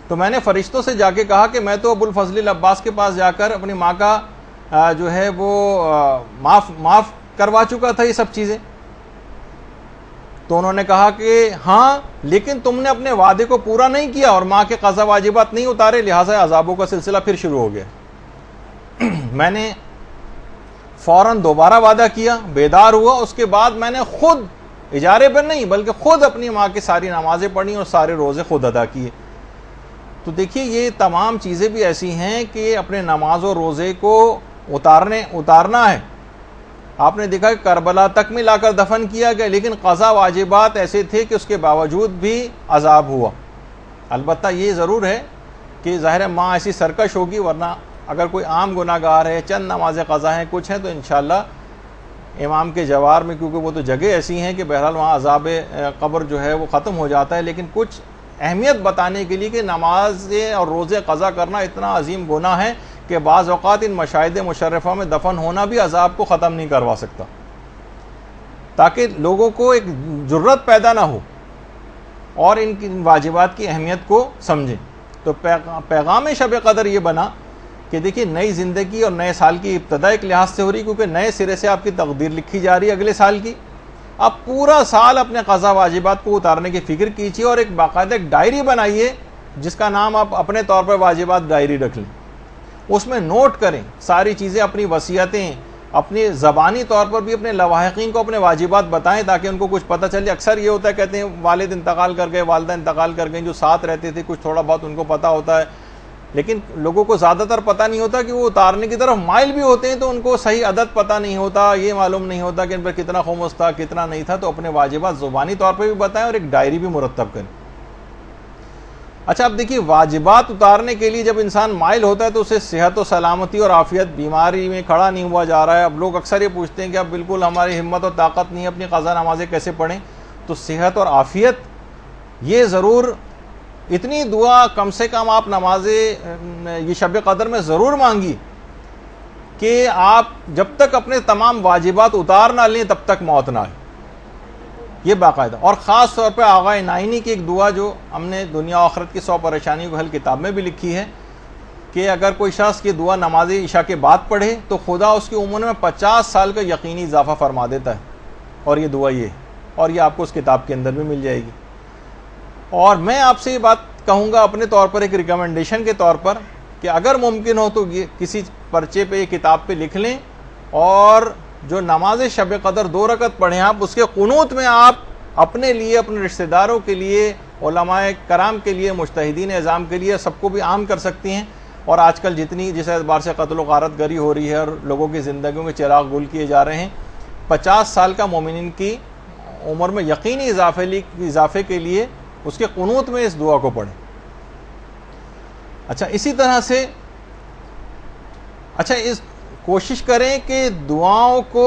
S1: تو میں نے فرشتوں سے جا کے کہا کہ میں تو ابو الفضل العباس کے پاس جا کر اپنی ماں کا جو ہے وہ معاف کروا چکا تھا یہ سب چیزیں. تو انہوں نے کہا کہ ہاں, لیکن تم نے اپنے وعدے کو پورا نہیں کیا اور ماں کے قضا واجبات نہیں اتارے, لہٰذا عذابوں کا سلسلہ پھر شروع ہو گیا. میں نے فوراً دوبارہ وعدہ کیا، بیدار ہوا، اس کے بعد میں نے خود اجارے پر نہیں بلکہ خود اپنی ماں کی ساری نمازیں پڑھی اور سارے روزے خود ادا کیے۔ تو دیکھیے یہ تمام چیزیں بھی ایسی ہیں کہ اپنے نماز و روزے کو اتارنا ہے۔ آپ نے دیکھا کہ کربلا تک میں لا کر دفن کیا گیا، لیکن قضا واجبات ایسے تھے کہ اس کے باوجود بھی عذاب ہوا۔ البتہ یہ ضرور ہے کہ ظاہر ماں ایسی سرکش ہوگی، ورنہ اگر کوئی عام گناہ گار ہے، چند نمازیں قضا ہیں، کچھ ہیں، تو انشاءاللہ امام کے جوار میں، کیونکہ وہ تو جگہ ایسی ہیں کہ بہرحال وہاں عذاب قبر جو ہے وہ ختم ہو جاتا ہے، لیکن کچھ اہمیت بتانے کے لیے کہ نمازیں اور روزے قضا کرنا اتنا عظیم گناہ ہے کہ بعض اوقات ان مشاہد مشرفہ میں دفن ہونا بھی عذاب کو ختم نہیں کروا سکتا، تاکہ لوگوں کو ایک جرت پیدا نہ ہو اور ان کی واجبات کی اہمیت کو سمجھیں۔ تو پیغام شب قدر یہ بنا کہ دیکھیے نئی زندگی اور نئے سال کی ابتدا ایک لحاظ سے ہو رہی، کیونکہ نئے سرے سے آپ کی تقدیر لکھی جا رہی ہے اگلے سال کی۔ آپ پورا سال اپنے قضا واجبات کو اتارنے کی فکر کیجیے اور ایک باقاعدہ ایک ڈائری بنائیے جس کا نام آپ اپنے طور پر واجبات ڈائری رکھ لیں، اس میں نوٹ کریں ساری چیزیں، اپنی وصیتیں، اپنی زبانی طور پر بھی اپنے لواحقین کو اپنے واجبات بتائیں تاکہ ان کو کچھ پتہ چلے۔ اکثر یہ ہوتا ہے کہتے ہیں والد انتقال کر گئے، والدہ انتقال کر گئیں، جو ساتھ رہتے تھے کچھ تھوڑا بہت ان کو پتہ ہوتا ہے، لیکن لوگوں کو زیادہ تر پتہ نہیں ہوتا کہ وہ اتارنے کی طرف مائل بھی ہوتے ہیں تو ان کو صحیح عدد پتہ نہیں ہوتا، یہ معلوم نہیں ہوتا کہ ان پر کتنا خمس تھا کتنا نہیں تھا۔ تو اپنے واجبات زبانی طور پہ بھی بتائیں اور ایک ڈائری بھی مرتب کریں۔ اچھا اب دیکھیے واجبات اتارنے کے لیے جب انسان مائل ہوتا ہے تو اسے صحت و سلامتی اور عافیت، بیماری میں کھڑا نہیں ہوا جا رہا ہے۔ اب لوگ اکثر یہ پوچھتے ہیں کہ اب بالکل ہماری ہمت اور طاقت نہیں ہے، اپنی قضا نمازیں کیسے پڑھیں؟ تو صحت اور عافیت یہ ضرور اتنی دعا کم سے کم آپ نمازیں یہ شب قدر میں ضرور مانگی کہ آپ جب تک اپنے تمام واجبات اتار نہ لیں تب تک موت نہ آئے، یہ باقاعدہ۔ اور خاص طور پہ آغا نائینی کی ایک دعا جو ہم نے دنیا و آخرت کی 100 پریشانیوں کو حل کتاب میں بھی لکھی ہے کہ اگر کوئی شخص کی دعا نماز عشاء کے بعد پڑھے تو خدا اس کی عمر میں 50 سال کا یقینی اضافہ فرما دیتا ہے، اور یہ دعا یہ ہے، اور یہ آپ کو اس کتاب کے اندر بھی مل جائے گی۔ اور میں آپ سے یہ بات کہوں گا اپنے طور پر ایک ریکمنڈیشن کے طور پر کہ اگر ممکن ہو تو یہ کسی پرچے پہ، کتاب پہ لکھ لیں، اور جو نماز شب قدر 2 رکعت پڑھیں آپ، اس کے قنوت میں آپ اپنے لیے، اپنے رشتہ داروں کے لیے، علماء کرام کے لیے، مجتہدین اعظام کے لیے، سب کو بھی عام کر سکتی ہیں۔ اور آج کل جتنی جس اعتبار سے قتل و غارت گری ہو رہی ہے اور لوگوں کی زندگیوں کے چراغ گل کیے جا رہے ہیں، 50 سال کا مومنین کی عمر میں یقینی اضافے کے لیے اس کے قنوت میں اس دعا کو پڑھیں۔ اچھا اسی طرح سے اس کوشش کریں کہ دعاؤں کو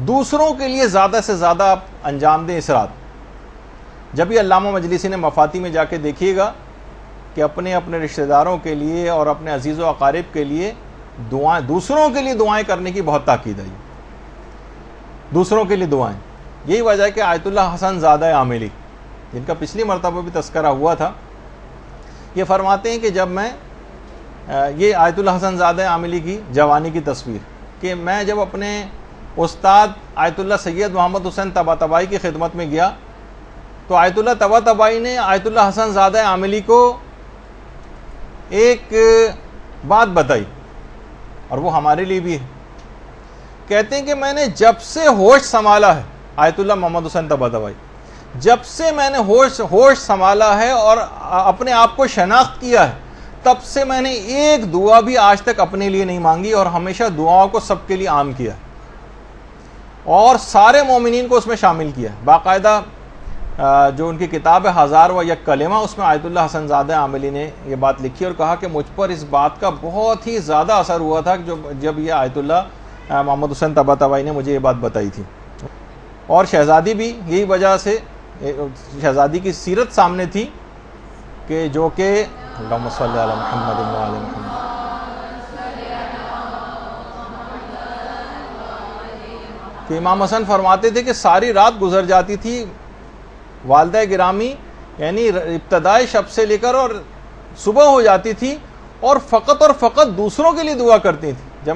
S1: دوسروں کے لیے زیادہ سے زیادہ آپ انجام دیں اس رات۔ جب یہ علامہ مجلسی نے مفاتی میں جا کے دیکھیے گا کہ اپنے رشتہ داروں کے لیے اور اپنے عزیز و اقارب کے لیے دعائیں، دوسروں کے لیے دعائیں کرنے کی بہت تاکید آئی، دوسروں کے لیے دعائیں۔ یہی وجہ ہے کہ آیت اللہ حسن زادہ عاملی، جن کا پچھلی مرتبہ بھی تذکرہ ہوا تھا، یہ فرماتے ہیں کہ جب میں یہ آیت اللہ حسن زادہ عاملی کی جوانی کی تصویر، کہ میں جب اپنے استاد آیت اللہ سید محمد حسین طباطبائی کی خدمت میں گیا تو آیت اللہ طباطبائی نے آیت اللہ حسن زادہ عاملی کو ایک بات بتائی، اور وہ ہمارے لیے بھی ہے۔ کہتے ہیں کہ میں نے جب سے ہوش سنبھالا ہے، آیت اللہ محمد حسین طباطبائی، جب سے میں نے ہوش سنبھالا ہے اور اپنے آپ کو شناخت کیا ہے، تب سے میں نے ایک دعا بھی آج تک اپنے لیے نہیں مانگی، اور ہمیشہ دعاؤں کو سب کے لیے عام کیا ہے اور سارے مومنین کو اس میں شامل کیا ہے۔ باقاعدہ جو ان کی کتاب ہے 1001 کلمہ، اس میں آیت اللہ حسن زادہ عاملی نے یہ بات لکھی اور کہا کہ مجھ پر اس بات کا بہت ہی زیادہ اثر ہوا تھا جب یہ آیت اللہ محمد حسین طباطبائی نے مجھے یہ بات بتائی تھی۔ اور شہزادی بھی یہی وجہ سے، شہزادی کی سیرت سامنے تھی کہ جو کہ اللہم صلی علی محمد و علی محمد، کہ امام حسن فرماتے تھے کہ ساری رات گزر جاتی تھی، والدہ گرامی یعنی ابتدائی شب سے لے کر اور صبح ہو جاتی تھی، اور فقط دوسروں کے لیے دعا کرتی تھی۔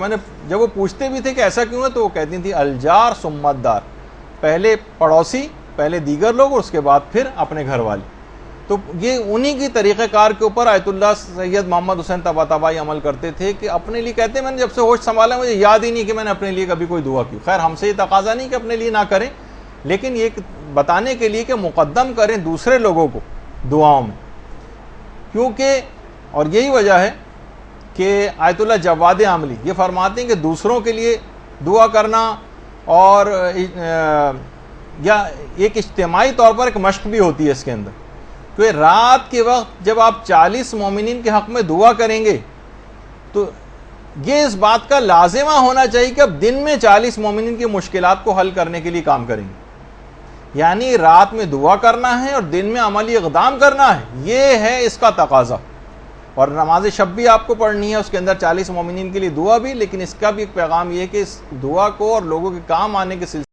S1: جب وہ پوچھتے بھی تھے کہ ایسا کیوں ہے تو وہ کہتی تھی الجار ثم الدار، پہلے پڑوسی، پہلے دیگر لوگ اور اس کے بعد پھر اپنے گھر والے۔ تو یہ انہی کی طریقہ کار کے اوپر آیت اللہ سید محمد حسین طباطبائی عمل کرتے تھے کہ اپنے لیے کہتے ہیں میں نے جب سے ہوش سنبھالا مجھے یاد ہی نہیں کہ میں نے اپنے لیے کبھی کوئی دعا کی. خیر ہم سے یہ تقاضا نہیں کہ اپنے لیے نہ کریں, لیکن یہ بتانے کے لیے کہ مقدم کریں دوسرے لوگوں کو دعاؤں میں, کیونکہ اور یہی وجہ ہے کہ آیت اللہ جواد عاملی یہ فرماتے ہیں کہ دوسروں کے لیے دعا کرنا اور یا ایک اجتماعی طور پر ایک مشق بھی ہوتی ہے اس کے اندر, کہ رات کے وقت جب آپ 40 مومنین کے حق میں دعا کریں گے تو یہ اس بات کا لازمہ ہونا چاہیے کہ اب دن میں 40 مومنین کی مشکلات کو حل کرنے کے لیے کام کریں گے. یعنی رات میں دعا کرنا ہے اور دن میں عملی اقدام کرنا ہے, یہ ہے اس کا تقاضا. اور نماز شب بھی آپ کو پڑھنی ہے, اس کے اندر 40 مومنین کے لیے دعا بھی, لیکن اس کا بھی ایک پیغام یہ کہ اس دعا کو اور لوگوں کے کام آنے کے سلسلے.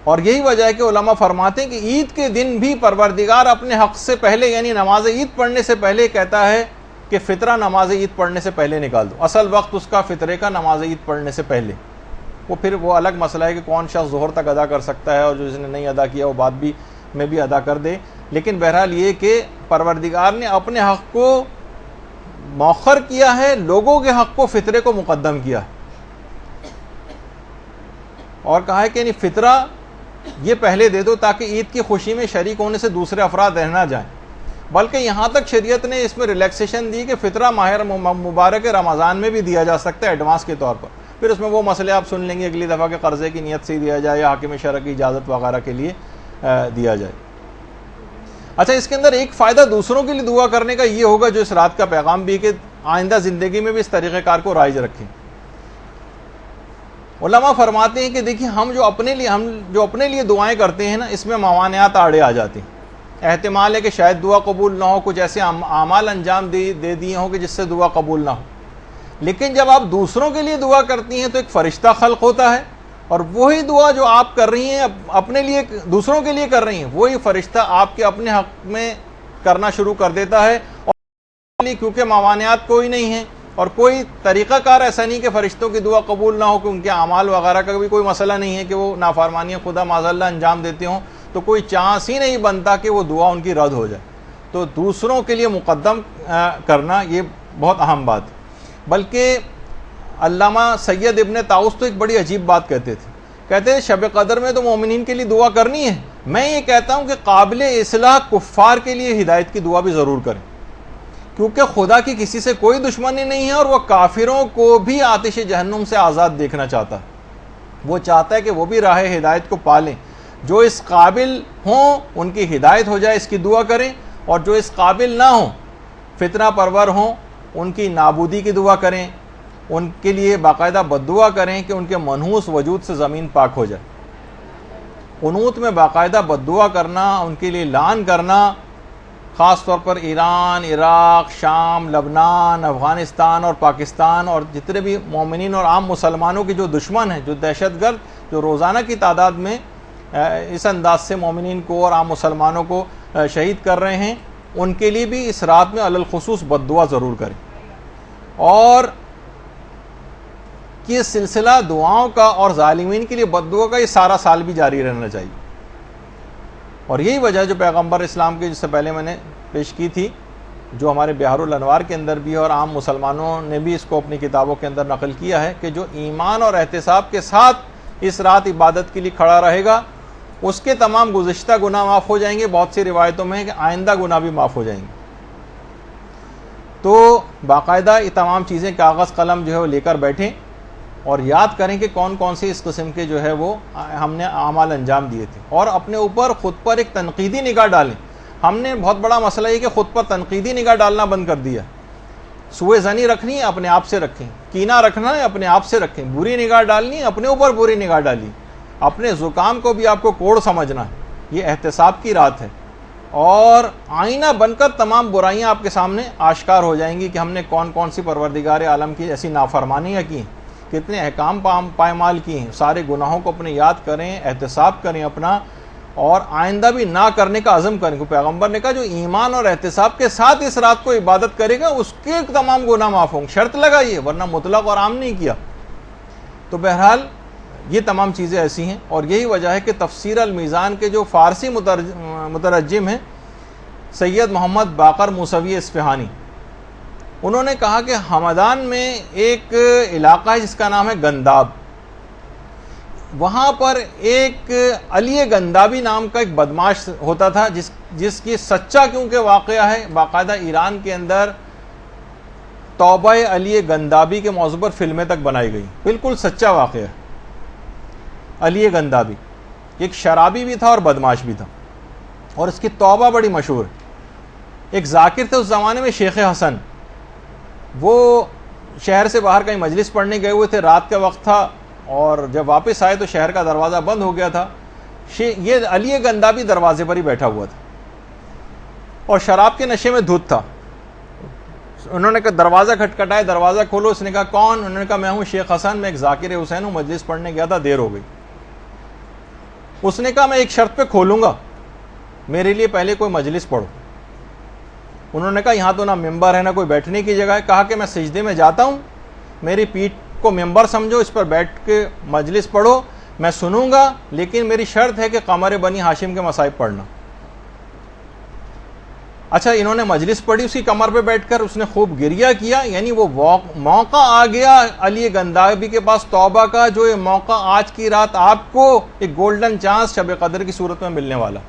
S1: اور یہی وجہ ہے کہ علماء فرماتے ہیں کہ عید کے دن بھی پروردگار اپنے حق سے پہلے یعنی نماز عید پڑھنے سے پہلے کہتا ہے کہ فطرہ نماز عید پڑھنے سے پہلے نکال دو. اصل وقت اس کا فطرے کا نماز عید پڑھنے سے پہلے. وہ پھر وہ الگ مسئلہ ہے کہ کون شخص ظہر تک ادا کر سکتا ہے, اور جو جس نے نہیں ادا کیا وہ بعد بھی میں بھی ادا کر دے. لیکن بہرحال یہ کہ پروردگار نے اپنے حق کو مؤخر کیا ہے, لوگوں کے حق کو فطرے کو مقدم کیا ہے, اور کہا ہے کہ یعنی فطرہ یہ پہلے دے دو تاکہ عید کی خوشی میں شریک ہونے سے دوسرے افراد رہ نہ جائیں. بلکہ یہاں تک شریعت نے اس میں ریلیکسیشن دی کہ فطرہ ماہ مبارک رمضان میں بھی دیا جا سکتا ہے ایڈوانس کے طور پر. پھر اس میں وہ مسئلے آپ سن لیں گے اگلی دفعہ کہ قرضے کی نیت سے ہی دیا جائے یا حاکم شرع کی اجازت وغیرہ کے لیے دیا جائے. اچھا, اس کے اندر ایک فائدہ دوسروں کے لیے دعا کرنے کا یہ ہوگا جو اس رات کا پیغام بھی کہ آئندہ زندگی میں بھی اس طریقہ کار کو رائج رکھیں. علماء فرماتے ہیں کہ دیکھیے ہم جو اپنے لیے دعائیں کرتے ہیں نا, اس میں موانعات آڑے آ جاتے ہیں. احتمال ہے کہ شاید دعا قبول نہ ہو, کچھ ایسے اعمال انجام دے دیے ہوں کہ جس سے دعا قبول نہ ہو. لیکن جب آپ دوسروں کے لیے دعا کرتی ہیں تو ایک فرشتہ خلق ہوتا ہے, اور وہی دعا جو آپ کر رہی ہیں اپنے لیے دوسروں کے لیے کر رہی ہیں, وہی فرشتہ آپ کے اپنے حق میں کرنا شروع کر دیتا ہے. اور کیونکہ موانعات کوئی نہیں ہیں اور کوئی طریقہ کار ایسا نہیں کہ فرشتوں کی دعا قبول نہ ہو, کہ ان کے اعمال وغیرہ کا بھی کوئی مسئلہ نہیں ہے کہ وہ نافرمانیاں خدا معاذ اللہ انجام دیتے ہوں, تو کوئی چانس ہی نہیں بنتا کہ وہ دعا ان کی رد ہو جائے. تو دوسروں کے لیے مقدم کرنا یہ بہت اہم بات ہے. بلکہ علامہ سید ابن طاؤس تو ایک بڑی عجیب بات کہتے تھے شب قدر میں تو مومنین کے لیے دعا کرنی ہے, میں یہ کہتا ہوں کہ قابل اصلاح کفار کے لیے ہدایت کی دعا بھی ضرور کریں, کیونکہ خدا کی کسی سے کوئی دشمنی نہیں ہے اور وہ کافروں کو بھی آتش جہنم سے آزاد دیکھنا چاہتا ہے. وہ چاہتا ہے کہ وہ بھی راہ ہدایت کو پالیں. جو اس قابل ہوں ان کی ہدایت ہو جائے اس کی دعا کریں, اور جو اس قابل نہ ہوں فتنہ پرور ہوں ان کی نابودی کی دعا کریں, ان کے لیے باقاعدہ بددعا کریں کہ ان کے منحوس وجود سے زمین پاک ہو جائے. قنوت میں باقاعدہ بددعا کرنا, ان کے لیے لعن کرنا, خاص طور پر ایران, عراق, شام, لبنان, افغانستان اور پاکستان اور جتنے بھی مومنین اور عام مسلمانوں کے جو دشمن ہیں, جو دہشت گرد جو روزانہ کی تعداد میں اس انداز سے مومنین کو اور عام مسلمانوں کو شہید کر رہے ہیں, ان کے لیے بھی اس رات میں علی الخصوص بددعا ضرور کریں. اور یہ سلسلہ دعاؤں کا اور ظالمین کے لیے بددعا کا یہ سارا سال بھی جاری رہنا چاہیے. اور یہی وجہ جو پیغمبر اسلام کے جس سے پہلے میں نے پیش کی تھی, جو ہمارے بہار الانوار کے اندر بھی ہے اور عام مسلمانوں نے بھی اس کو اپنی کتابوں کے اندر نقل کیا ہے, کہ جو ایمان اور احتساب کے ساتھ اس رات عبادت کے لیے کھڑا رہے گا اس کے تمام گزشتہ گناہ معاف ہو جائیں گے. بہت سی روایتوں میں ہے کہ آئندہ گناہ بھی معاف ہو جائیں گے. تو باقاعدہ یہ تمام چیزیں کاغذ قلم جو ہے وہ لے کر بیٹھیں اور یاد کریں کہ کون کون سی اس قسم کے جو ہے وہ ہم نے اعمال انجام دیے تھے, اور اپنے اوپر خود پر ایک تنقیدی نگاہ ڈالیں. ہم نے بہت بڑا مسئلہ یہ کہ خود پر تنقیدی نگاہ ڈالنا بند کر دیا. سوء ظنی رکھنی ہے اپنے آپ سے رکھیں, کینہ رکھنا ہے اپنے آپ سے رکھیں, بری نگاہ ڈالنی ہے اپنے اوپر بری نگاہ ڈالی, اپنے زکام کو بھی آپ کو کوڑ سمجھنا ہے. یہ احتساب کی رات ہے, اور آئینہ بن کر تمام برائیاں آپ کے سامنے آشکار ہو جائیں گی کہ ہم نے کون کون سی پروردگار عالم کی ایسی نافرمانیاں کی ہیں, کتنے احکام پائمال کی ہیں. سارے گناہوں کو اپنے یاد کریں, احتساب کریں اپنا, اور آئندہ بھی نہ کرنے کا عزم کریں. کہ پیغمبر نے کہا جو ایمان اور احتساب کے ساتھ اس رات کو عبادت کرے گا اس کے تمام گناہ معاف ہوں گے. شرط لگائیے, ورنہ مطلق اور عام نہیں کیا. تو بہرحال یہ تمام چیزیں ایسی ہیں، اور یہی وجہ ہے کہ تفسیر المیزان کے جو فارسی مترجم ہیں سید محمد باقر موسوی اصفہانی، انہوں نے کہا کہ ہمدان میں ایک علاقہ ہے جس کا نام ہے گنداب، وہاں پر ایک علی گندابی نام کا ایک بدماش ہوتا تھا جس کی سچا کیونکہ واقعہ ہے، باقاعدہ ایران کے اندر توبہ علی گندابی کے موضوع پر فلمیں تک بنائی گئی، بالکل سچا واقعہ ہے۔ علی گندابی ایک شرابی بھی تھا اور بدماش بھی تھا، اور اس کی توبہ بڑی مشہور ہے۔ ایک ذاکر تھے اس زمانے میں، شیخ حسن، وہ شہر سے باہر کہیں مجلس پڑھنے گئے ہوئے تھے، رات کا وقت تھا، اور جب واپس آئے تو شہر کا دروازہ بند ہو گیا تھا۔ یہ علی گندابی دروازے پر ہی بیٹھا ہوا تھا اور شراب کے نشے میں دھت تھا۔ انہوں نے کہا دروازہ کھٹکھٹایا، دروازہ کھولو۔ اس نے کہا کون؟ انہوں نے کہا میں ہوں شیخ حسن، میں ایک ذاکر حسین ہوں، مجلس پڑھنے گیا تھا، دیر ہو گئی۔ اس نے کہا میں ایک شرط پہ کھولوں گا، میرے لیے پہلے کوئی مجلس پڑھو۔ انہوں نے کہا یہاں تو نہ ممبر ہے نہ کوئی بیٹھنے کی جگہ ہے۔ کہا کہ میں سجدے میں جاتا ہوں، میری پیٹھ کو ممبر سمجھو، اس پر بیٹھ کے مجلس پڑھو، میں سنوں گا، لیکن میری شرط ہے کہ قمر بنی ہاشم کے مصائب پڑھنا۔ اچھا، انہوں نے مجلس پڑھی اس کی کمر پہ بیٹھ کر، اس نے خوب گریہ کیا، یعنی وہ موقع آ گیا علی گندابی کے پاس توبہ کا، جو یہ موقع آج کی رات آپ کو ایک گولڈن چانس شب قدر کی صورت میں ملنے والا۔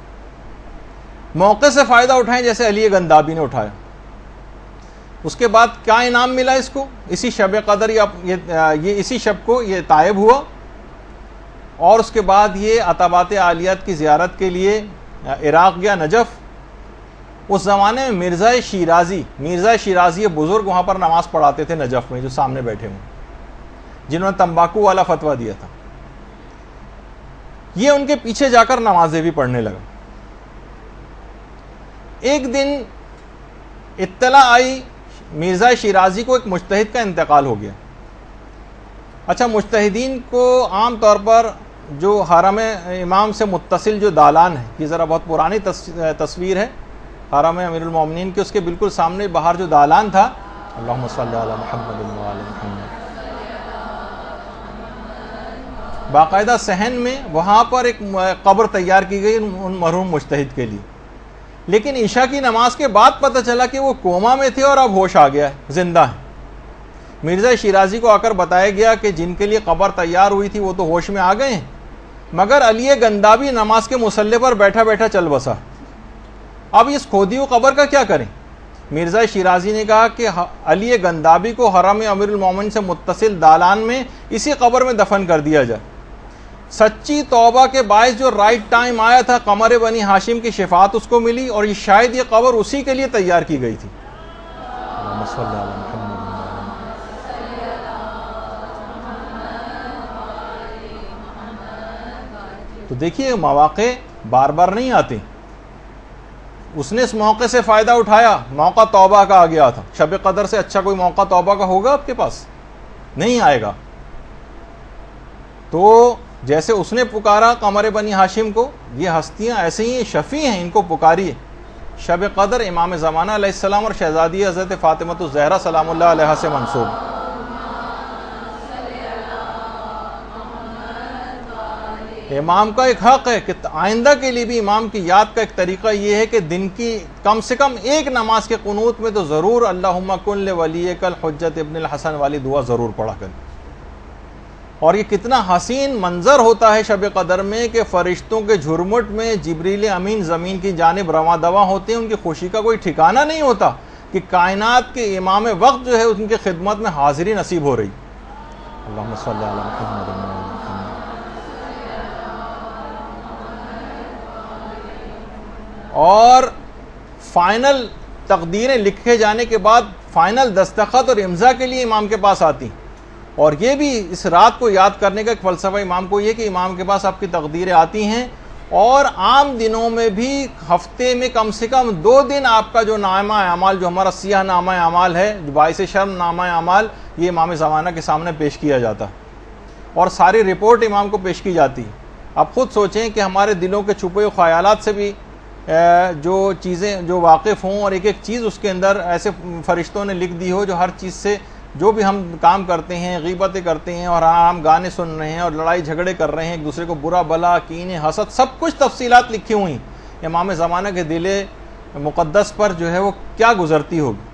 S1: موقع سے فائدہ اٹھائیں جیسے علی گندابی نے اٹھایا۔ اس کے بعد کیا انعام ملا اس کو؟ اسی شب قدر یہ اسی شب کو یہ طائب ہوا، اور اس کے بعد یہ عتبات عالیات کی زیارت کے لیے عراق گیا، نجف۔ اس زمانے میں مرزا شیرازی بزرگ وہاں پر نماز پڑھاتے تھے نجف میں، جو سامنے بیٹھے ہوئے، جنہوں نے تمباکو والا فتویٰ دیا تھا۔ یہ ان کے پیچھے جا کر نمازیں بھی پڑھنے لگا۔ ایک دن اطلاع آئی مرزا شیرازی کو ایک مجتہد کا انتقال ہو گیا۔ اچھا، مجتہدین کو عام طور پر جو حرم امام سے متصل جو دالان ہے، یہ ذرا بہت پرانی تصویر ہے حرم امیر المومنین کے، اس کے بالکل سامنے باہر جو دالان تھا، اللہم صلی علی محمد و آل محمد، باقاعدہ صحن میں وہاں پر ایک قبر تیار کی گئی ان مرحوم مجتہد کے لیے۔ لیکن عشاء کی نماز کے بعد پتہ چلا کہ وہ کوما میں تھے اور اب ہوش آ گیا ہے، زندہ ہیں۔ مرزا شیرازی کو آ کر بتایا گیا کہ جن کے لیے قبر تیار ہوئی تھی وہ تو ہوش میں آ گئے ہیں، مگر علی گندابی نماز کے مصلی پر بیٹھا بیٹھا چل بسا۔ اب اس کھودی ہوئی قبر کا کیا کریں؟ مرزا شیرازی نے کہا کہ علی گندابی کو حرم امیر المومنین سے متصل دالان میں اسی قبر میں دفن کر دیا جائے۔ سچی توبہ کے باعث جو رائٹ ٹائم آیا تھا، قمر بنی ہاشم کی شفاعت اس کو ملی، اور یہ شاید یہ قبر اسی کے لیے تیار کی گئی تھی۔ تو دیکھیے مواقع بار بار نہیں آتے، اس نے اس موقع سے فائدہ اٹھایا، موقع توبہ کا آ گیا تھا۔ شب قدر سے اچھا کوئی موقع توبہ کا ہوگا آپ کے پاس؟ نہیں آئے گا۔ تو جیسے اس نے پکارا قمر بنی ہاشم کو، یہ ہستیاں ایسے ہی شفیع ہیں، ان کو پکاریے۔ شب قدر امام زمانہ علیہ السلام اور شہزادی حضرت فاطمۃ الزہرا سلام اللہ علیہا سے منسوب۔ امام کا ایک حق ہے کہ آئندہ کے لیے بھی امام کی یاد کا ایک طریقہ یہ ہے کہ دن کی کم سے کم ایک نماز کے قنوت میں تو ضرور اللہم کن لولیک الحجۃ ابن الحسن والی دعا ضرور پڑھا کریں۔ اور یہ کتنا حسین منظر ہوتا ہے شب قدر میں کہ فرشتوں کے جھرمٹ میں جبریل امین زمین کی جانب رواں دواں ہوتے ہیں، ان کی خوشی کا کوئی ٹھکانہ نہیں ہوتا کہ کائنات کے امام وقت جو ہے ان کی خدمت میں حاضری نصیب ہو رہی۔ اللہم صلی علی محمد و آل محمد۔ اور فائنل تقدیریں لکھے جانے کے بعد فائنل دستخط اور امضا کے لیے امام کے پاس آتی، اور یہ بھی اس رات کو یاد کرنے کا ایک فلسفہ امام کو یہ کہ امام کے پاس آپ کی تقدیریں آتی ہیں، اور عام دنوں میں بھی ہفتے میں کم سے کم 2 دن آپ کا جو نامہ اعمال، جو ہمارا سیاہ نامہ اعمال ہے، جو باعث شرم نامہ اعمال، یہ امام زمانہ کے سامنے پیش کیا جاتا، اور ساری رپورٹ امام کو پیش کی جاتی۔ اب خود سوچیں کہ ہمارے دلوں کے چھپے ہوئے خیالات سے بھی جو چیزیں جو واقف ہوں، اور ایک ایک چیز اس کے اندر ایسے فرشتوں نے لکھ دی ہو جو ہر چیز سے جو بھی ہم کام کرتے ہیں، غیبتیں کرتے ہیں اور ہم گانے سن رہے ہیں اور لڑائی جھگڑے کر رہے ہیں ایک دوسرے کو، برا بلا، کینے، حسد، سب کچھ تفصیلات لکھی ہوئی ہیں امام زمانہ کے دل مقدس پر جو ہے وہ کیا گزرتی ہوگی۔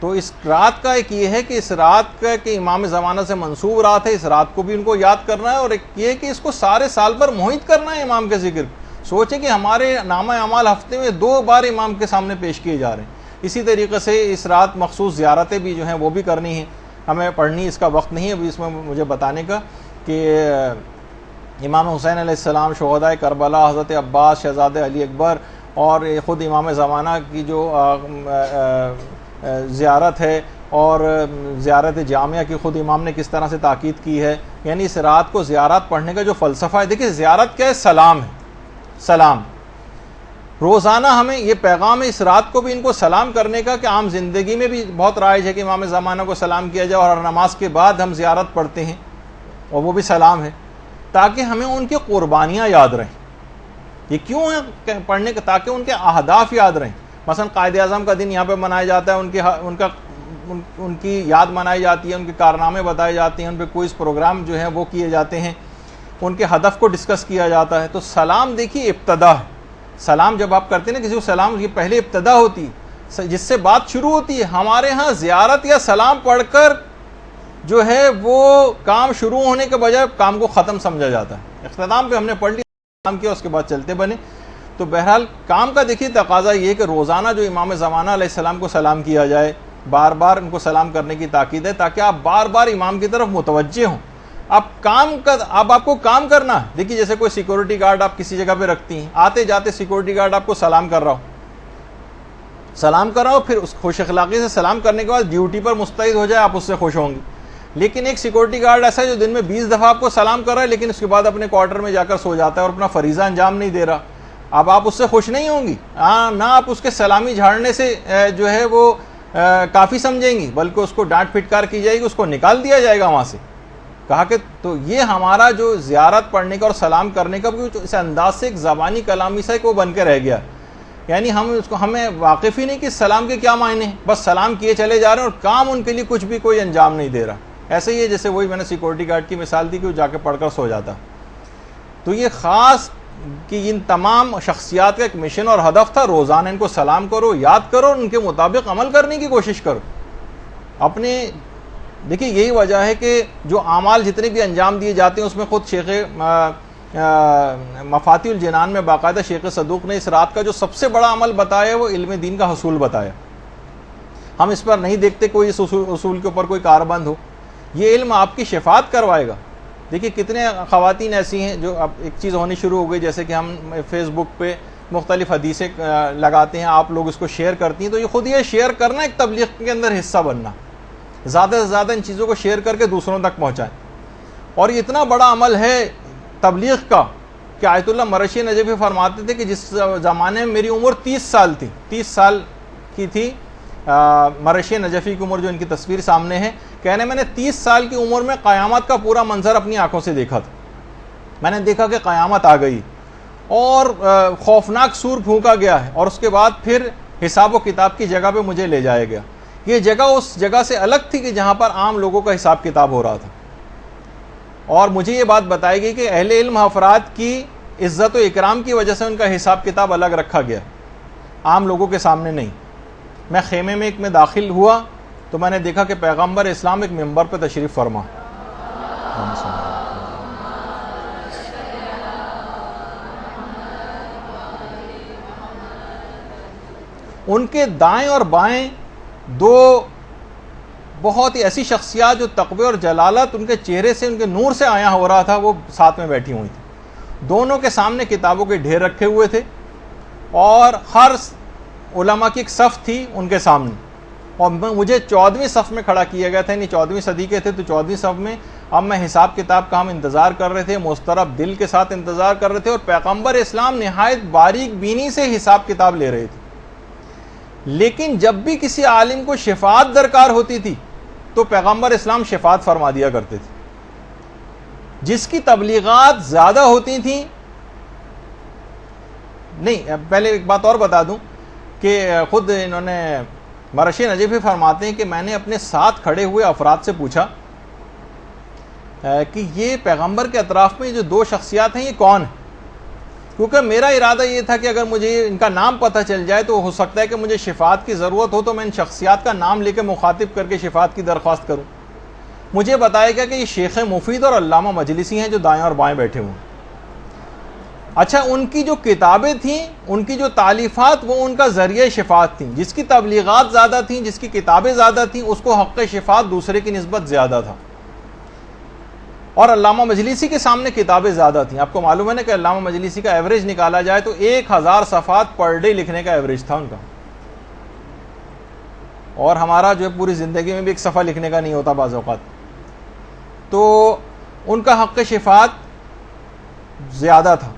S1: تو اس رات کا ایک یہ ہے کہ اس رات کا کہ امام زمانہ سے منسوب رات ہے، اس رات کو بھی ان کو یاد کرنا ہے، اور ایک یہ کہ اس کو سارے سال پر محیط کرنا ہے امام کے ذکر۔ سوچیں کہ ہمارے نامہ اعمال ہفتے میں 2 بار امام کے سامنے پیش کیے جا رہے ہیں۔ اسی طریقے سے اس رات مخصوص زیارتیں بھی جو ہیں وہ بھی کرنی ہیں، ہمیں پڑھنی، اس کا وقت نہیں ہے ابھی اس میں مجھے بتانے کا، کہ امام حسین علیہ السلام، شہداء کربلا، حضرت عباس، شہزادہ علی اکبر، اور خود امام زمانہ کی جو زیارت ہے، اور زیارت جامعہ کی خود امام نے کس طرح سے تاکید کی ہے، یعنی اس رات کو زیارت پڑھنے کا جو فلسفہ ہے، دیکھیں زیارت کیا ہے؟ سلام ہے، سلام۔ روزانہ ہمیں یہ پیغام ہے اس رات کو بھی ان کو سلام کرنے کا، کہ عام زندگی میں بھی بہت رائج ہے کہ امام زمانہ کو سلام کیا جائے، اور ہر نماز کے بعد ہم زیارت پڑھتے ہیں اور وہ بھی سلام ہے، تاکہ ہمیں ان کی قربانیاں یاد رہیں۔ یہ کیوں ہے پڑھنے کا؟ تاکہ ان کے اہداف یاد رہیں۔ مثلا قائد اعظم کا دن یہاں پہ منایا جاتا ہے، ان کی یاد منائی جاتی ہے، ان کے کارنامے بتائے جاتے ہیں، ان پہ کوئی پروگرام جو ہیں وہ کیے جاتے ہیں، ان کے ہدف کو ڈسکس کیا جاتا ہے۔ تو سلام دیکھیے ابتدا ہے، سلام جب آپ کرتے ہیں نا کسی کو سلام، یہ پہلے ابتدا ہوتی ہے جس سے بات شروع ہوتی ہے۔ ہمارے ہاں زیارت یا سلام پڑھ کر جو ہے وہ کام شروع ہونے کے بجائے کام کو ختم سمجھا جاتا ہے۔ اختتام پہ ہم نے پڑھ لیا، کام کیا، اس کے بعد چلتے بنے۔ تو بہرحال کام کا دیکھیے تقاضا یہ کہ روزانہ جو امام زمانہ علیہ السلام کو سلام کیا جائے، بار بار ان کو سلام کرنے کی تاکید ہے، تاکہ آپ بار بار امام کی طرف متوجہ ہوں۔ اب آپ کو کام کرنا ہے۔ دیکھیے جیسے کوئی سیکورٹی گارڈ آپ کسی جگہ پہ رکھتی ہیں، آتے جاتے سیکورٹی گارڈ آپ کو سلام کر رہا ہو، پھر اس خوش اخلاقی سے سلام کرنے کے بعد ڈیوٹی پر مستعد ہو جائے، آپ اس سے خوش ہوں گی۔ لیکن ایک سیکورٹی گارڈ ایسا ہے جو دن میں 20 دفعہ آپ کو سلام کر رہا ہے، لیکن اس کے بعد اپنے کوارٹر میں جا کر سو جاتا ہے اور اپنا فریضہ انجام نہیں دے رہا، اب آپ اس سے خوش نہیں ہوں گی، نہ آپ اس کے سلامی جھاڑنے سے جو ہے وہ کافی سمجھیں گی، بلکہ اس کو ڈانٹ پھٹکار کی جائے گی، اس کو نکال دیا جائے گا وہاں سے۔ کہا کہ تو یہ ہمارا جو زیارت پڑھنے کا اور سلام کرنے کا اس انداز سے ایک زبانی کلامی سا وہ بن کے رہ گیا، یعنی ہمیں واقف ہی نہیں کہ سلام کے کیا معنی ہیں، بس سلام کیے چلے جا رہے ہیں اور کام ان کے لیے کچھ بھی کوئی انجام نہیں دے رہا۔ ایسے ہی ہے جیسے وہی میں نے سیکورٹی گارڈ کی مثال دی کہ وہ جا کے پڑھ کر سو جاتا۔ تو یہ خاص کہ ان تمام شخصیات کا ایک مشن اور ہدف تھا، روزانہ ان کو سلام کرو، یاد کرو، ان کے مطابق عمل کرنے کی کوشش کرو۔ دیکھیے یہی وجہ ہے کہ جو اعمال جتنے بھی انجام دیے جاتے ہیں اس میں خود شیخ مفاتیح الجنان میں باقاعدہ شیخ صدوق نے اس رات کا جو سب سے بڑا عمل بتایا وہ علم دین کا حصول بتایا۔ ہم اس پر نہیں دیکھتے کوئی اس اصول کے اوپر کوئی کاربند ہو، یہ علم آپ کی شفاعت کروائے گا۔ دیکھیے کتنے خواتین ایسی ہیں جو اب ایک چیز ہونی شروع ہو گئی، جیسے کہ ہم فیس بک پہ مختلف حدیثیں لگاتے ہیں، آپ لوگ اس کو شیئر کرتی ہیں، تو یہ خود یہ شیئر کرنا ایک تبلیغ کے اندر حصہ بننا، زیادہ سے زیادہ ان چیزوں کو شیئر کر کے دوسروں تک پہنچائیں۔ اور یہ اتنا بڑا عمل ہے تبلیغ کا کہ آیت اللہ مرشی نجفی فرماتے تھے کہ جس زمانے میں میری عمر 30 سال تھی، 30 سال کی تھی مرشی نجفی کی عمر جو ان کی تصویر سامنے ہے، کہنے میں نے 30 سال کی عمر میں قیامت کا پورا منظر اپنی آنکھوں سے دیکھا تھا۔ میں نے دیکھا کہ قیامت آ گئی اور خوفناک سور پھونکا گیا ہے، اور اس کے بعد پھر حساب و کتاب کی جگہ پہ مجھے لے جایا گیا۔ یہ جگہ اس جگہ سے الگ تھی کہ جہاں پر عام لوگوں کا حساب کتاب ہو رہا تھا، اور مجھے یہ بات بتائی گئی کہ اہل علم افراد کی عزت و اکرام کی وجہ سے ان کا حساب کتاب الگ رکھا گیا، عام لوگوں کے سامنے نہیں۔ میں خیمے میں ایک میں داخل ہوا تو میں نے دیکھا کہ پیغمبر اسلام ایک منبر پہ تشریف فرما، ان کے دائیں اور بائیں دو بہت ہی ایسی شخصیات جو تقوی اور جلالت ان کے چہرے سے، ان کے نور سے آیا ہو رہا تھا، وہ ساتھ میں بیٹھی ہوئی تھی۔ دونوں کے سامنے کتابوں کے ڈھیر رکھے ہوئے تھے، اور ہر علماء کی ایک صف تھی ان کے سامنے، اور مجھے 14ویں صف میں کھڑا کیا گیا تھا، یعنی 14ویں صدی کے تھے تو 14ویں صف میں۔ اب میں حساب کتاب کا ہم انتظار کر رہے تھے، مضطرب دل کے ساتھ انتظار کر رہے تھے، اور پیغمبر اسلام نہایت باریک بینی سے حساب کتاب لے رہے تھے۔ لیکن جب بھی کسی عالم کو شفاعت درکار ہوتی تھی تو پیغمبر اسلام شفاعت فرما دیا کرتے تھے۔ جس کی تبلیغات زیادہ ہوتی تھیں، نہیں پہلے ایک بات اور بتا دوں کہ خود انہوں نے مرشی نجفی فرماتے ہیں کہ میں نے اپنے ساتھ کھڑے ہوئے افراد سے پوچھا کہ یہ پیغمبر کے اطراف میں جو دو شخصیات ہیں یہ کون ہیں، کیونکہ میرا ارادہ یہ تھا کہ اگر مجھے ان کا نام پتہ چل جائے تو ہو سکتا ہے کہ مجھے شفاعت کی ضرورت ہو تو میں ان شخصیات کا نام لے کے مخاطب کر کے شفاعت کی درخواست کروں۔ مجھے بتایا گیا کہ یہ شیخ مفید اور علامہ مجلسی ہیں جو دائیں اور بائیں بیٹھے ہوئے ہیں۔ اچھا، ان کی جو کتابیں تھیں، ان کی جو تالیفات، وہ ان کا ذریعہ شفاعت تھیں۔ جس کی تبلیغات زیادہ تھیں، جس کی کتابیں زیادہ تھیں، اس کو حق شفاعت دوسرے کی نسبت زیادہ تھا۔ اور علامہ مجلسی کے سامنے کتابیں زیادہ تھیں۔ آپ کو معلوم ہے نا کہ علامہ مجلسی کا ایوریج نکالا جائے تو 1000 صفحات پر ڈے لکھنے کا ایوریج تھا ان کا، اور ہمارا جو ہے پوری زندگی میں بھی ایک صفحہ لکھنے کا نہیں ہوتا بعض اوقات۔ تو ان کا حق شفاعت زیادہ تھا۔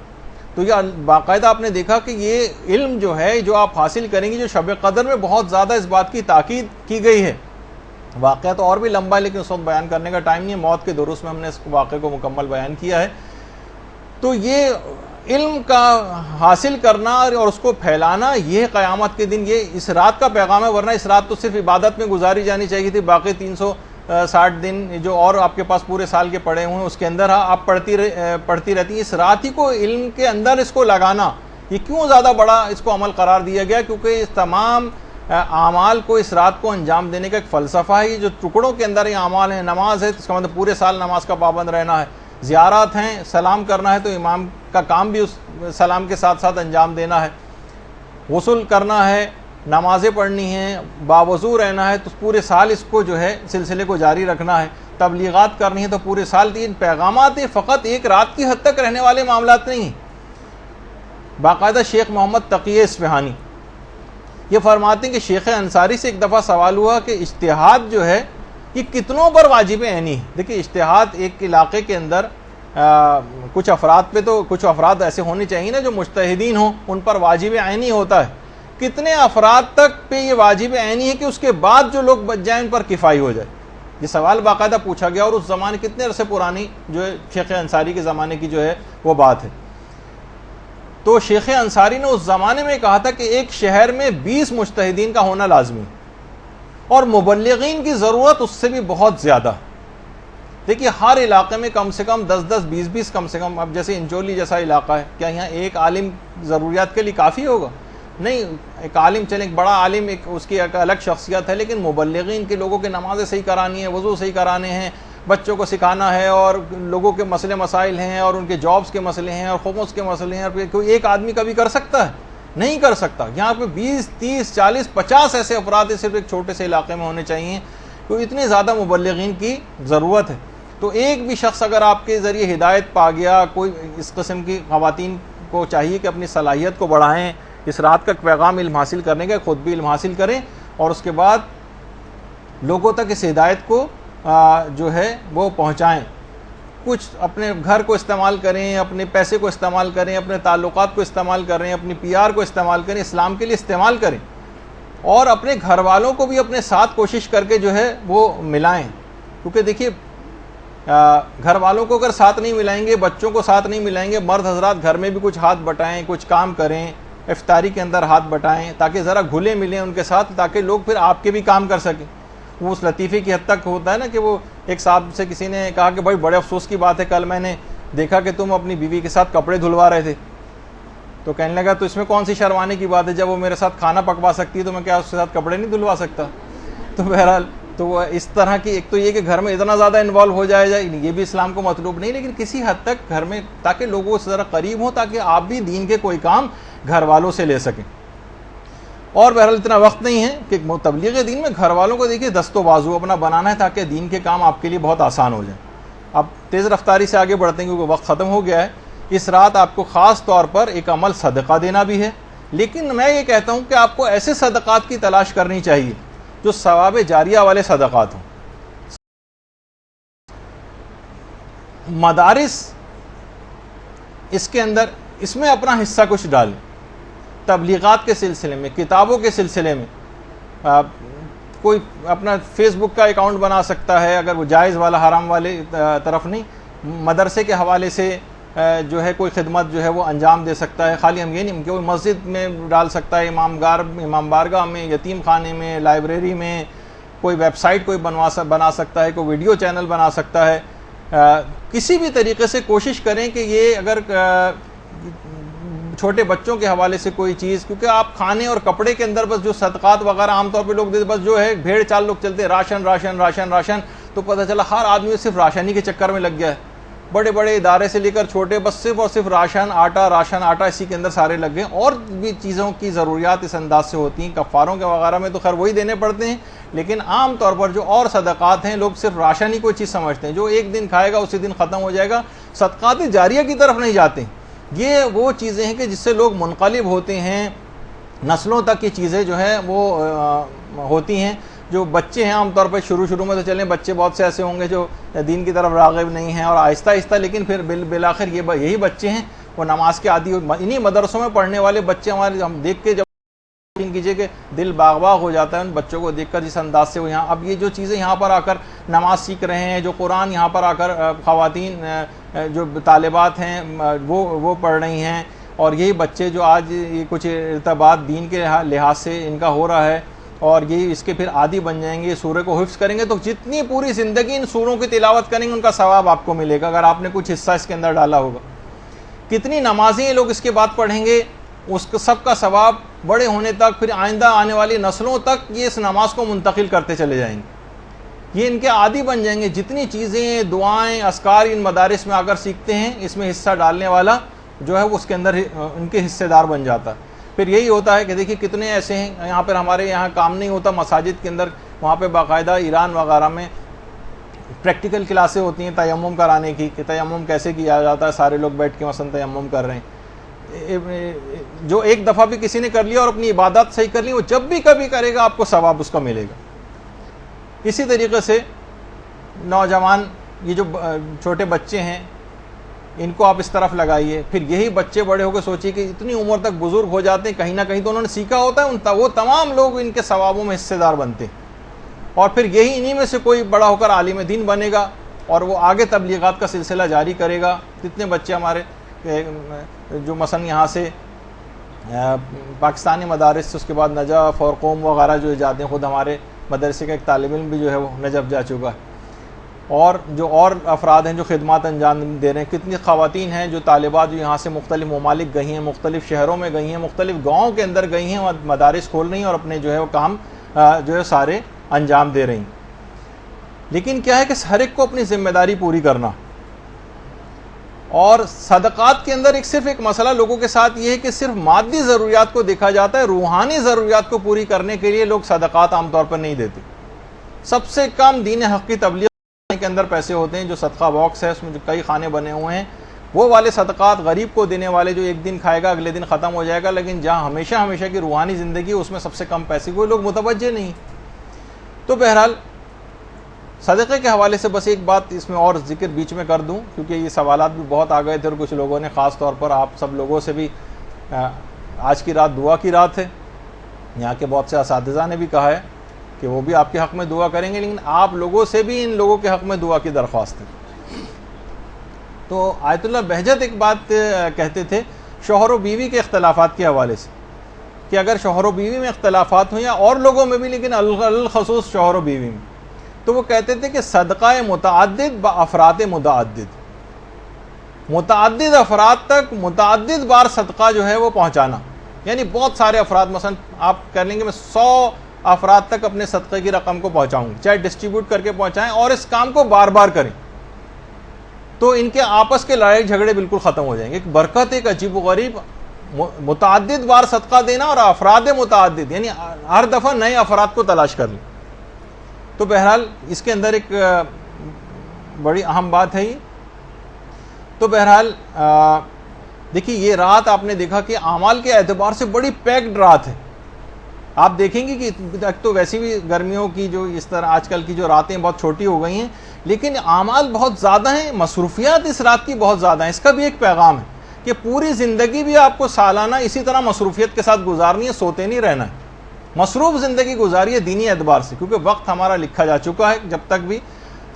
S1: تو یہ باقاعدہ آپ نے دیکھا کہ یہ علم جو ہے جو آپ حاصل کریں گے، جو شب قدر میں بہت زیادہ اس بات کی تاکید کی گئی ہے۔ واقعہ تو اور بھی لمبا ہے لیکن اس وقت بیان کرنے کا ٹائم نہیں ہے، موت کے دروس میں ہم نے اس واقعے کو مکمل بیان کیا ہے۔ تو یہ علم کا حاصل کرنا اور اس کو پھیلانا، یہ قیامت کے دن یہ اس رات کا پیغام ہے، ورنہ اس رات تو صرف عبادت میں گزاری جانی چاہیے تھی، باقی 360 دن جو اور آپ کے پاس پورے سال کے پڑے ہوئے ہیں اس کے اندر آپ پڑھتی رہتی ہیں۔ اس رات ہی کو علم کے اندر اس کو لگانا، یہ کیوں زیادہ بڑا اس کو عمل قرار دیا گیا؟ کیونکہ اس تمام اعمال کو اس رات کو انجام دینے کا ایک فلسفہ ہے۔ یہ جو ٹکڑوں کے اندر یہ اعمال ہیں، نماز ہے اس کا مطلب پورے سال نماز کا پابند رہنا ہے، زیارات ہیں، سلام کرنا ہے تو امام کا کام بھی اس سلام کے ساتھ ساتھ انجام دینا ہے، غسل کرنا ہے، نمازیں پڑھنی ہیں، باوضو رہنا ہے، تو پورے سال اس کو جو ہے سلسلے کو جاری رکھنا ہے، تبلیغات کرنی ہے تو پورے سال تین پیغامات ہیں، فقط ایک رات کی حد تک رہنے والے معاملات نہیں ہیں۔ باقاعدہ شیخ محمد تقی اصفہانی یہ فرماتے ہیں کہ شیخ انصاری سے ایک دفعہ سوال ہوا کہ اجتہاد جو ہے یہ کتنوں پر واجب عینی ہے؟ دیکھیں، اجتہاد ایک علاقے کے اندر کچھ افراد پہ، تو کچھ افراد ایسے ہونے چاہیے نا جو مجتہدین ہوں، ان پر واجب عینی ہوتا ہے۔ کتنے افراد تک پہ یہ واجب عینی ہے کہ اس کے بعد جو لوگ بچ جائیں ان پر کفایہ ہو جائے؟ یہ سوال باقاعدہ پوچھا گیا، اور اس زمانے کتنے عرصے پرانی جو ہے شیخ انصاری کے زمانے کی جو ہے وہ بات ہے۔ تو شیخ انصاری نے اس زمانے میں کہا تھا کہ ایک شہر میں 20 مجتہدین کا ہونا لازمی، اور مبلغین کی ضرورت اس سے بھی بہت زیادہ۔ دیکھیے، ہر علاقے میں کم سے کم 10-10 20-20 کم سے کم، اب جیسے انچولی جیسا علاقہ ہے، کیا یہاں ایک عالم ضروریات کے لیے کافی ہوگا؟ نہیں، ایک عالم چلے، ایک بڑا عالم، ایک اس کی ایک الگ شخصیت ہے، لیکن مبلغین کے لوگوں کے نمازیں صحیح کرانی ہے، وضو صحیح کرانے ہیں، بچوں کو سکھانا ہے، اور لوگوں کے مسئلے مسائل ہیں، اور ان کے جابز کے مسئلے ہیں، اور خمس کے مسئلے ہیں، اور کوئی ایک آدمی کبھی کر سکتا ہے؟ نہیں کر سکتا۔ یہاں پہ 20 30 40 50 ایسے افراد صرف ایک چھوٹے سے علاقے میں ہونے چاہیے، تو اتنے زیادہ مبلغین کی ضرورت ہے۔ تو ایک بھی شخص اگر آپ کے ذریعے ہدایت پا گیا، کوئی اس قسم کی خواتین کو چاہیے کہ اپنی صلاحیت کو بڑھائیں، اس رات کا پیغام علم حاصل کرنے کا، خود بھی علم حاصل کریں، اور اس کے بعد لوگوں تک اس ہدایت کو جو ہے وہ پہنچائیں۔ کچھ اپنے گھر کو استعمال کریں، اپنے پیسے کو استعمال کریں، اپنے تعلقات کو استعمال کریں، اپنی PR کو استعمال کریں، اسلام کے لیے استعمال کریں، اور اپنے گھر والوں کو بھی اپنے ساتھ کوشش کر کے جو ہے وہ ملائیں۔ کیونکہ دیکھیے، گھر والوں کو اگر ساتھ نہیں ملائیں گے، بچوں کو ساتھ نہیں ملائیں گے، مرد حضرات گھر میں بھی کچھ ہاتھ بٹائیں، کچھ کام کریں، افطاری کے اندر ہاتھ بٹائیں، تاکہ ذرا گھلے ملیں ان کے ساتھ، تاکہ لوگ پھر آپ کے بھی کام کر سکیں۔ وہ اس لطیفے کی حد تک ہوتا ہے نا کہ وہ ایک صاحب سے کسی نے کہا کہ بھائی بڑے افسوس کی بات ہے، کل میں نے دیکھا کہ تم اپنی بیوی کے ساتھ کپڑے دھلوا رہے تھے۔ تو کہنے لگا تو اس میں کون سی شرمانے کی بات ہے، جب وہ میرے ساتھ کھانا پکوا سکتی ہے تو میں کیا اس کے ساتھ کپڑے نہیں دھلوا سکتا؟ تو بہرحال تو وہ اس طرح کی، ایک تو یہ کہ گھر میں اتنا زیادہ انوالو ہو جائے، یہ بھی اسلام کو مطلوب نہیں، لیکن کسی حد تک گھر میں، تاکہ لوگوں سے ذرا قریب ہوں، تاکہ آپ بھی دین کے کوئی کام گھر والوں سے لے سکیں۔ اور بہرحال اتنا وقت نہیں ہے کہ تبلیغ دین میں گھر والوں کو دیکھیے دست و بازو اپنا بنانا ہے، تاکہ دین کے کام آپ کے لیے بہت آسان ہو جائیں۔ اب تیز رفتاری سے آگے بڑھتے ہیں کیونکہ وقت ختم ہو گیا ہے۔ اس رات آپ کو خاص طور پر ایک عمل صدقہ دینا بھی ہے، لیکن میں یہ کہتا ہوں کہ آپ کو ایسے صدقات کی تلاش کرنی چاہیے جو ثواب جاریہ والے صدقات ہوں۔ مدارس اس کے اندر، اس میں اپنا حصہ کچھ ڈالیں، تبلیغات کے سلسلے میں، کتابوں کے سلسلے میں۔ کوئی اپنا فیس بک کا اکاؤنٹ بنا سکتا ہے، اگر وہ جائز والا، حرام والے طرف نہیں، مدرسے کے حوالے سے جو ہے کوئی خدمت جو ہے وہ انجام دے سکتا ہے. خالی ہم یہ نہیں کہ وہ مسجد میں ڈال سکتا ہے, امام بارگاہ میں, یتیم خانے میں, لائبریری میں, کوئی ویب سائٹ کوئی بنا سکتا ہے, کوئی ویڈیو چینل بنا سکتا ہے. کسی بھی طریقے سے کوشش کریں کہ یہ اگر چھوٹے بچوں کے حوالے سے کوئی چیز, کیونکہ آپ کھانے اور کپڑے کے اندر بس جو صدقات وغیرہ عام طور پہ لوگ دیتے, بس جو ہے بھیڑ چال لوگ چلتے ہیں راشن راشن راشن راشن, تو پتہ چلا ہر آدمی صرف راشن ہی کے چکر میں لگ گیا ہے. بڑے بڑے ادارے سے لے کر چھوٹے بس صرف اور صرف راشن آٹا اسی کے اندر سارے لگ گئے. اور بھی چیزوں کی ضروریات اس انداز سے ہوتی ہیں. کفاروں کے وغیرہ میں تو خیر وہی دینے پڑتے ہیں, لیکن عام طور پر جو اور صدقات ہیں لوگ صرف راشن ہی کوئی چیز سمجھتے ہیں, جو ایک دن کھائے گا اسی دن ختم ہو جائے گا. صدقات جاریہ کی طرف نہیں جاتے. یہ وہ چیزیں ہیں کہ جس سے لوگ منقلب ہوتے ہیں, نسلوں تک کی چیزیں جو ہیں وہ ہوتی ہیں. جو بچے ہیں عام طور پہ شروع میں تو چلیں بچے بہت سے ایسے ہوں گے جو دین کی طرف راغب نہیں ہیں, اور آہستہ آہستہ لیکن پھر بالآخر یہی بچے ہیں وہ نماز کے عادی. انہی مدرسوں میں پڑھنے والے بچے ہمارے, ہم دیکھ کے جب کیجئے کہ دل باغ ہو جاتا ہے ان بچوں کو دیکھ کر, جس انداز سے وہ یہاں اب یہ جو چیزیں یہاں پر آ کر نماز سیکھ رہے ہیں, جو قرآن یہاں پر آ کر خواتین جو طالبات ہیں وہ پڑھ رہی ہیں, اور یہی بچے جو آج یہ کچھ ارتباط دین کے لحاظ سے ان کا ہو رہا ہے, اور یہ اس کے پھر عادی بن جائیں گے, سورہ کو حفظ کریں گے, تو جتنی پوری زندگی ان سوروں کی تلاوت کریں گے ان کا ثواب آپ کو ملے گا اگر آپ نے کچھ حصہ اس کے اندر ڈالا ہوگا. کتنی نمازیں لوگ اس کے بعد پڑھیں گے, اس سب کا ثواب بڑے ہونے تک, پھر آئندہ آنے والی نسلوں تک یہ اس نماز کو منتقل کرتے چلے جائیں گے. یہ ان کے عادی بن جائیں گے. جتنی چیزیں, دعائیں, اذکار ان مدارس میں آ کر سیکھتے ہیں, اس میں حصہ ڈالنے والا جو ہے وہ اس کے اندر ان کے حصے دار بن جاتا ہے. پھر یہی ہوتا ہے کہ دیکھیے کتنے ایسے ہیں یہاں پر, ہمارے یہاں کام نہیں ہوتا مساجد کے اندر, وہاں پہ باقاعدہ ایران وغیرہ میں پریکٹیکل کلاسیں ہوتی ہیں تیمم کرانے کی, کہ تیمم کیسے کیا جاتا ہے. سارے لوگ بیٹھ کے مثلا تیمم کر رہے ہیں. جو ایک دفعہ بھی کسی نے کر لیا اور اپنی عبادت صحیح کر لی, وہ جب بھی کبھی کرے گا آپ کو ثواب اس کا ملے گا. اسی طریقے سے نوجوان, یہ جو چھوٹے بچے ہیں ان کو آپ اس طرف لگائیے. پھر یہی بچے بڑے ہو کے سوچیے کہ اتنی عمر تک بزرگ ہو جاتے ہیں, کہیں نہ کہیں تو انہوں نے سیکھا ہوتا ہے, وہ تمام لوگ ان کے ثوابوں میں حصے دار بنتے ہیں. اور پھر یہی انہی میں سے کوئی بڑا ہو کر عالم دین بنے گا اور وہ آگے تبلیغات کا سلسلہ جاری کرے گا. کتنے بچے ہمارے جو مثلا یہاں سے پاکستانی مدارس سے اس کے بعد نجف اور قوم وغیرہ جو جاتے ہیں, خود ہمارے مدرسے کا ایک طالب علم بھی جو ہے وہ نجف جا چکا ہے. اور جو اور افراد ہیں جو خدمات انجام دے رہے ہیں, کتنی خواتین ہیں جو طالبات جو یہاں سے مختلف ممالک گئی ہیں, مختلف شہروں میں گئی ہیں, مختلف گاؤں کے اندر گئی ہیں, اور مدارس کھول رہی ہیں اور اپنے جو ہے وہ کام جو ہے سارے انجام دے رہی ہیں. لیکن کیا ہے کہ ہر ایک کو اپنی ذمہ داری پوری کرنا. اور صدقات کے اندر صرف ایک مسئلہ لوگوں کے ساتھ یہ ہے کہ صرف مادی ضروریات کو دیکھا جاتا ہے, روحانی ضروریات کو پوری کرنے کے لیے لوگ صدقات عام طور پر نہیں دیتے. سب سے کم دین حق کی تبلیغ کے اندر پیسے ہوتے ہیں. جو صدقہ باکس ہے اس میں جو کئی خانے بنے ہوئے ہیں, وہ والے صدقات غریب کو دینے والے جو ایک دن کھائے گا اگلے دن ختم ہو جائے گا. لیکن جہاں ہمیشہ کی روحانی زندگی, اس میں سب سے کم پیسے کوئی لوگ متوجہ نہیں. تو بہرحال صدقے کے حوالے سے بس ایک بات اس میں اور ذکر بیچ میں کر دوں, کیونکہ یہ سوالات بھی بہت آ گئے تھے, اور کچھ لوگوں نے خاص طور پر آپ سب لوگوں سے بھی, آج کی رات دعا کی رات ہے, یہاں کے بہت سے اساتذہ نے بھی کہا ہے کہ وہ بھی آپ کے حق میں دعا کریں گے, لیکن آپ لوگوں سے بھی ان لوگوں کے حق میں دعا کی درخواست ہے. تو آیت اللہ بہجت ایک بات کہتے تھے شوہر و بیوی کے اختلافات کے حوالے سے, کہ اگر شوہر و بیوی میں اختلافات ہوں یا اور لوگوں میں بھی, لیکن الخصوص شوہر و بیوی میں, تو وہ کہتے تھے کہ صدقہ متعدد بافراد متعدد, متعدد افراد تک متعدد بار صدقہ جو ہے وہ پہنچانا. یعنی بہت سارے افراد, مثلا آپ کہہ لیں گے میں 100 افراد تک اپنے صدقے کی رقم کو پہنچاؤں گی, چاہے ڈسٹریبیوٹ کر کے پہنچائیں, اور اس کام کو بار بار کریں, تو ان کے آپس کے لڑائی جھگڑے بالکل ختم ہو جائیں گے. ایک برکت, ایک عجیب و غریب, متعدد بار صدقہ دینا اور افراد متعدد, یعنی ہر دفعہ نئے افراد کو تلاش کر لیں. تو بہرحال اس کے اندر ایک بڑی اہم بات ہے یہ. تو بہرحال دیکھیے یہ رات آپ نے دیکھا کہ اعمال کے اعتبار سے بڑی پیکڈ رات ہے. آپ دیکھیں گے کہ ایک تو ویسی بھی گرمیوں کی جو اس طرح آج کل کی جو راتیں بہت چھوٹی ہو گئی ہیں, لیکن اعمال بہت زیادہ ہیں, مصروفیات اس رات کی بہت زیادہ ہیں. اس کا بھی ایک پیغام ہے کہ پوری زندگی بھی آپ کو سالانہ اسی طرح مصروفیت کے ساتھ گزارنی ہے, سوتے نہیں رہنا ہے, مصروف زندگی گزاری ہے دینی اعتبار سے, کیونکہ وقت ہمارا لکھا جا چکا ہے. جب تک بھی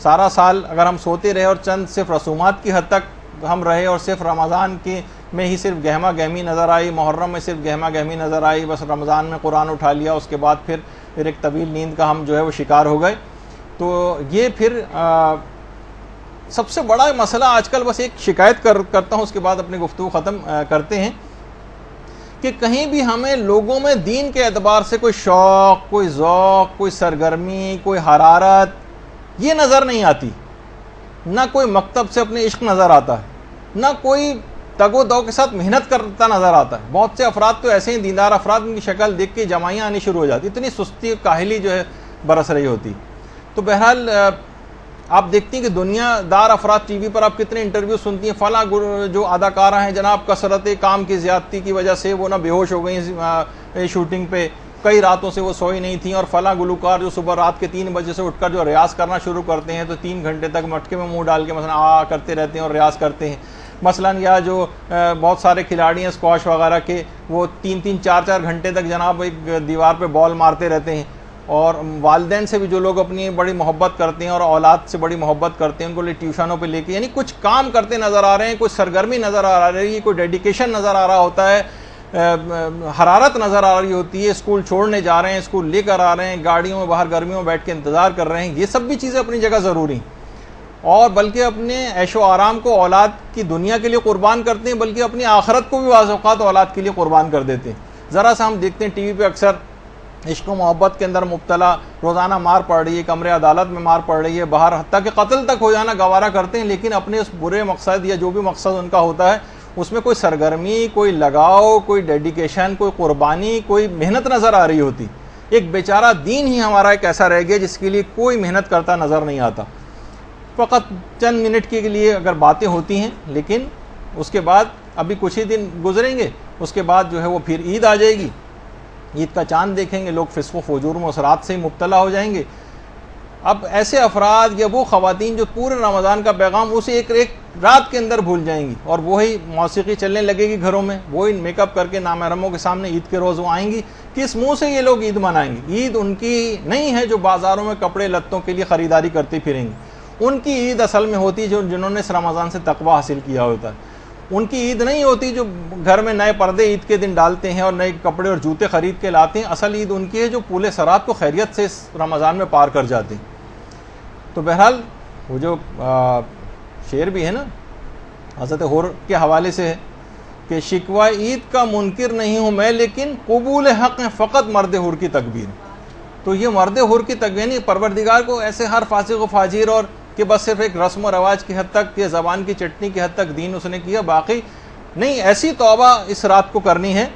S1: سارا سال اگر ہم سوتے رہے اور چند صرف رسومات کی حد تک ہم رہے اور صرف رمضان کے میں ہی صرف گہما گہمی نظر آئی، محرم میں صرف گہما گہمی نظر آئی، بس رمضان میں قرآن اٹھا لیا، اس کے بعد پھر ایک طویل نیند کا ہم جو ہے وہ شکار ہو گئے. تو یہ پھر سب سے بڑا مسئلہ آج کل، بس ایک شکایت کرتا ہوں اس کے بعد اپنی گفتگو ختم کرتے ہیں، کہ کہیں بھی ہمیں لوگوں میں دین کے اعتبار سے کوئی شوق، کوئی ذوق، کوئی سرگرمی، کوئی حرارت یہ نظر نہیں آتی. نہ کوئی مکتب سے اپنے عشق نظر آتا ہے، نہ کوئی تگ و دو کے ساتھ محنت کرتا نظر آتا ہے. بہت سے افراد تو ایسے ہی دیندار افراد، ان کی شکل دیکھ کے جمائیاں آنی شروع ہو جاتی، اتنی سستی کاہلی جو ہے برس رہی ہوتی. تو بہرحال آپ دیکھتی ہیں کہ دنیا دار افراد ٹی وی پر آپ کتنے انٹرویو سنتی ہیں، فلاں جو اداکارہ ہیں جناب کثرت کام کی زیادتی کی وجہ سے وہ نہ بے ہوش ہو گئی شوٹنگ پہ، کئی راتوں سے وہ سوئی نہیں تھیں، اور فلاں گلوکار جو صبح رات کے 3 بجے سے اٹھ کر جو ریاض کرنا شروع کرتے ہیں تو 3 گھنٹے تک مٹکے میں منہ ڈال کے مثلا کرتے رہتے ہیں اور ریاض کرتے ہیں. مثلا یا جو بہت سارے کھلاڑی ہیں اسکواش وغیرہ کے، وہ 3-3 4-4 گھنٹے تک جناب ایک دیوار پہ بال مارتے رہتے ہیں. اور والدین سے بھی جو لوگ اپنی بڑی محبت کرتے ہیں اور اولاد سے بڑی محبت کرتے ہیں، ان کو ٹیوشنوں پہ لے کے، یعنی کچھ کام کرتے نظر آ رہے ہیں، کوئی سرگرمی نظر آ رہی ہے، کوئی ڈیڈیکیشن نظر آ رہا ہوتا ہے، حرارت نظر آ رہی ہوتی ہے. اسکول چھوڑنے جا رہے ہیں، اسکول لے کر آ رہے ہیں، گاڑیوں میں باہر گرمیوں میں بیٹھ کے انتظار کر رہے ہیں. یہ سب بھی چیزیں اپنی جگہ ضروری ہیں، اور بلکہ اپنے عیش و آرام کو اولاد کی دنیا کے لیے قربان کرتے ہیں، بلکہ اپنی آخرت کو بھی بعض اوقات اولاد کے لیے قربان کر دیتے ہیں. ذرا سا ہم دیکھتے ہیں ٹی وی پہ اکثر عشق و محبت کے اندر مبتلا، روزانہ مار پڑ رہی ہے، کمرے عدالت میں مار پڑ رہی ہے، باہر حتیٰ کہ قتل تک ہو جانا گوارا کرتے ہیں، لیکن اپنے اس برے مقصد یا جو بھی مقصد ان کا ہوتا ہے اس میں کوئی سرگرمی، کوئی لگاؤ، کوئی ڈیڈیکیشن، کوئی قربانی، کوئی محنت نظر آ رہی ہوتی. ایک بیچارہ دین ہی ہمارا ایک ایسا رہ گیا جس کے لیے کوئی محنت کرتا نظر نہیں آتا. فقط چند منٹ کے لیے اگر باتیں ہوتی ہیں، لیکن اس کے بعد ابھی کچھ ہی دن گزریں گے، اس کے بعد جو ہے وہ پھر عید آ جائے گی، عید کا چاند دیکھیں گے، لوگ فسق و فجور و مسرات سے ہی مبتلا ہو جائیں گے. اب ایسے افراد یا وہ خواتین جو پورے رمضان کا پیغام اسے ایک رات کے اندر بھول جائیں گی، اور وہی موسیقی چلنے لگے گی گھروں میں، وہی میک اپ کر کے نامحرموں کے سامنے عید کے روز وہ آئیں گی. کس منہ سے یہ لوگ عید منائیں گے؟ عید ان کی نہیں ہے جو بازاروں میں کپڑے لتوں کے لیے خریداری کرتے پھریں گے. ان کی عید اصل میں ہوتی ہے جنہوں نے اس رمضان سے تقوی حاصل کیا ہوتا ہے. ان کی عید نہیں ہوتی جو گھر میں نئے پردے عید کے دن ڈالتے ہیں اور نئے کپڑے اور جوتے خرید کے لاتے ہیں. اصل عید ان کی ہے جو پورے سرات کو خیریت سے اس رمضان میں پار کر جاتے ہیں. تو بہرحال وہ جو شعر بھی ہے نا حضرت حور کے حوالے سے ہے کہ شکوہ عید کا منکر نہیں ہوں میں، لیکن قبول حق ہے فقط مرد حور کی تکبیر. تو یہ مرد حور کی تکبیر نہیں، پروردگار کو ایسے ہر فاسق و فاجر اور کہ بس صرف ایک رسم و رواج کی حد تک، یہ زبان کی چٹنی کی حد تک دین اس نے کیا، باقی نہیں. ایسی توبہ اس رات کو کرنی ہے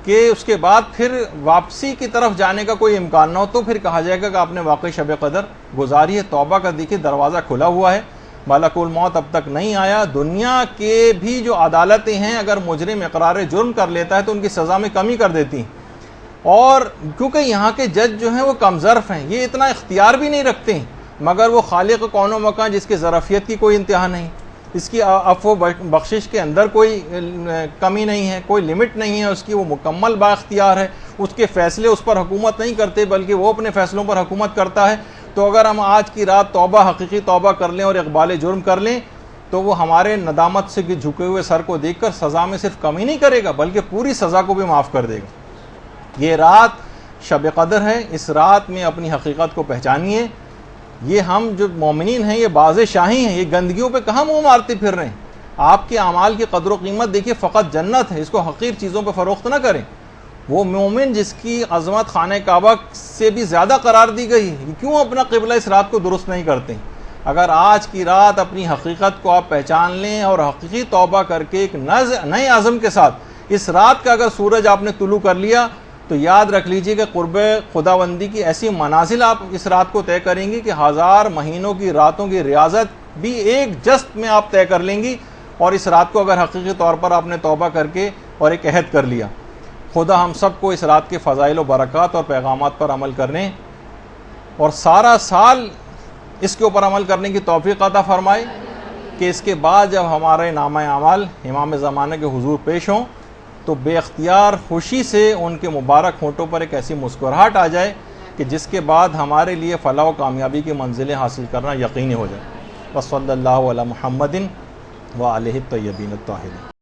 S1: کہ اس کے بعد پھر واپسی کی طرف جانے کا کوئی امکان نہ ہو. تو پھر کہا جائے گا کہ آپ نے واقعی شب قدر گزاری ہے. توبہ کا دیکھیے دروازہ کھلا ہوا ہے، ملک الموت اب تک نہیں آیا. دنیا کے بھی جو عدالتیں ہیں اگر مجرم اقرار جرم کر لیتا ہے تو ان کی سزا میں کمی کر دیتی ہیں، اور کیونکہ یہاں کے جج جو ہیں وہ کم ظرف ہیں، یہ اتنا اختیار بھی نہیں رکھتے ہیں، مگر وہ خالق کون و مکان جس کی ظرفیت کی کوئی انتہا نہیں، اس کی عفو بخشش کے اندر کوئی کمی نہیں ہے، کوئی لمٹ نہیں ہے اس کی، وہ مکمل با اختیار ہے. اس کے فیصلے اس پر حکومت نہیں کرتے بلکہ وہ اپنے فیصلوں پر حکومت کرتا ہے. تو اگر ہم آج کی رات توبہ، حقیقی توبہ کر لیں اور اقبال جرم کر لیں تو وہ ہمارے ندامت سے جھکے ہوئے سر کو دیکھ کر سزا میں صرف کمی نہیں کرے گا بلکہ پوری سزا کو بھی معاف کر دے گا. یہ رات شب قدر ہے، اس رات میں اپنی حقیقت کو پہچانیے. یہ ہم جو مومنین ہیں یہ باز شاہی ہیں، یہ گندگیوں پہ کہاں منہ مارتے پھر رہے ہیں. آپ کے اعمال کی قدر و قیمت دیکھیے، فقط جنت ہے، اس کو حقیر چیزوں پہ فروخت نہ کریں. وہ مومن جس کی عظمت خانہ کعبہ سے بھی زیادہ قرار دی گئی ہے، کیوں اپنا قبلہ اس رات کو درست نہیں کرتے؟ اگر آج کی رات اپنی حقیقت کو آپ پہچان لیں اور حقیقی توبہ کر کے ایک نئے عزم کے ساتھ اس رات کا اگر سورج آپ نے طلوع کر لیا تو یاد رکھ لیجئے کہ قرب خداوندی کی ایسی منازل آپ اس رات کو طے کریں گی کہ 1000 مہینوں کی راتوں کی ریاضت بھی ایک جست میں آپ طے کر لیں گی. اور اس رات کو اگر حقیقی طور پر آپ نے توبہ کر کے اور ایک عہد کر لیا. خدا ہم سب کو اس رات کے فضائل و برکات اور پیغامات پر عمل کرنے اور سارا سال اس کے اوپر عمل کرنے کی توفیق عطا فرمائے کہ اس کے بعد جب ہمارے نامہ اعمال امام زمانہ کے حضور پیش ہوں تو بے اختیار خوشی سے ان کے مبارک ہونٹوں پر ایک ایسی مسکراہٹ آ جائے کہ جس کے بعد ہمارے لیے فلاح و کامیابی کی منزلیں حاصل کرنا یقینی ہو جائے. وصلی اللہ علی محمد وآلہ الطیبین الطاہرین۔